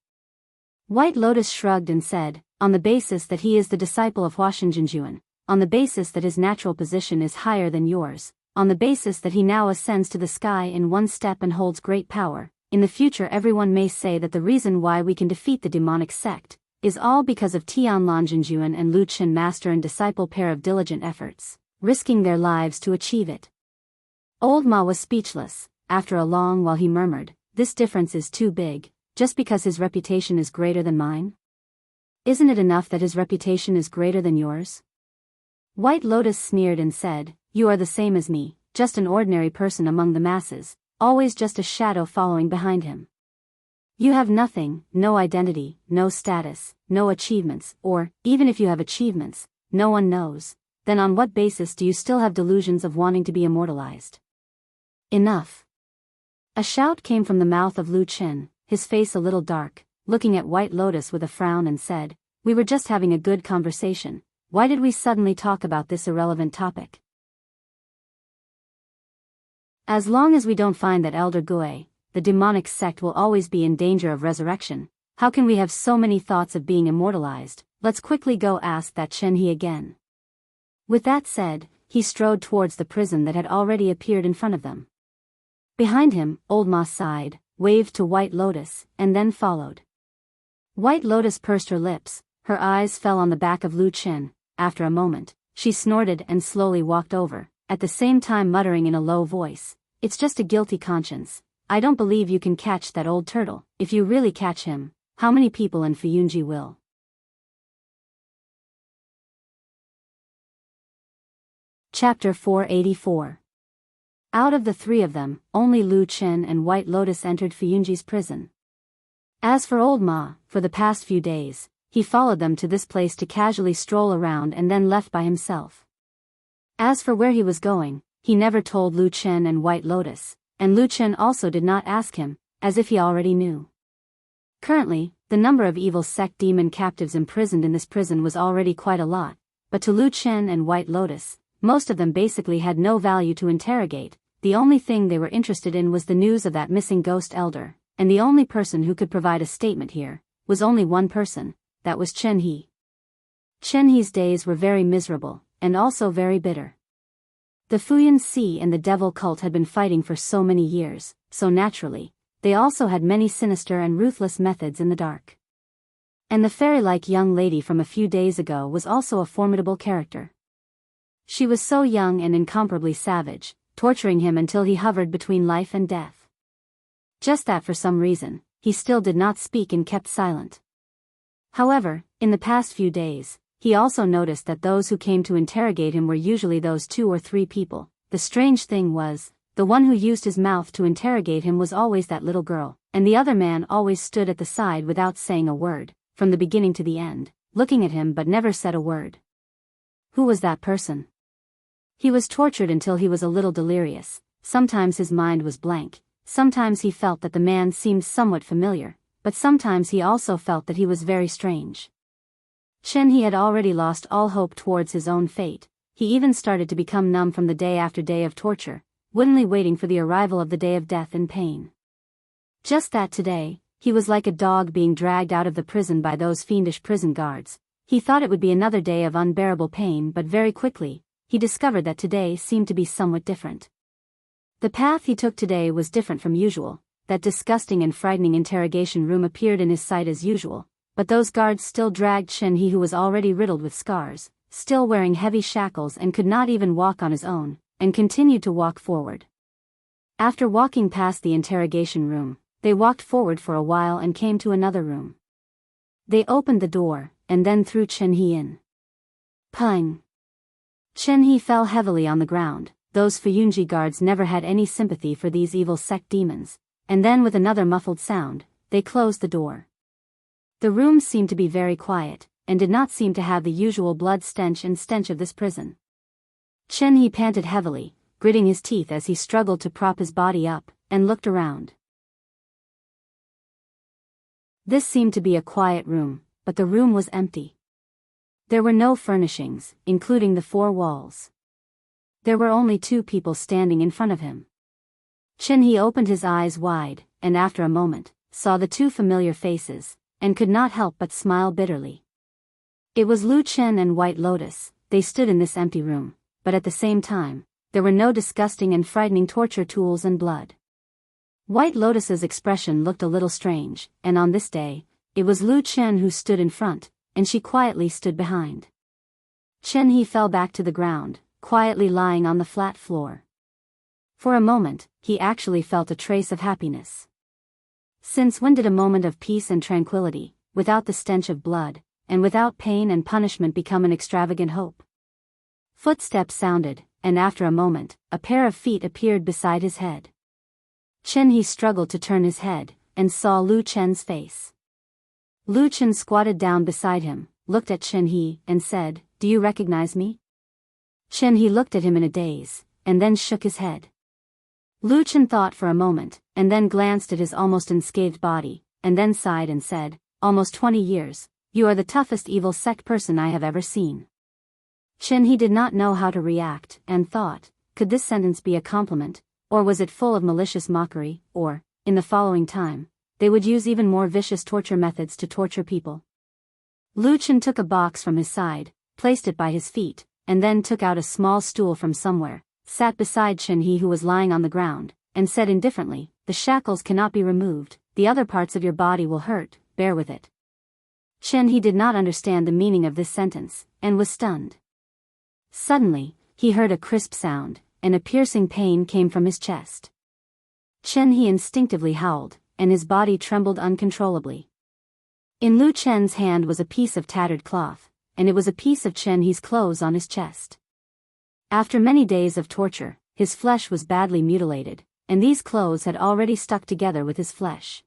White Lotus shrugged and said, "On the basis that he is the disciple of Huashenjinjuan, on the basis that his natural position is higher than yours, on the basis that he now ascends to the sky in one step and holds great power. In the future everyone may say that the reason why we can defeat the demonic sect is all because of Tianlanjinjuan and Lu Chen master and disciple pair of diligent efforts, risking their lives to achieve it." Old Ma was speechless. After a long while he murmured, "This difference is too big, just because his reputation is greater than mine? Isn't it enough that his reputation is greater than yours?" White Lotus sneered and said, "You are the same as me, just an ordinary person among the masses, always just a shadow following behind him. You have nothing, no identity, no status, no achievements, or, even if you have achievements, no one knows. Then on what basis do you still have delusions of wanting to be immortalized?" "Enough." A shout came from the mouth of Lu Chen, his face a little dark, looking at White Lotus with a frown and said, "We were just having a good conversation. Why did we suddenly talk about this irrelevant topic? As long as we don't find that Elder Gui, the demonic sect will always be in danger of resurrection. How can we have so many thoughts of being immortalized? Let's quickly go ask that Chen He again." With that said, he strode towards the prison that had already appeared in front of them. Behind him, Old Ma sighed, waved to White Lotus, and then followed. White Lotus pursed her lips, her eyes fell on the back of Lu Chen. After a moment, she snorted and slowly walked over, at the same time muttering in a low voice, "It's just a guilty conscience. I don't believe you can catch that old turtle. If you really catch him, how many people in Fuyunji will?" Chapter 484. Out of the three of them, only Lu Chen and White Lotus entered Fuyunji's prison. As for Old Ma, for the past few days, he followed them to this place to casually stroll around and then left by himself. As for where he was going, he never told Lu Chen and White Lotus, and Lu Chen also did not ask him, as if he already knew. Currently, the number of evil sect demon captives imprisoned in this prison was already quite a lot, but to Lu Chen and White Lotus, most of them basically had no value to interrogate. The only thing they were interested in was the news of that missing ghost elder, and the only person who could provide a statement here was only one person, that was Chen He. Chen He's days were very miserable, and also very bitter. The Fuyan Sea and the devil cult had been fighting for so many years, so naturally, they also had many sinister and ruthless methods in the dark. And the fairy-like young lady from a few days ago was also a formidable character. She was so young and incomparably savage, torturing him until he hovered between life and death. Just that for some reason, he still did not speak and kept silent. However, in the past few days, he also noticed that those who came to interrogate him were usually those 2 or 3 people. The strange thing was, the one who used his mouth to interrogate him was always that little girl, and the other man always stood at the side without saying a word, from the beginning to the end, looking at him but never said a word. Who was that person? He was tortured until he was a little delirious. Sometimes his mind was blank, sometimes he felt that the man seemed somewhat familiar, but sometimes he also felt that he was very strange. Chen He had already lost all hope towards his own fate. He even started to become numb from the day after day of torture, woodenly waiting for the arrival of the day of death and pain. Just that today, He was like a dog being dragged out of the prison by those fiendish prison guards. He thought it would be another day of unbearable pain, but very quickly, he discovered that today seemed to be somewhat different. The path he took today was different from usual. That disgusting and frightening interrogation room appeared in his sight as usual, but those guards still dragged Xianxia, who was already riddled with scars, still wearing heavy shackles and could not even walk on his own, and continued to walk forward. After walking past the interrogation room, they walked forward for a while and came to another room. They opened the door, and then threw Xianxia in. Pang! Xianxia fell heavily on the ground. Those Fuyunji guards never had any sympathy for these evil sect demons, and then with another muffled sound, they closed the door. The room seemed to be very quiet, and did not seem to have the usual blood stench and stench of this prison. Xianxia panted heavily, gritting his teeth as he struggled to prop his body up, and looked around. This seemed to be a quiet room, but the room was empty. There were no furnishings, including the four walls. There were only two people standing in front of him. Xianxia opened his eyes wide, and after a moment, saw the two familiar faces, and could not help but smile bitterly. It was Lu Chen and White Lotus. They stood in this empty room, but at the same time, there were no disgusting and frightening torture tools and blood. White Lotus's expression looked a little strange, and on this day, it was Lu Chen who stood in front, and she quietly stood behind. Xianxia fell back to the ground, quietly lying on the flat floor. For a moment, he actually felt a trace of happiness. Since when did a moment of peace and tranquility, without the stench of blood, and without pain and punishment become an extravagant hope? Footsteps sounded, and after a moment, a pair of feet appeared beside his head. Xianxia struggled to turn his head, and saw Lu Chen's face. Lu Chen squatted down beside him, looked at Xianxia, and said, "Do you recognize me?" Xianxia looked at him in a daze, and then shook his head. Lu Chen thought for a moment, and then glanced at his almost unscathed body, and then sighed and said, "Almost 20 years, you are the toughest evil sect person I have ever seen." Xianxia did not know how to react, and thought, could this sentence be a compliment, or was it full of malicious mockery, or, in the following time, they would use even more vicious torture methods to torture people. Lu Chen took a box from his side, placed it by his feet, and then took out a small stool from somewhere, sat beside Xianxia, who was lying on the ground, and said indifferently, "The shackles cannot be removed, the other parts of your body will hurt, bear with it." Xianxia did not understand the meaning of this sentence, and was stunned. Suddenly, he heard a crisp sound, and a piercing pain came from his chest. Xianxia instinctively howled, and his body trembled uncontrollably. In Lu Chen's hand was a piece of tattered cloth, and it was a piece of Xianxia's clothes on his chest. After many days of torture, his flesh was badly mutilated, and these clothes had already stuck together with his flesh.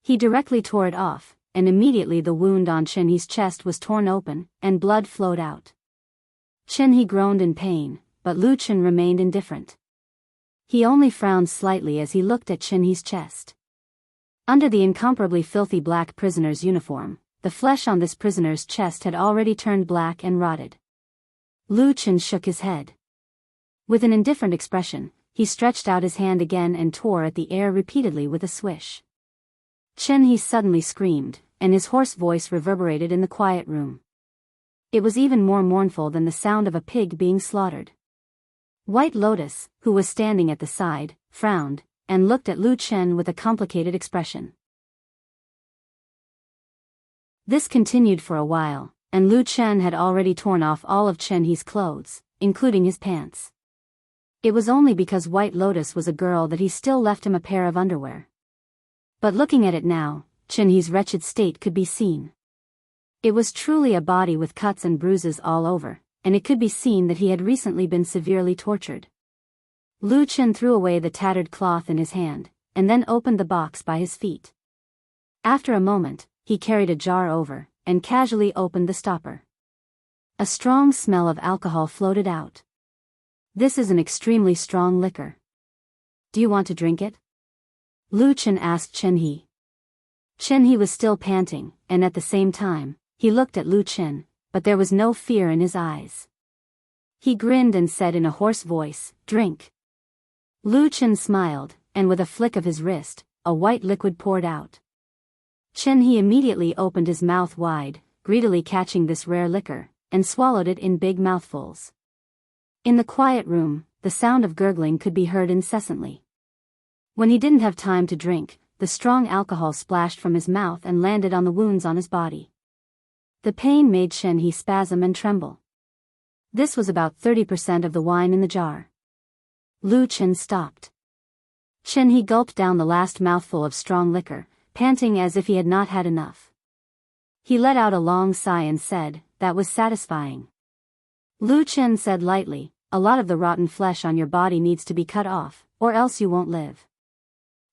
He directly tore it off, and immediately the wound on Xianxia's chest was torn open, and blood flowed out. Xianxia groaned in pain, but Lu Chen remained indifferent. He only frowned slightly as he looked at Xianxia's chest. Under the incomparably filthy black prisoner's uniform, the flesh on this prisoner's chest had already turned black and rotted. Lu Chen shook his head. With an indifferent expression, he stretched out his hand again and tore at the air repeatedly with a swish. Xianxia suddenly screamed, and his hoarse voice reverberated in the quiet room. It was even more mournful than the sound of a pig being slaughtered. White Lotus, who was standing at the side, frowned, and looked at Lu Chen with a complicated expression. This continued for a while, and Lu Chen had already torn off all of Xianxia's clothes, including his pants. It was only because White Lotus was a girl that he still left him a pair of underwear. But looking at it now, Xianxia's wretched state could be seen. It was truly a body with cuts and bruises all over, and it could be seen that he had recently been severely tortured. Lu Chen threw away the tattered cloth in his hand, and then opened the box by his feet. After a moment, he carried a jar over, and casually opened the stopper. A strong smell of alcohol floated out. "This is an extremely strong liquor. Do you want to drink it?" Lu Chen asked Xianxia. Xianxia was still panting, and at the same time, he looked at Lu Chen, but there was no fear in his eyes. He grinned and said in a hoarse voice, "Drink." Lu Chen smiled, and with a flick of his wrist, a white liquid poured out. Chen He immediately opened his mouth wide, greedily catching this rare liquor, and swallowed it in big mouthfuls. In the quiet room, the sound of gurgling could be heard incessantly. When he didn't have time to drink, the strong alcohol splashed from his mouth and landed on the wounds on his body. The pain made Chen He spasm and tremble. This was about 30% of the wine in the jar. Lu Chen stopped. Chen He gulped down the last mouthful of strong liquor, panting as if he had not had enough. He let out a long sigh and said, "That was satisfying." Lu Chen said lightly, "A lot of the rotten flesh on your body needs to be cut off, or else you won't live.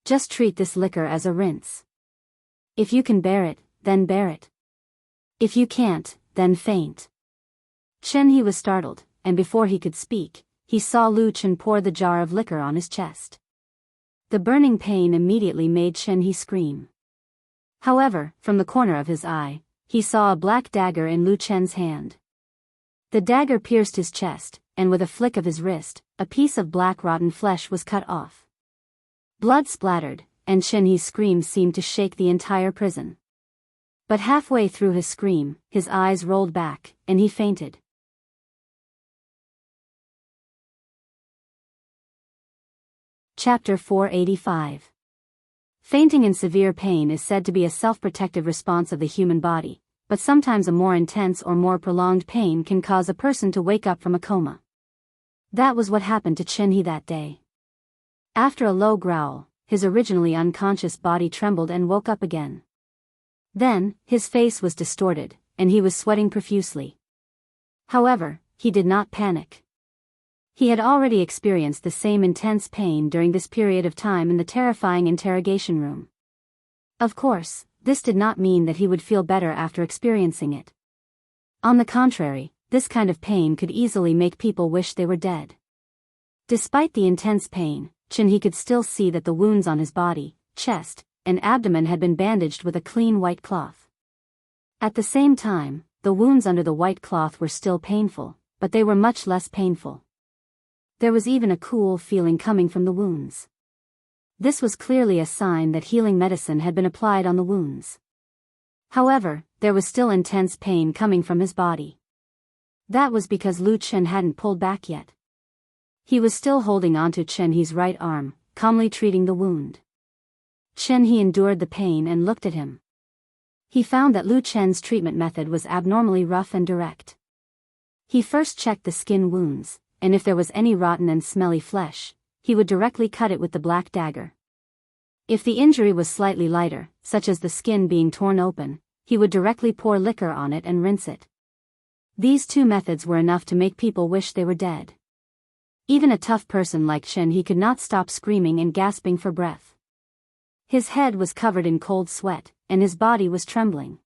Just treat this liquor as a rinse. If you can bear it, then bear it. If you can't, then faint." Chen He was startled, and before he could speak, he saw Lu Chen pour the jar of liquor on his chest. The burning pain immediately made Chen He scream. However, from the corner of his eye, he saw a black dagger in Lu Chen's hand. The dagger pierced his chest, and with a flick of his wrist, a piece of black rotten flesh was cut off. Blood splattered, and Chen He's scream seemed to shake the entire prison. But halfway through his scream, his eyes rolled back, and he fainted. Chapter 485. Fainting in severe pain is said to be a self-protective response of the human body, but sometimes a more intense or more prolonged pain can cause a person to wake up from a coma. That was what happened to Chen He that day. After a low growl, his originally unconscious body trembled and woke up again. Then, his face was distorted, and he was sweating profusely. However, he did not panic. He had already experienced the same intense pain during this period of time in the terrifying interrogation room. Of course, this did not mean that he would feel better after experiencing it. On the contrary, this kind of pain could easily make people wish they were dead. Despite the intense pain, Chen He could still see that the wounds on his body, chest, and abdomen had been bandaged with a clean white cloth. At the same time, the wounds under the white cloth were still painful, but they were much less painful. There was even a cool feeling coming from the wounds. This was clearly a sign that healing medicine had been applied on the wounds. However, there was still intense pain coming from his body. That was because Lu Chen hadn't pulled back yet. He was still holding onto Chen He's right arm, calmly treating the wound. Chen He endured the pain and looked at him. He found that Lu Chen's treatment method was abnormally rough and direct. He first checked the skin wounds, and if there was any rotten and smelly flesh, he would directly cut it with the black dagger. If the injury was slightly lighter, such as the skin being torn open, he would directly pour liquor on it and rinse it. These two methods were enough to make people wish they were dead. Even a tough person like Chen He could not stop screaming and gasping for breath. His head was covered in cold sweat, and his body was trembling.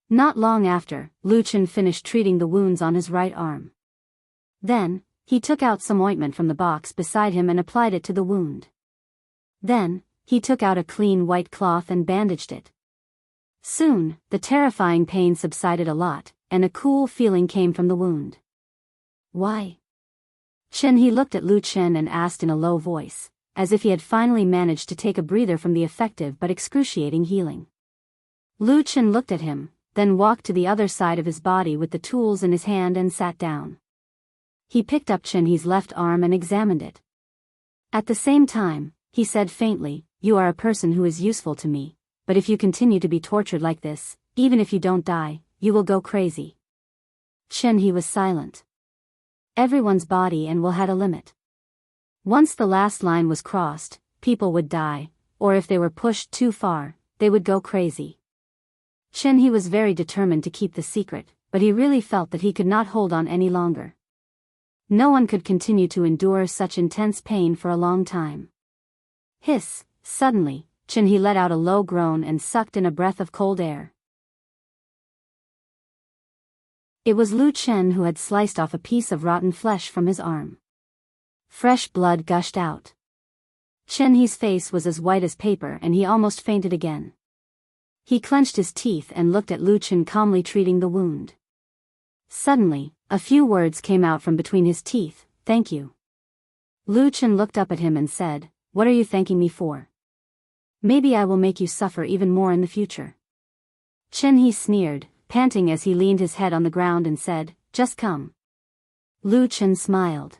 Not long after, Lu Chen finished treating the wounds on his right arm. Then, he took out some ointment from the box beside him and applied it to the wound. Then, he took out a clean white cloth and bandaged it. Soon, the terrifying pain subsided a lot, and a cool feeling came from the wound. "Why?" Chen He looked at Lu Chen and asked in a low voice, as if he had finally managed to take a breather from the effective but excruciating healing. Lu Chen looked at him, then walked to the other side of his body with the tools in his hand and sat down. He picked up Chen He's left arm and examined it. At the same time, he said faintly, "You are a person who is useful to me, but if you continue to be tortured like this, even if you don't die, you will go crazy." Chen He was silent. Everyone's body and will had a limit. Once the last line was crossed, people would die, or if they were pushed too far, they would go crazy. Chen He was very determined to keep the secret, but he really felt that he could not hold on any longer. No one could continue to endure such intense pain for a long time. Hiss! Suddenly, Chen He let out a low groan and sucked in a breath of cold air. It was Lu Chen who had sliced off a piece of rotten flesh from his arm. Fresh blood gushed out. Chen He's face was as white as paper and he almost fainted again. He clenched his teeth and looked at Lu Chen calmly treating the wound. Suddenly, a few words came out from between his teeth, "Thank you." Lu Chen looked up at him and said, "What are you thanking me for?" Maybe I will make you suffer even more in the future. Chen He sneered, panting as he leaned his head on the ground and said, just come. Lu Chen smiled.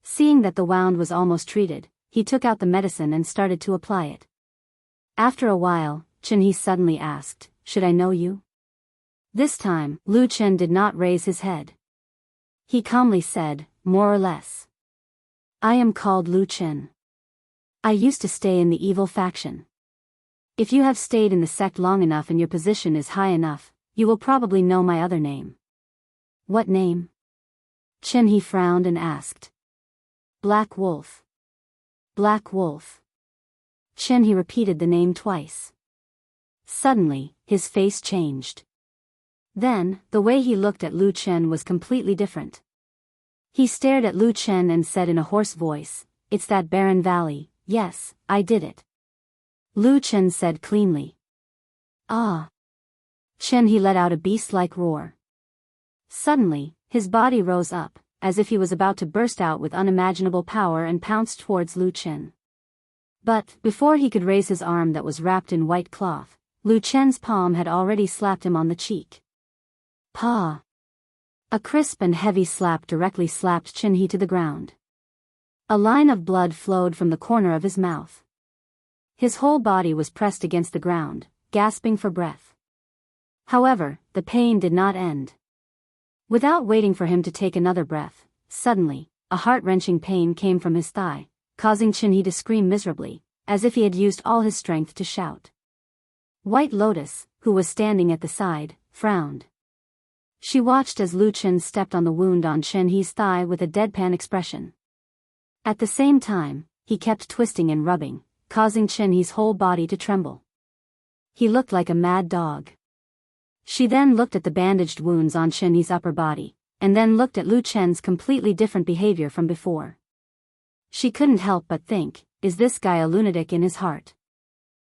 Seeing that the wound was almost treated, he took out the medicine and started to apply it. After a while, Chen He suddenly asked, should I know you? This time, Lu Chen did not raise his head. He calmly said, more or less. I am called Lu Chen. I used to stay in the evil faction. If you have stayed in the sect long enough and your position is high enough, you will probably know my other name. What name? Chen He frowned and asked. Black Wolf. Black Wolf. Chen He repeated the name twice. Suddenly, his face changed. Then, the way he looked at Lu Chen was completely different. He stared at Lu Chen and said in a hoarse voice, it's that barren valley, yes, I did it. Lu Chen said cleanly. Ah. Chen He let out a beast-like roar. Suddenly, his body rose up, as if he was about to burst out with unimaginable power and pounced towards Lu Chen. But, before he could raise his arm that was wrapped in white cloth, Lu Chen's palm had already slapped him on the cheek. Pa! A crisp and heavy slap directly slapped Chen He to the ground. A line of blood flowed from the corner of his mouth. His whole body was pressed against the ground, gasping for breath. However, the pain did not end. Without waiting for him to take another breath, suddenly, a heart-wrenching pain came from his thigh, causing Chen He to scream miserably, as if he had used all his strength to shout. White Lotus, who was standing at the side, frowned. She watched as Lu Chen stepped on the wound on Chen He's thigh with a deadpan expression. At the same time, he kept twisting and rubbing, causing Chen He's whole body to tremble. He looked like a mad dog. She then looked at the bandaged wounds on Chen He's upper body, and then looked at Lu Chen's completely different behavior from before. She couldn't help but think, is this guy a lunatic in his heart?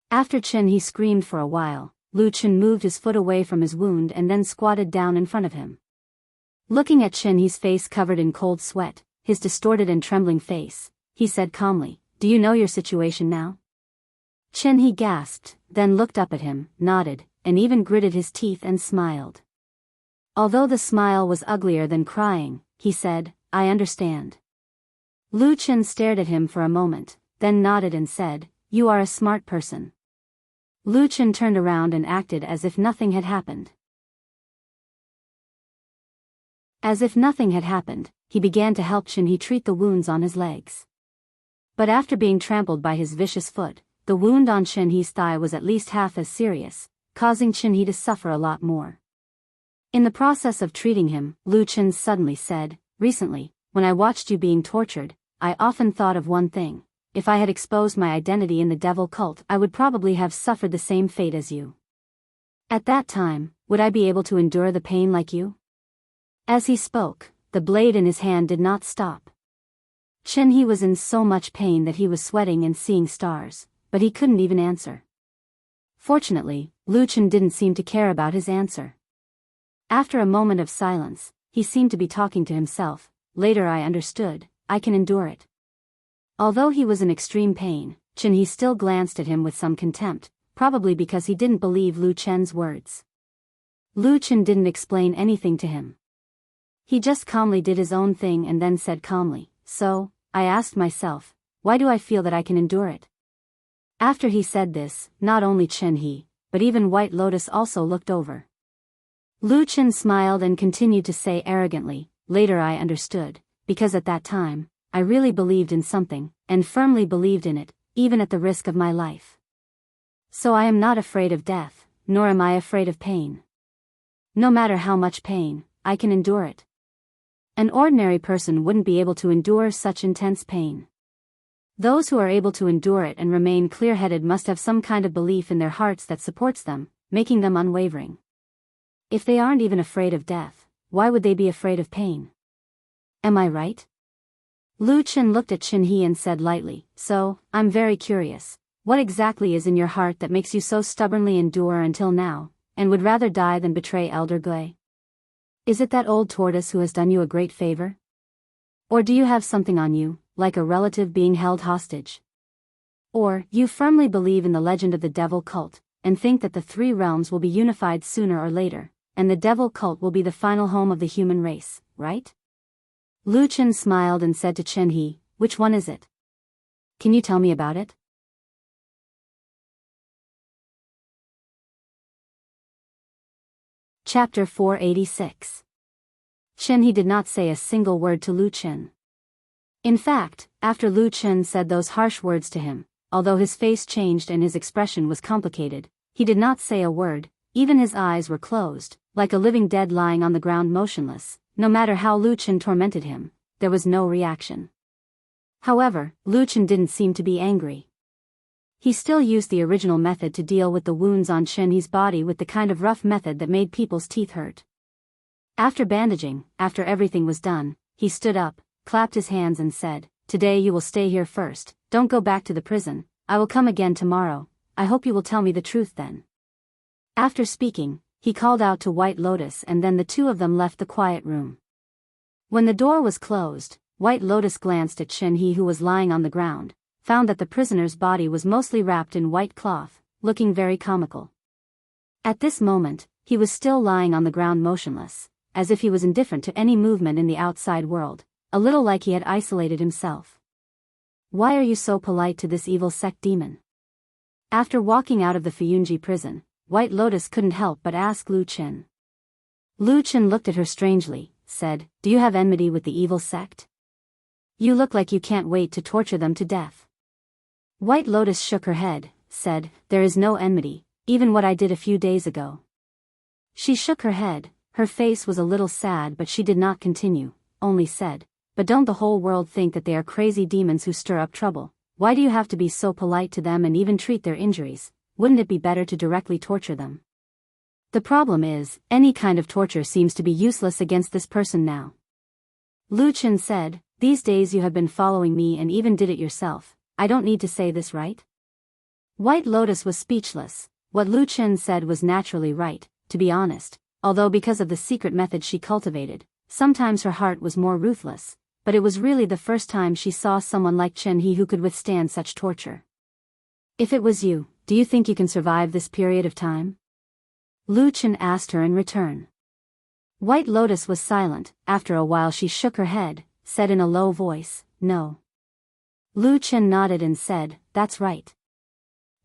After Chen He screamed for a while, Lu Chen moved his foot away from his wound and then squatted down in front of him. Looking at Chen He's face covered in cold sweat, his distorted and trembling face, he said calmly, do you know your situation now? Chen He gasped, then looked up at him, nodded, and even gritted his teeth and smiled. Although the smile was uglier than crying, he said, I understand. Lu Chen stared at him for a moment, then nodded and said, you are a smart person. Lu Chen turned around and acted as if nothing had happened. As if nothing had happened, he began to help Chen He treat the wounds on his legs. But after being trampled by his vicious foot, the wound on Chen He's thigh was at least half as serious, causing Chen He to suffer a lot more. In the process of treating him, Lu Chen suddenly said, recently, when I watched you being tortured, I often thought of one thing. If I had exposed my identity in the devil cult, I would probably have suffered the same fate as you. At that time, would I be able to endure the pain like you? As he spoke, the blade in his hand did not stop. Chen He was in so much pain that he was sweating and seeing stars, but he couldn't even answer. Fortunately, Lu Chen didn't seem to care about his answer. After a moment of silence, he seemed to be talking to himself. Later I understood, I can endure it. Although he was in extreme pain, Chen He still glanced at him with some contempt, probably because he didn't believe Lu Chen's words. Lu Chen didn't explain anything to him. He just calmly did his own thing and then said calmly, so, I asked myself, why do I feel that I can endure it? After he said this, not only Chen He, but even White Lotus also looked over. Lu Chen smiled and continued to say arrogantly, later I understood, because at that time, I really believed in something, and firmly believed in it, even at the risk of my life. So I am not afraid of death, nor am I afraid of pain. No matter how much pain, I can endure it. An ordinary person wouldn't be able to endure such intense pain. Those who are able to endure it and remain clear-headed must have some kind of belief in their hearts that supports them, making them unwavering. If they aren't even afraid of death, why would they be afraid of pain? Am I right? Lu Chen looked at Chen He and said lightly, so, I'm very curious, what exactly is in your heart that makes you so stubbornly endure until now, and would rather die than betray Elder Gui? Is it that old tortoise who has done you a great favor? Or do you have something on you, like a relative being held hostage? Or, you firmly believe in the legend of the devil cult, and think that the three realms will be unified sooner or later, and the devil cult will be the final home of the human race, right? Lu Chen smiled and said to Chen He, which one is it? Can you tell me about it? Chapter 486. Chen He did not say a single word to Lu Chen. In fact, after Lu Chen said those harsh words to him, although his face changed and his expression was complicated, he did not say a word, even his eyes were closed, like a living dead lying on the ground motionless. No matter how Lu Chen tormented him, there was no reaction. However, Lu Chen didn't seem to be angry. He still used the original method to deal with the wounds on Chen He's body, with the kind of rough method that made people's teeth hurt. After bandaging, after everything was done, he stood up, clapped his hands and said, "Today you will stay here first, don't go back to the prison, I will come again tomorrow, I hope you will tell me the truth then." After speaking, he called out to White Lotus, and then the two of them left the quiet room. When the door was closed, White Lotus glanced at Chen He, who was lying on the ground, found that the prisoner's body was mostly wrapped in white cloth, looking very comical. At this moment, he was still lying on the ground motionless, as if he was indifferent to any movement in the outside world, a little like he had isolated himself. "Why are you so polite to this evil sect demon?" After walking out of the Fuyunji prison, White Lotus couldn't help but ask Lu Chen. Lu Chen looked at her strangely, said, "Do you have enmity with the evil sect? You look like you can't wait to torture them to death." White Lotus shook her head, said, "There is no enmity, even what I did a few days ago." She shook her head, her face was a little sad, but she did not continue, only said, "But don't the whole world think that they are crazy demons who stir up trouble? Why do you have to be so polite to them and even treat their injuries? Wouldn't it be better to directly torture them?" "The problem is, any kind of torture seems to be useless against this person now." Lu Chen said, "These days you have been following me and even did it yourself, I don't need to say this, right?" White Lotus was speechless. What Lu Chen said was naturally right, to be honest, although because of the secret method she cultivated, sometimes her heart was more ruthless, but it was really the first time she saw someone like Chen He who could withstand such torture. "If it was you, do you think you can survive this period of time?" Lu Chen asked her in return. White Lotus was silent. After a while she shook her head, said in a low voice, "No." Lu Chen nodded and said, "That's right.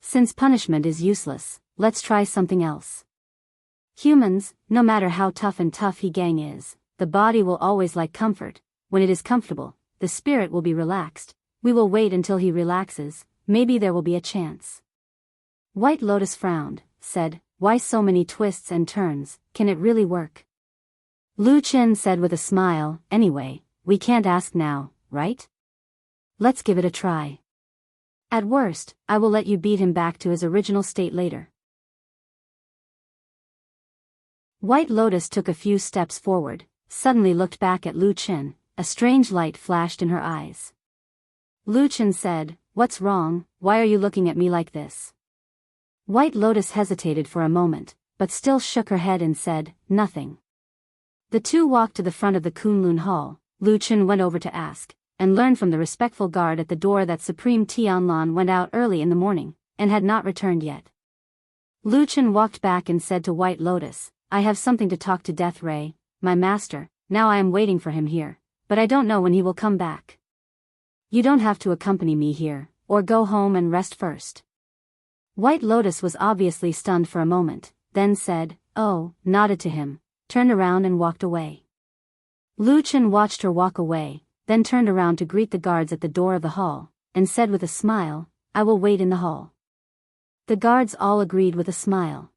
Since punishment is useless, let's try something else. Humans, no matter how tough and tough he gang is, the body will always like comfort. When it is comfortable, the spirit will be relaxed. We will wait until he relaxes, maybe there will be a chance." White Lotus frowned, said, "Why so many twists and turns, can it really work?" Lu Chen said with a smile, "Anyway, we can't ask now, right? Let's give it a try. At worst, I will let you beat him back to his original state later." White Lotus took a few steps forward, suddenly looked back at Lu Chen, a strange light flashed in her eyes. Lu Chen said, "What's wrong, why are you looking at me like this?" White Lotus hesitated for a moment, but still shook her head and said, "Nothing." The two walked to the front of the Kunlun Hall. Lu Chen went over to ask, and learned from the respectful guard at the door that Supreme Tianlan went out early in the morning, and had not returned yet. Lu Chen walked back and said to White Lotus, "I have something to talk to Death Ray, my master, now I am waiting for him here, but I don't know when he will come back. You don't have to accompany me here, or go home and rest first." White Lotus was obviously stunned for a moment, then said, "Oh," nodded to him, turned around and walked away. Lu Chen watched her walk away, then turned around to greet the guards at the door of the hall, and said with a smile, "I will wait in the hall." The guards all agreed with a smile.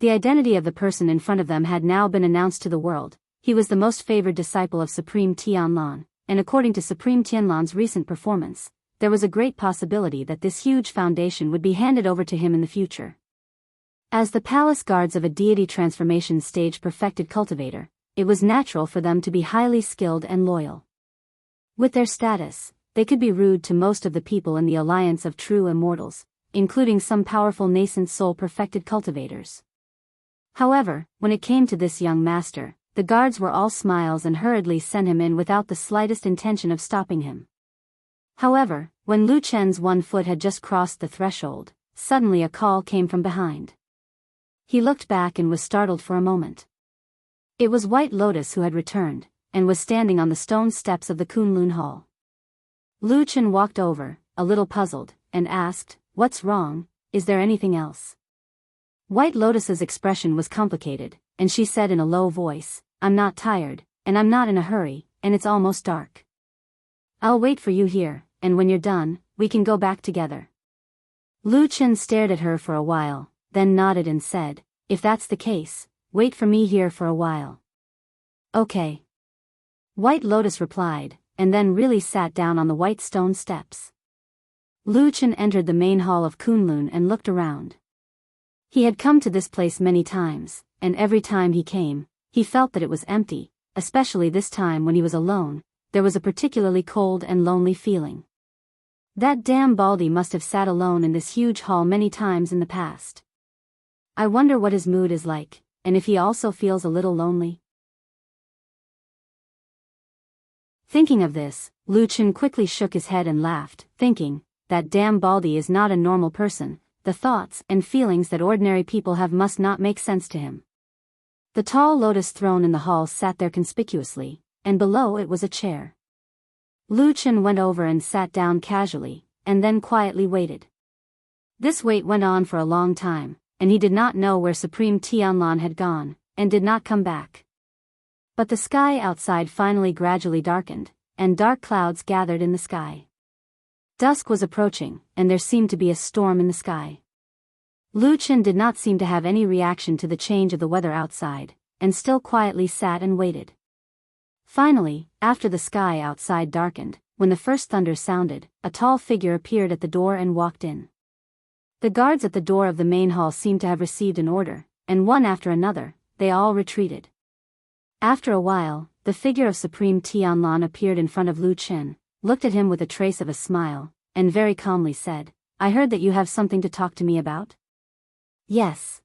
The identity of the person in front of them had now been announced to the world. He was the most favored disciple of Supreme Tianlan, and according to Supreme Tianlan's recent performance, there was a great possibility that this huge foundation would be handed over to him in the future. As the palace guards of a deity transformation stage perfected cultivator, it was natural for them to be highly skilled and loyal. With their status, they could be rude to most of the people in the alliance of true immortals, including some powerful nascent soul-perfected cultivators. However, when it came to this young master, the guards were all smiles and hurriedly sent him in without the slightest intention of stopping him. However, when Lu Chen's one foot had just crossed the threshold, suddenly a call came from behind. He looked back and was startled for a moment. It was White Lotus who had returned, and was standing on the stone steps of the Kunlun Hall. Lu Chen walked over, a little puzzled, and asked, "What's wrong? Is there anything else?" White Lotus's expression was complicated, and she said in a low voice, "I'm not tired, and I'm not in a hurry, and it's almost dark. I'll wait for you here, and when you're done, we can go back together." Lu Chen stared at her for a while, then nodded and said, "If that's the case, wait for me here for a while." "Okay." White Lotus replied, and then really sat down on the white stone steps. Lu Chen entered the main hall of Kunlun and looked around. He had come to this place many times, and every time he came, he felt that it was empty, especially this time when he was alone. There was a particularly cold and lonely feeling. That damn Baldy must have sat alone in this huge hall many times in the past. I wonder what his mood is like, and if he also feels a little lonely. Thinking of this, Lu Chen quickly shook his head and laughed, thinking, that damn Baldy is not a normal person. The thoughts and feelings that ordinary people have must not make sense to him. The tall lotus throne in the hall sat there conspicuously, and below it was a chair. Lu Chen went over and sat down casually, and then quietly waited. This wait went on for a long time, and he did not know where Supreme Tianlan had gone, and did not come back. But the sky outside finally gradually darkened, and dark clouds gathered in the sky. Dusk was approaching, and there seemed to be a storm in the sky. Lu Chen did not seem to have any reaction to the change of the weather outside, and still quietly sat and waited. Finally, after the sky outside darkened, when the first thunder sounded, a tall figure appeared at the door and walked in. The guards at the door of the main hall seemed to have received an order, and one after another, they all retreated. After a while, the figure of Supreme Tianlan appeared in front of Lu Chen, looked at him with a trace of a smile, and very calmly said, "I heard that you have something to talk to me about?" "Yes."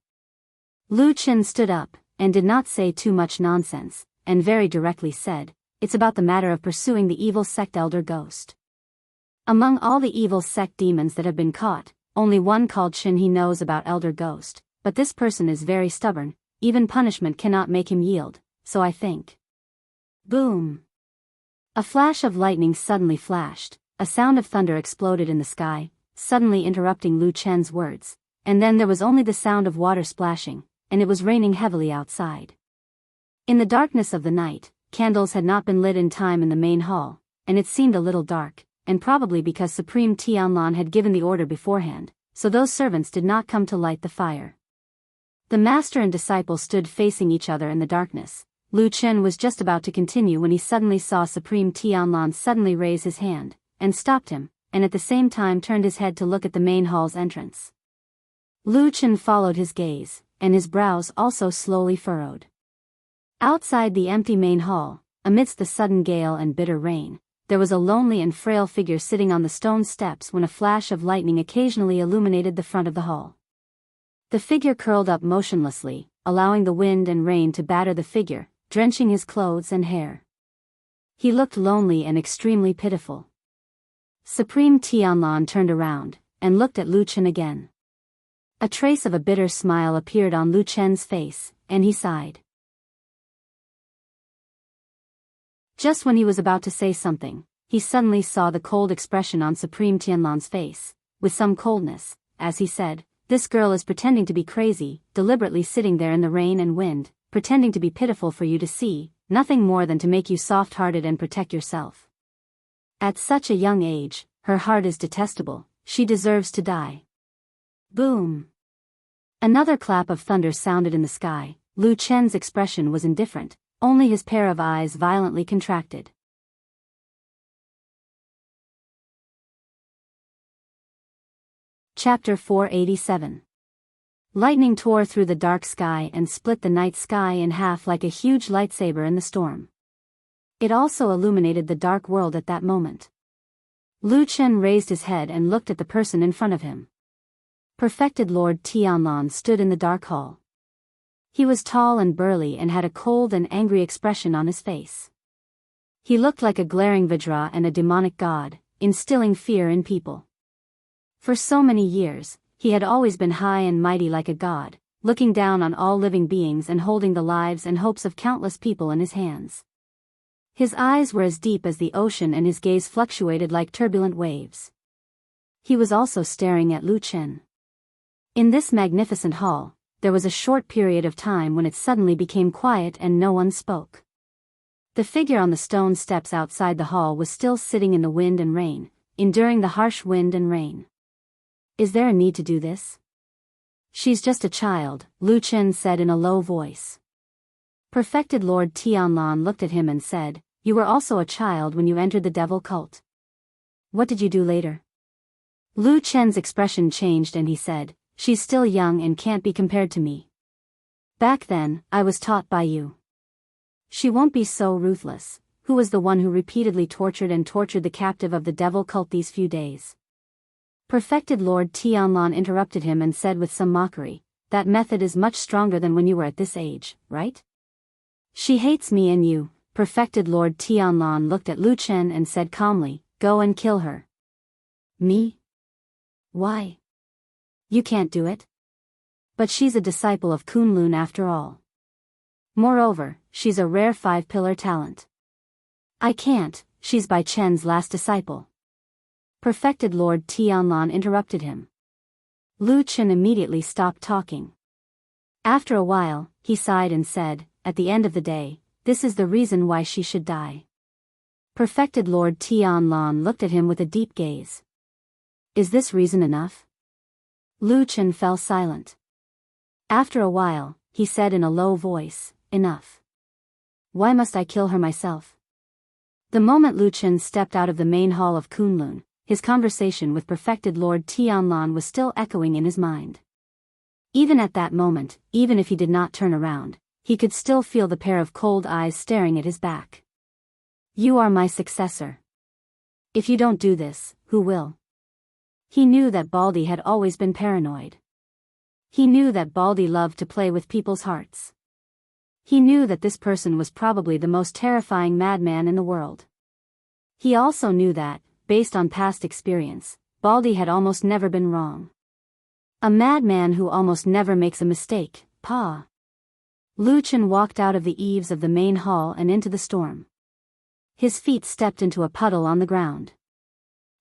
Lu Chen stood up, and did not say too much nonsense, and very directly said, "It's about the matter of pursuing the evil sect Elder Ghost. Among all the evil sect demons that have been caught, only one called Shin he knows about Elder Ghost, but this person is very stubborn, even punishment cannot make him yield, so I think." Boom! A flash of lightning suddenly flashed, a sound of thunder exploded in the sky, suddenly interrupting Lu Chen's words, and then there was only the sound of water splashing, and it was raining heavily outside. In the darkness of the night, candles had not been lit in time in the main hall, and it seemed a little dark, and probably because Supreme Tianlan had given the order beforehand, so those servants did not come to light the fire. The master and disciple stood facing each other in the darkness. Lu Chen was just about to continue when he suddenly saw Supreme Tianlan suddenly raise his hand, and stopped him, and at the same time turned his head to look at the main hall's entrance. Lu Chen followed his gaze, and his brows also slowly furrowed. Outside the empty main hall, amidst the sudden gale and bitter rain, there was a lonely and frail figure sitting on the stone steps when a flash of lightning occasionally illuminated the front of the hall. The figure curled up motionlessly, allowing the wind and rain to batter the figure, drenching his clothes and hair. He looked lonely and extremely pitiful. Supreme Tianlan turned around, and looked at Lu Chen again. A trace of a bitter smile appeared on Lu Chen's face, and he sighed. Just when he was about to say something, he suddenly saw the cold expression on Supreme Tianlan's face, with some coldness, as he said, "This girl is pretending to be crazy, deliberately sitting there in the rain and wind, pretending to be pitiful for you to see, nothing more than to make you soft-hearted and protect yourself. At such a young age, her heart is detestable, she deserves to die." Boom! Another clap of thunder sounded in the sky. Lu Chen's expression was indifferent, only his pair of eyes violently contracted. Chapter 487. Lightning tore through the dark sky and split the night sky in half like a huge lightsaber in the storm. It also illuminated the dark world at that moment. Lu Chen raised his head and looked at the person in front of him. Perfected Lord Tianlan stood in the dark hall. He was tall and burly and had a cold and angry expression on his face. He looked like a glaring Vajra and a demonic god, instilling fear in people. For so many years, he had always been high and mighty like a god, looking down on all living beings and holding the lives and hopes of countless people in his hands. His eyes were as deep as the ocean and his gaze fluctuated like turbulent waves. He was also staring at Lu Chen. In this magnificent hall, there was a short period of time when it suddenly became quiet and no one spoke. The figure on the stone steps outside the hall was still sitting in the wind and rain, enduring the harsh wind and rain. Is there a need to do this? She's just a child, Lu Chen said in a low voice. Perfected Lord Tianlan looked at him and said, you were also a child when you entered the devil cult. What did you do later? Lu Chen's expression changed and he said, she's still young and can't be compared to me. Back then, I was taught by you. She won't be so ruthless. Who was the one who repeatedly tortured the captive of the devil cult these few days? Perfected Lord Tianlan interrupted him and said with some mockery, that method is much stronger than when you were at this age, right? She hates me and you. Perfected Lord Tianlan looked at Lu Chen and said calmly, go and kill her. Me? Why? You can't do it. But she's a disciple of Kunlun after all. Moreover, she's a rare 5-pillar talent. I can't, she's Bai Chen's last disciple. Perfected Lord Tianlan interrupted him. Lu Chen immediately stopped talking. After a while, he sighed and said, at the end of the day, this is the reason why she should die. Perfected Lord Tianlan looked at him with a deep gaze. Is this reason enough? Lu Chen fell silent. After a while, he said in a low voice, enough. Why must I kill her myself? The moment Lu Chen stepped out of the main hall of Kunlun, his conversation with Perfected Lord Tianlan was still echoing in his mind. Even at that moment, even if he did not turn around, he could still feel the pair of cold eyes staring at his back. You are my successor. If you don't do this, who will? He knew that Baldy had always been paranoid. He knew that Baldy loved to play with people's hearts. He knew that this person was probably the most terrifying madman in the world. He also knew that, based on past experience, Baldy had almost never been wrong. A madman who almost never makes a mistake, Pa. Lu Chen walked out of the eaves of the main hall and into the storm. His feet stepped into a puddle on the ground.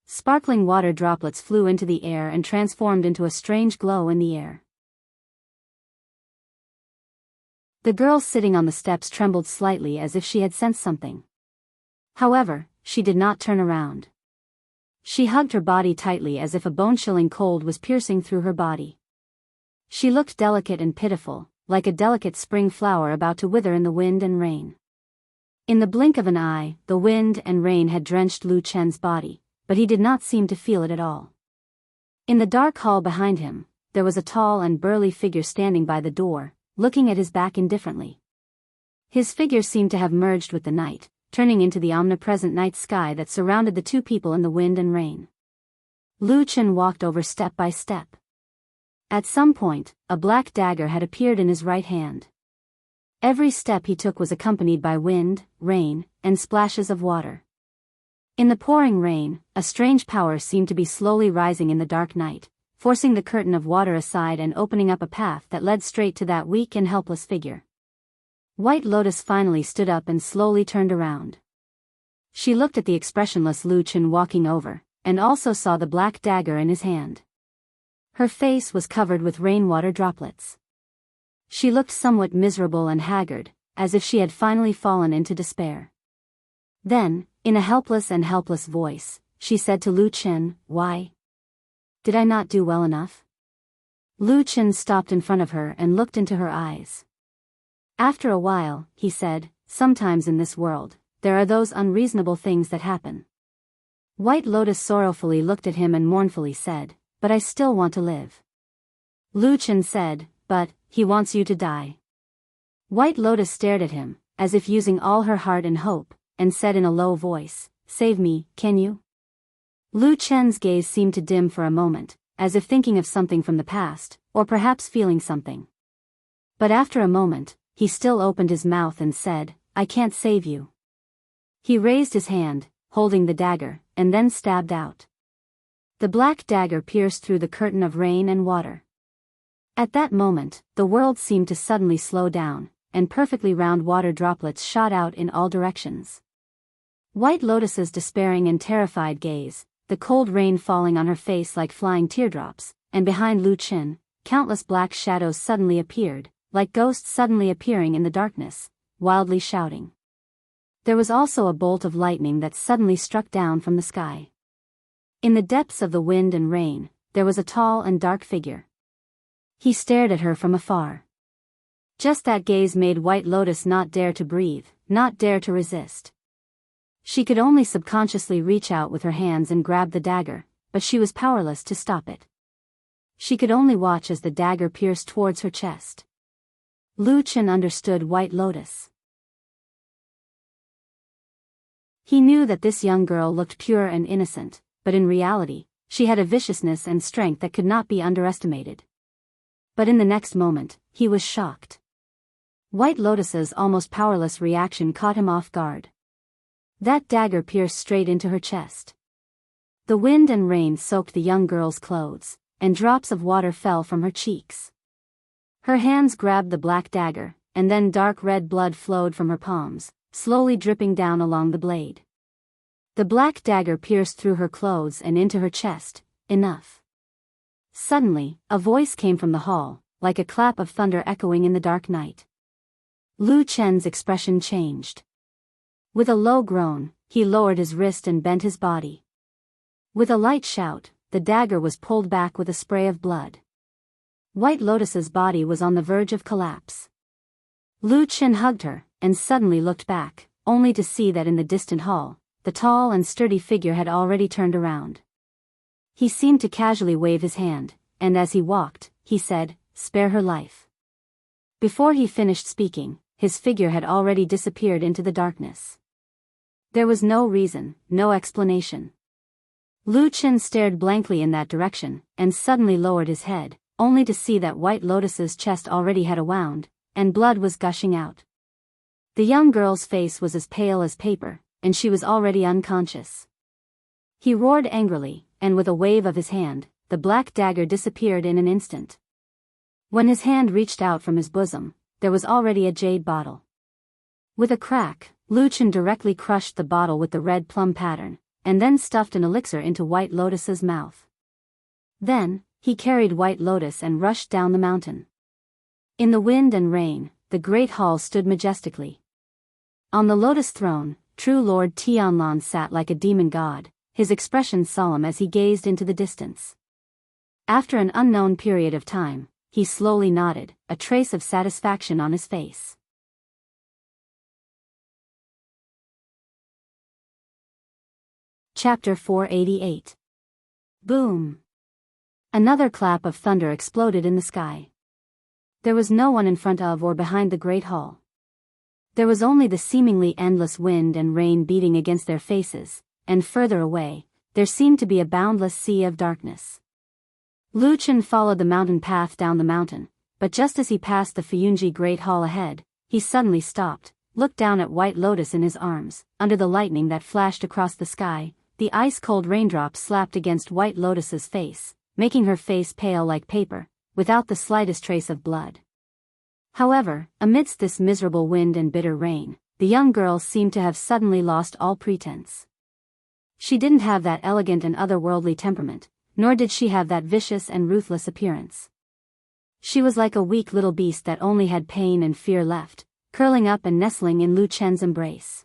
Sparkling water droplets flew into the air and transformed into a strange glow in the air. The girl sitting on the steps trembled slightly as if she had sensed something. However, she did not turn around. She hugged her body tightly as if a bone-chilling cold was piercing through her body. She looked delicate and pitiful, like a delicate spring flower about to wither in the wind and rain. In the blink of an eye, the wind and rain had drenched Lu Chen's body, but he did not seem to feel it at all. In the dark hall behind him, there was a tall and burly figure standing by the door, looking at his back indifferently. His figure seemed to have merged with the night, turning into the omnipresent night sky that surrounded the two people in the wind and rain. Lu Chen walked over step by step. At some point, a black dagger had appeared in his right hand. Every step he took was accompanied by wind, rain, and splashes of water. In the pouring rain, a strange power seemed to be slowly rising in the dark night, forcing the curtain of water aside and opening up a path that led straight to that weak and helpless figure. White Lotus finally stood up and slowly turned around. She looked at the expressionless Lu Chen walking over, and also saw the black dagger in his hand. Her face was covered with rainwater droplets. She looked somewhat miserable and haggard, as if she had finally fallen into despair. Then, in a helpless voice, she said to Lu Chen, why? Did I not do well enough? Lu Chen stopped in front of her and looked into her eyes. After a while, he said, sometimes in this world, there are those unreasonable things that happen. White Lotus sorrowfully looked at him and mournfully said, but I still want to live. Lu Chen said, but, he wants you to die. White Lotus stared at him, as if using all her heart and hope, and said in a low voice, save me, can you? Lu Chen's gaze seemed to dim for a moment, as if thinking of something from the past, or perhaps feeling something. But after a moment, he still opened his mouth and said, I can't save you. He raised his hand, holding the dagger, and then stabbed out. The black dagger pierced through the curtain of rain and water. At that moment, the world seemed to suddenly slow down, and perfectly round water droplets shot out in all directions. White Lotus's despairing and terrified gaze, the cold rain falling on her face like flying teardrops, and behind Lu Qin, countless black shadows suddenly appeared, like ghosts suddenly appearing in the darkness, wildly shouting. There was also a bolt of lightning that suddenly struck down from the sky. In the depths of the wind and rain, there was a tall and dark figure. He stared at her from afar. Just that gaze made White Lotus not dare to breathe, not dare to resist. She could only subconsciously reach out with her hands and grab the dagger, but she was powerless to stop it. She could only watch as the dagger pierced towards her chest. Lu Qin understood White Lotus. He knew that this young girl looked pure and innocent, but in reality, she had a viciousness and strength that could not be underestimated. But in the next moment, he was shocked. White Lotus's almost powerless reaction caught him off guard. That dagger pierced straight into her chest. The wind and rain soaked the young girl's clothes, and drops of water fell from her cheeks. Her hands grabbed the black dagger, and then dark red blood flowed from her palms, slowly dripping down along the blade. The black dagger pierced through her clothes and into her chest. Enough. Suddenly, a voice came from the hall, like a clap of thunder echoing in the dark night. Lu Chen's expression changed. With a low groan, he lowered his wrist and bent his body. With a light shout, the dagger was pulled back with a spray of blood. White Lotus's body was on the verge of collapse. Lu Chen hugged her, and suddenly looked back, only to see that in the distant hall, the tall and sturdy figure had already turned around. He seemed to casually wave his hand, and as he walked, he said, "Spare her life." Before he finished speaking, his figure had already disappeared into the darkness. There was no reason, no explanation. Lu Chen stared blankly in that direction, and suddenly lowered his head, only to see that White Lotus's chest already had a wound, and blood was gushing out. The young girl's face was as pale as paper, and she was already unconscious. He roared angrily, and with a wave of his hand, the black dagger disappeared in an instant. When his hand reached out from his bosom, there was already a jade bottle. With a crack, Lu Chen directly crushed the bottle with the red plum pattern, and then stuffed an elixir into White Lotus's mouth. Then, he carried White Lotus and rushed down the mountain. In the wind and rain, the great hall stood majestically. On the lotus throne, true Lord Tianlan sat like a demon god, his expression solemn as he gazed into the distance. After an unknown period of time, he slowly nodded, a trace of satisfaction on his face. Chapter 488. Boom! Another clap of thunder exploded in the sky. There was no one in front of or behind the great hall. There was only the seemingly endless wind and rain beating against their faces, and further away, there seemed to be a boundless sea of darkness. Lu Chen followed the mountain path down the mountain, but just as he passed the Fuyunji Great Hall ahead, he suddenly stopped, looked down at White Lotus in his arms. Under the lightning that flashed across the sky, the ice-cold raindrops slapped against White Lotus's face, making her face pale like paper, without the slightest trace of blood. However, amidst this miserable wind and bitter rain, the young girl seemed to have suddenly lost all pretense. She didn't have that elegant and otherworldly temperament, nor did she have that vicious and ruthless appearance. She was like a weak little beast that only had pain and fear left, curling up and nestling in Lu Chen's embrace.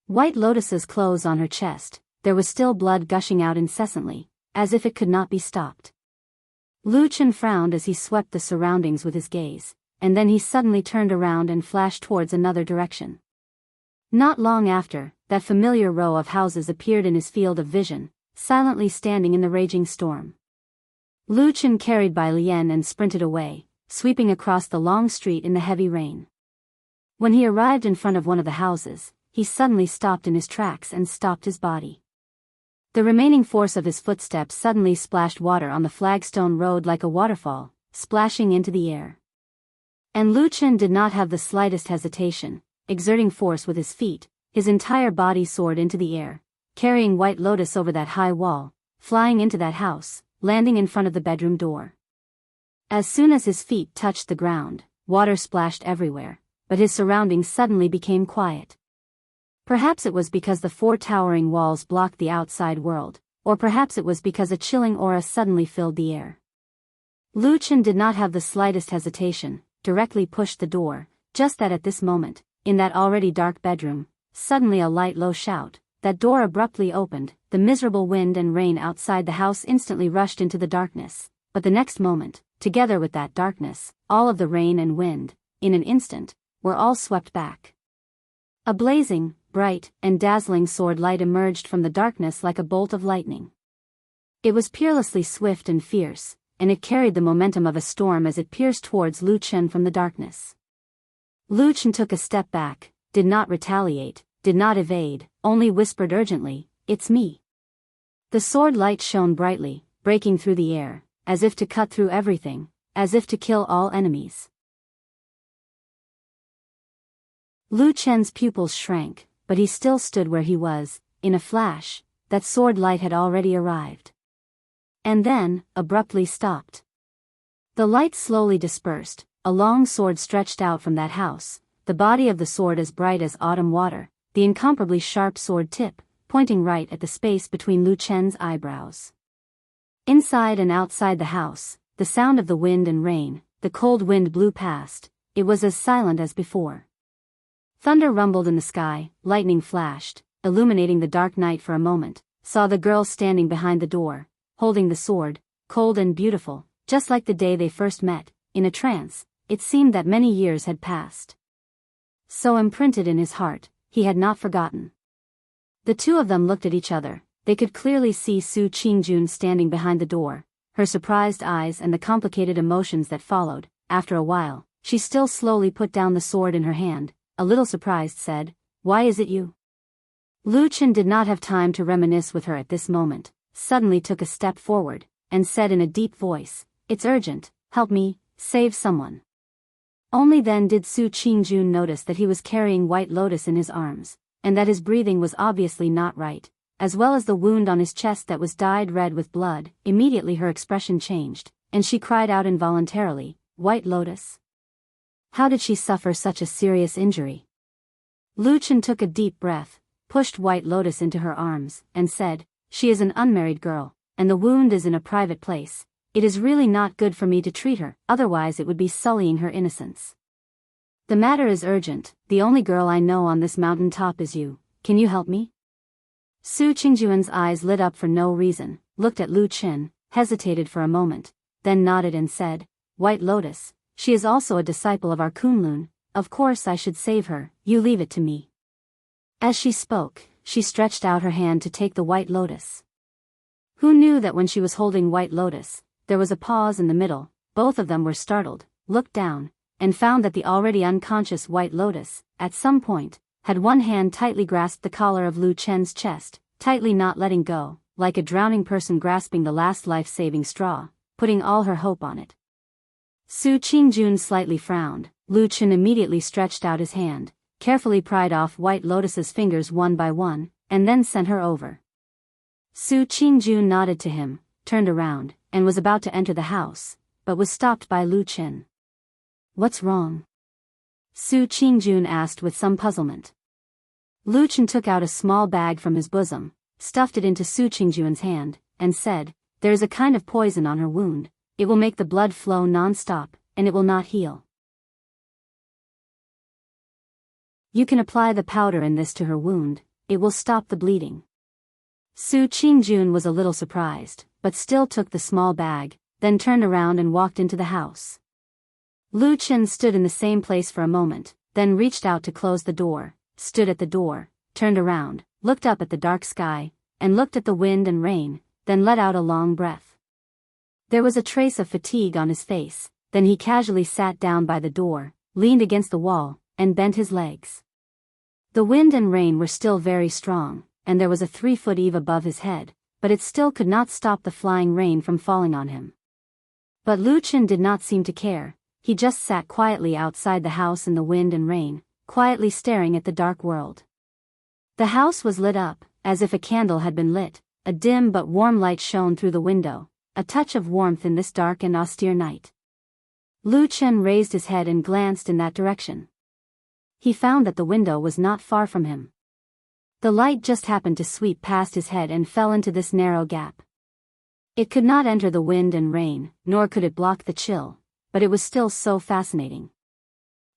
White Lotus's clothes on her chest, there was still blood gushing out incessantly, as if it could not be stopped. Lu Chen frowned as he swept the surroundings with his gaze, and then he suddenly turned around and flashed towards another direction. Not long after, that familiar row of houses appeared in his field of vision, silently standing in the raging storm. Lu Chen carried by Lian and sprinted away, sweeping across the long street in the heavy rain. When he arrived in front of one of the houses, he suddenly stopped in his tracks and stopped his body. The remaining force of his footsteps suddenly splashed water on the flagstone road like a waterfall, splashing into the air. And Lu Chen did not have the slightest hesitation, exerting force with his feet, his entire body soared into the air, carrying White Lotus over that high wall, flying into that house, landing in front of the bedroom door. As soon as his feet touched the ground, water splashed everywhere, but his surroundings suddenly became quiet. Perhaps it was because the 4 towering walls blocked the outside world, or perhaps it was because a chilling aura suddenly filled the air. Lu Chen did not have the slightest hesitation, directly pushed the door, just that at this moment, in that already dark bedroom, suddenly a light low shout, that door abruptly opened, the miserable wind and rain outside the house instantly rushed into the darkness, but the next moment, together with that darkness, all of the rain and wind, in an instant, were all swept back. A blazing, bright, and dazzling sword light emerged from the darkness like a bolt of lightning. It was peerlessly swift and fierce, and it carried the momentum of a storm as it pierced towards Lu Chen from the darkness. Lu Chen took a step back, did not retaliate, did not evade, only whispered urgently, "It's me." The sword light shone brightly, breaking through the air, as if to cut through everything, as if to kill all enemies. Lu Chen's pupils shrank, but he still stood where he was. In a flash, that sword light had already arrived. And then, abruptly stopped. The light slowly dispersed, a long sword stretched out from that house, the body of the sword as bright as autumn water, the incomparably sharp sword tip, pointing right at the space between Lu Chen's eyebrows. Inside and outside the house, the sound of the wind and rain, the cold wind blew past, it was as silent as before. Thunder rumbled in the sky, lightning flashed, illuminating the dark night for a moment, saw the girl standing behind the door, holding the sword, cold and beautiful, just like the day they first met, in a trance. It seemed that many years had passed. So imprinted in his heart, he had not forgotten. The two of them looked at each other. They could clearly see Su Qingjun standing behind the door, her surprised eyes and the complicated emotions that followed. After a while, she still slowly put down the sword in her hand, a little surprised said, "Why is it you?" Lu Chen did not have time to reminisce with her at this moment, suddenly took a step forward, and said in a deep voice, "It's urgent, help me, save someone." Only then did Su Qingjun notice that he was carrying White Lotus in his arms, and that his breathing was obviously not right, as well as the wound on his chest that was dyed red with blood. Immediately her expression changed, and she cried out involuntarily, "White Lotus? How did she suffer such a serious injury?" Lu Chen took a deep breath, pushed White Lotus into her arms, and said, "She is an unmarried girl, and the wound is in a private place. It is really not good for me to treat her, otherwise it would be sullying her innocence. The matter is urgent, the only girl I know on this mountain top is you, can you help me?" Su Qingjuan's eyes lit up for no reason, looked at Lu Chen, hesitated for a moment, then nodded and said, "White Lotus, she is also a disciple of our Kunlun, of course I should save her, you leave it to me." As she spoke, she stretched out her hand to take the White Lotus. Who knew that when she was holding White Lotus, there was a pause in the middle? Both of them were startled, looked down, and found that the already unconscious White Lotus, at some point, had one hand tightly grasped the collar of Lu Chen's chest, tightly not letting go, like a drowning person grasping the last life-saving straw, putting all her hope on it. Su Qingjun slightly frowned. Lu Chen immediately stretched out his hand, carefully pried off White Lotus's fingers one by one, and then sent her over. Su Qingjun nodded to him, turned around, and was about to enter the house, but was stopped by Lu Chen. "What's wrong?" Su Qingjun asked with some puzzlement. Lu Chen took out a small bag from his bosom, stuffed it into Su Qingjun's hand, and said, "There is a kind of poison on her wound. It will make the blood flow non-stop, and it will not heal. You can apply the powder in this to her wound, it will stop the bleeding." Su Qingjun was a little surprised, but still took the small bag, then turned around and walked into the house. Lu Chen stood in the same place for a moment, then reached out to close the door, stood at the door, turned around, looked up at the dark sky, and looked at the wind and rain, then let out a long breath. There was a trace of fatigue on his face, then he casually sat down by the door, leaned against the wall, and bent his legs. The wind and rain were still very strong, and there was a 3-foot eave above his head, but it still could not stop the flying rain from falling on him. But Lu Chen did not seem to care. He just sat quietly outside the house in the wind and rain, quietly staring at the dark world. The house was lit up, as if a candle had been lit. A dim but warm light shone through the window, a touch of warmth in this dark and austere night. Lu Chen raised his head and glanced in that direction. He found that the window was not far from him. The light just happened to sweep past his head and fell into this narrow gap. It could not enter the wind and rain, nor could it block the chill, but it was still so fascinating.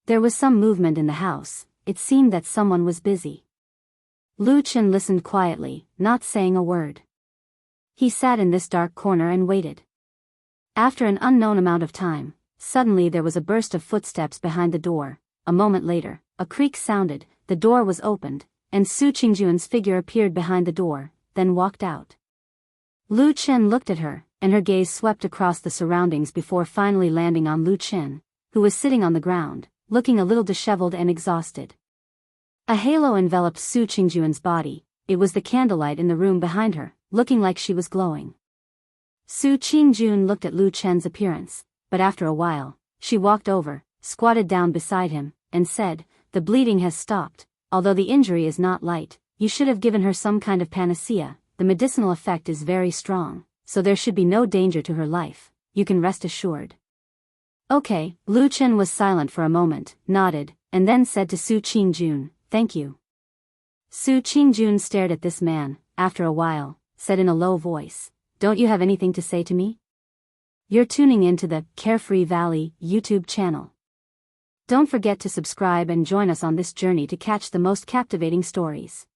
There was some movement in the house. It seemed that someone was busy. Lu Chen listened quietly, not saying a word. He sat in this dark corner and waited. After an unknown amount of time, suddenly there was a burst of footsteps behind the door. A moment later, a creak sounded, the door was opened, and Su Qingjuan's figure appeared behind the door, then walked out. Lu Chen looked at her, and her gaze swept across the surroundings before finally landing on Lu Chen, who was sitting on the ground, looking a little disheveled and exhausted. A halo enveloped Su Qingjuan's body. It was the candlelight in the room behind her, looking like she was glowing. Su Qingjun looked at Lu Chen's appearance, but after a while, she walked over, squatted down beside him, and said, "The bleeding has stopped. Although the injury is not light, you should have given her some kind of panacea. The medicinal effect is very strong, so there should be no danger to her life. You can rest assured." "Okay." Lu Chen was silent for a moment, nodded, and then said to Su Qingjun, "Thank you." Su Qingjun stared at this man, after a while, said in a low voice, "Don't you have anything to say to me?" You're tuning into the Carefree Valley YouTube channel. Don't forget to subscribe and join us on this journey to catch the most captivating stories.